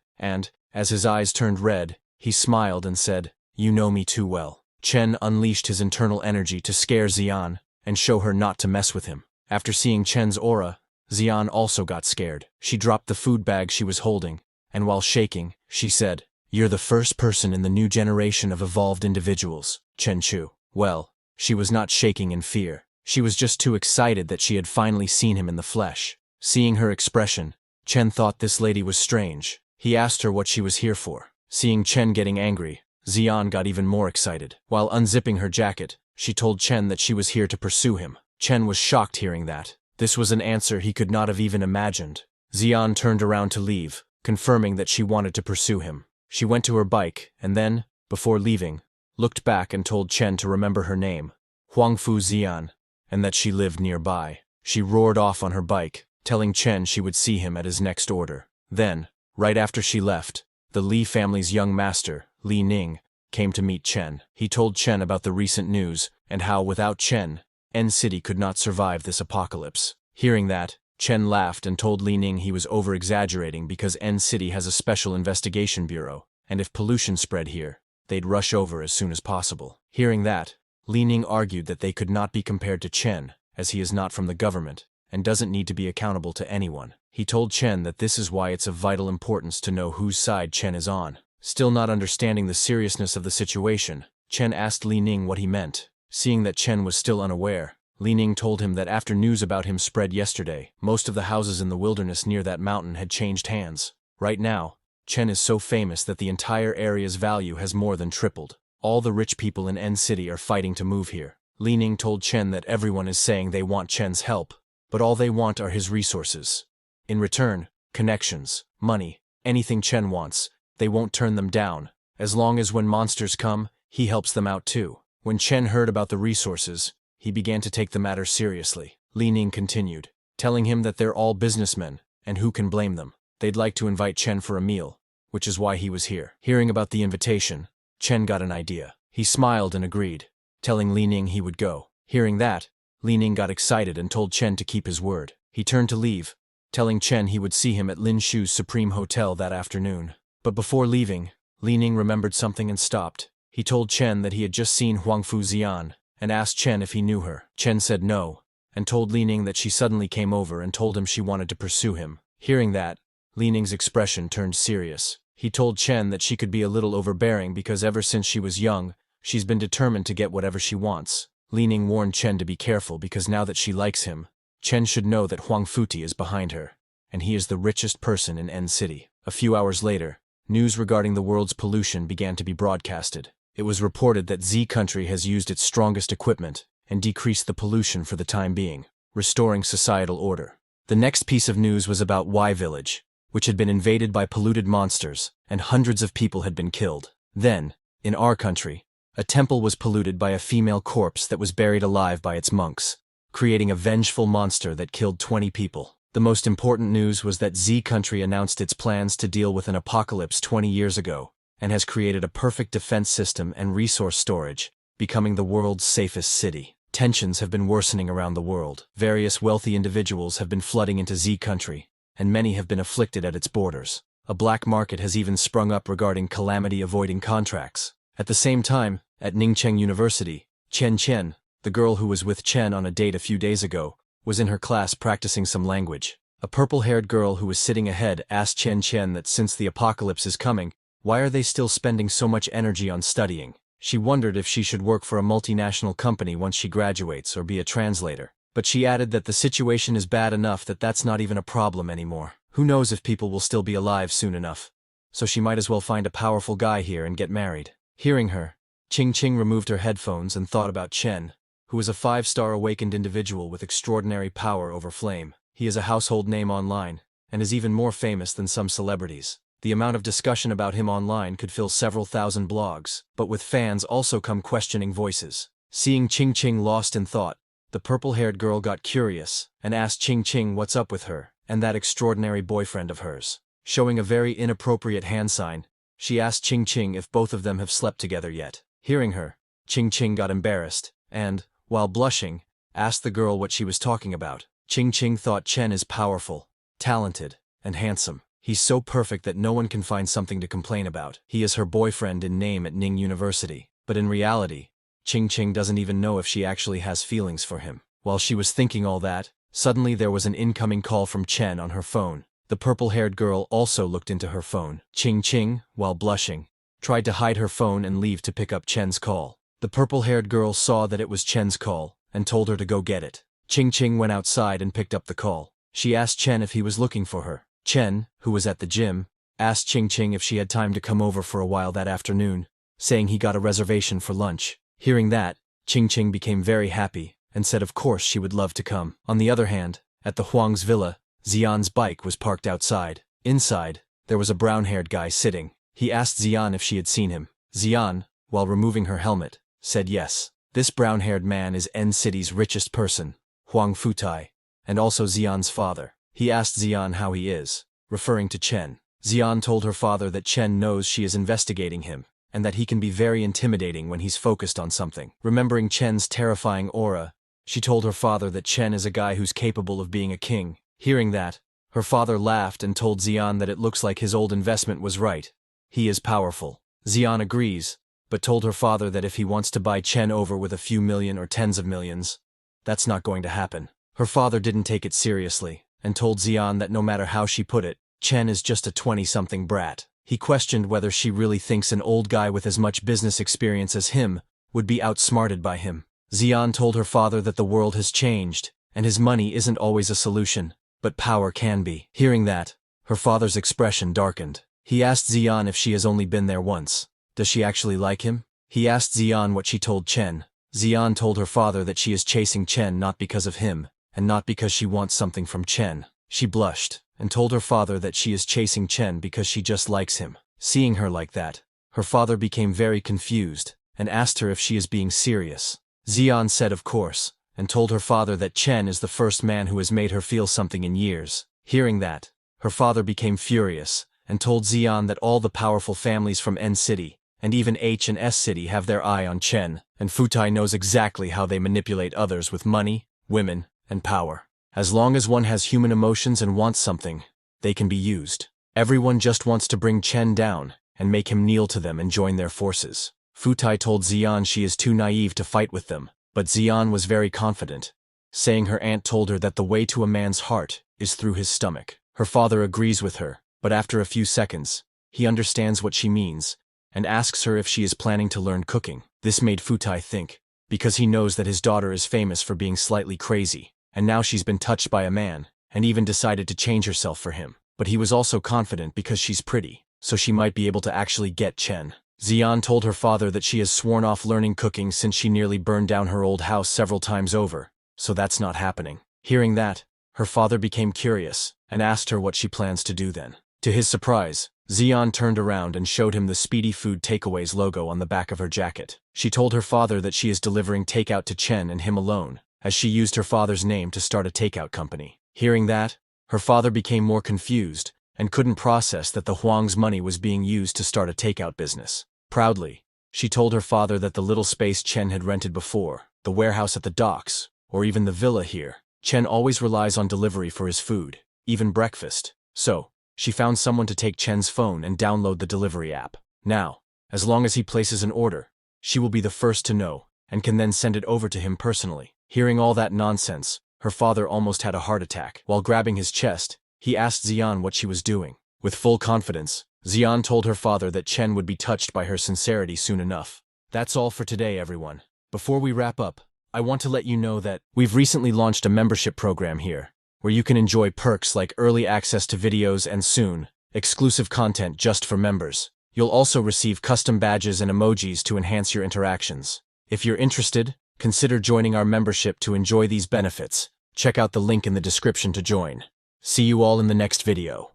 and, as his eyes turned red, he smiled and said, "You know me too well." Chen unleashed his internal energy to scare Xian and show her not to mess with him. After seeing Chen's aura, Xian also got scared. She dropped the food bag she was holding, and while shaking, she said, "You're the first person in the new generation of evolved individuals, Chen Chu." Well, she was not shaking in fear. She was just too excited that she had finally seen him in the flesh. Seeing her expression, Chen thought this lady was strange. He asked her what she was here for. Seeing Chen getting angry, Xian got even more excited. While unzipping her jacket, she told Chen that she was here to pursue him. Chen was shocked hearing that. This was an answer he could not have even imagined. Xian turned around to leave, confirming that she wanted to pursue him. She went to her bike, and then, before leaving, looked back and told Chen to remember her name, Huangfu Xian, and that she lived nearby. She roared off on her bike, telling Chen she would see him at his next order. Then, right after she left, the Li family's young master, Li Ning, came to meet Chen. He told Chen about the recent news and how, without Chen, N City could not survive this apocalypse. Hearing that, Chen laughed and told Li Ning he was over-exaggerating because N City has a special investigation bureau, and if pollution spread here, they'd rush over as soon as possible. Hearing that, Li Ning argued that they could not be compared to Chen, as he is not from the government and doesn't need to be accountable to anyone. He told Chen that this is why it's of vital importance to know whose side Chen is on. Still not understanding the seriousness of the situation, Chen asked Li Ning what he meant. Seeing that Chen was still unaware, Li Ning told him that after news about him spread yesterday, most of the houses in the wilderness near that mountain had changed hands. Right now, Chen is so famous that the entire area's value has more than tripled. All the rich people in N City are fighting to move here. Li Ning told Chen that everyone is saying they want Chen's help, but all they want are his resources. In return, connections, money, anything Chen wants, they won't turn them down, as long as when monsters come, he helps them out too. When Chen heard about the resources, he began to take the matter seriously. Li Ning continued, telling him that they're all businessmen, and who can blame them. They'd like to invite Chen for a meal, which is why he was here. Hearing about the invitation, Chen got an idea. He smiled and agreed, telling Li Ning he would go. Hearing that, Li Ning got excited and told Chen to keep his word. He turned to leave, telling Chen he would see him at Lin Shu's Supreme Hotel that afternoon. But before leaving, Li Ning remembered something and stopped. He told Chen that he had just seen Huangfu Xian, and asked Chen if he knew her. Chen said no, and told Li Ning that she suddenly came over and told him she wanted to pursue him. Hearing that, Li Ning's expression turned serious. He told Chen that she could be a little overbearing because ever since she was young, she's been determined to get whatever she wants. Li Ning warned Chen to be careful because now that she likes him, Chen should know that Huang Futi is behind her, and he is the richest person in N City. A few hours later, news regarding the world's pollution began to be broadcasted. It was reported that Z country has used its strongest equipment and decreased the pollution for the time being, restoring societal order. The next piece of news was about Y Village, which had been invaded by polluted monsters, and hundreds of people had been killed. Then, in our country, a temple was polluted by a female corpse that was buried alive by its monks, creating a vengeful monster that killed 20 people. The most important news was that Z country announced its plans to deal with an apocalypse 20 years ago, and has created a perfect defense system and resource storage, becoming the world's safest city. Tensions have been worsening around the world. Various wealthy individuals have been flooding into Z country, and many have been afflicted at its borders. A black market has even sprung up regarding calamity-avoiding contracts. At the same time, at Ningcheng University, Chen, the girl who was with Chen on a date a few days ago, was in her class practicing some language. A purple-haired girl who was sitting ahead asked Chen that since the apocalypse is coming, why are they still spending so much energy on studying? She wondered if she should work for a multinational company once she graduates or be a translator. But she added that the situation is bad enough that that's not even a problem anymore. Who knows if people will still be alive soon enough? So she might as well find a powerful guy here and get married. Hearing her, Ching removed her headphones and thought about Chen, who is a 5-star awakened individual with extraordinary power over flame. He is a household name online, and is even more famous than some celebrities. The amount of discussion about him online could fill several thousand blogs, but with fans also come questioning voices. Seeing Ching lost in thought, the purple-haired girl got curious and asked Ching Ching what's up with her and that extraordinary boyfriend of hers. Showing a very inappropriate hand sign, she asked Ching Ching if both of them have slept together yet. Hearing her, Ching Ching got embarrassed and, while blushing, asked the girl what she was talking about. Ching Ching thought Chen is powerful, talented, and handsome. He's so perfect that no one can find something to complain about. He is her boyfriend in name at Ning University. But in reality, Ching Ching doesn't even know if she actually has feelings for him. While she was thinking all that, suddenly there was an incoming call from Chen on her phone. The purple-haired girl also looked into her phone. Ching Ching, while blushing, tried to hide her phone and leave to pick up Chen's call. The purple-haired girl saw that it was Chen's call and told her to go get it. Ching Ching went outside and picked up the call. She asked Chen if he was looking for her. Chen, who was at the gym, asked Ching Ching if she had time to come over for a while that afternoon, saying he got a reservation for lunch. Hearing that, Ching Ching became very happy and said of course she would love to come. On the other hand, at the Huang's villa, Xian's bike was parked outside. Inside, there was a brown-haired guy sitting. He asked Xian if she had seen him. Xian, while removing her helmet, said yes. This brown-haired man is N City's richest person, Huang Futai, and also Xian's father. He asked Xian how he is, referring to Chen. Xian told her father that Chen knows she is investigating him, and that he can be very intimidating when he's focused on something. Remembering Chen's terrifying aura, she told her father that Chen is a guy who's capable of being a king. Hearing that, her father laughed and told Xian that it looks like his old investment was right. He is powerful. Xian agrees, but told her father that if he wants to buy Chen over with a few million or tens of millions, that's not going to happen. Her father didn't take it seriously, and told Xian that no matter how she put it, Chen is just a 20-something brat. He questioned whether she really thinks an old guy with as much business experience as him would be outsmarted by him. Xian told her father that the world has changed, and his money isn't always a solution, but power can be. Hearing that, her father's expression darkened. He asked Xian if she has only been there once. Does she actually like him? He asked Xian what she told Chen. Xian told her father that she is chasing Chen not because of him, and not because she wants something from Chen. She blushed, and told her father that she is chasing Chen because she just likes him. Seeing her like that, her father became very confused, and asked her if she is being serious. Xian said of course, and told her father that Chen is the first man who has made her feel something in years. Hearing that, her father became furious, and told Xian that all the powerful families from N City, and even H and S City have their eye on Chen, and Futai knows exactly how they manipulate others with money, women, and power. As long as one has human emotions and wants something, they can be used. Everyone just wants to bring Chen down, and make him kneel to them and join their forces. Futai told Xian she is too naive to fight with them, but Xian was very confident, saying her aunt told her that the way to a man's heart is through his stomach. Her father agrees with her, but after a few seconds, he understands what she means, and asks her if she is planning to learn cooking. This made Futai think, because he knows that his daughter is famous for being slightly crazy, and now she's been touched by a man, and even decided to change herself for him. But he was also confident because she's pretty, so she might be able to actually get Chen. Xian told her father that she has sworn off learning cooking since she nearly burned down her old house several times over, so that's not happening. Hearing that, her father became curious, and asked her what she plans to do then. To his surprise, Xian turned around and showed him the Speedy Food Takeaways logo on the back of her jacket. She told her father that she is delivering takeout to Chen and him alone, as she used her father's name to start a takeout company. Hearing that, her father became more confused, and couldn't process that the Huang's money was being used to start a takeout business. Proudly, she told her father that the little space Chen had rented before, the warehouse at the docks, or even the villa here, Chen always relies on delivery for his food, even breakfast. So, she found someone to take Chen's phone and download the delivery app. Now, as long as he places an order, she will be the first to know, and can then send it over to him personally. Hearing all that nonsense, her father almost had a heart attack. While grabbing his chest, he asked Xian what she was doing. With full confidence, Xian told her father that Chen would be touched by her sincerity soon enough. That's all for today, everyone. Before we wrap up, I want to let you know that we've recently launched a membership program here, where you can enjoy perks like early access to videos and soon, exclusive content just for members. You'll also receive custom badges and emojis to enhance your interactions. If you're interested, consider joining our membership to enjoy these benefits. Check out the link in the description to join. See you all in the next video.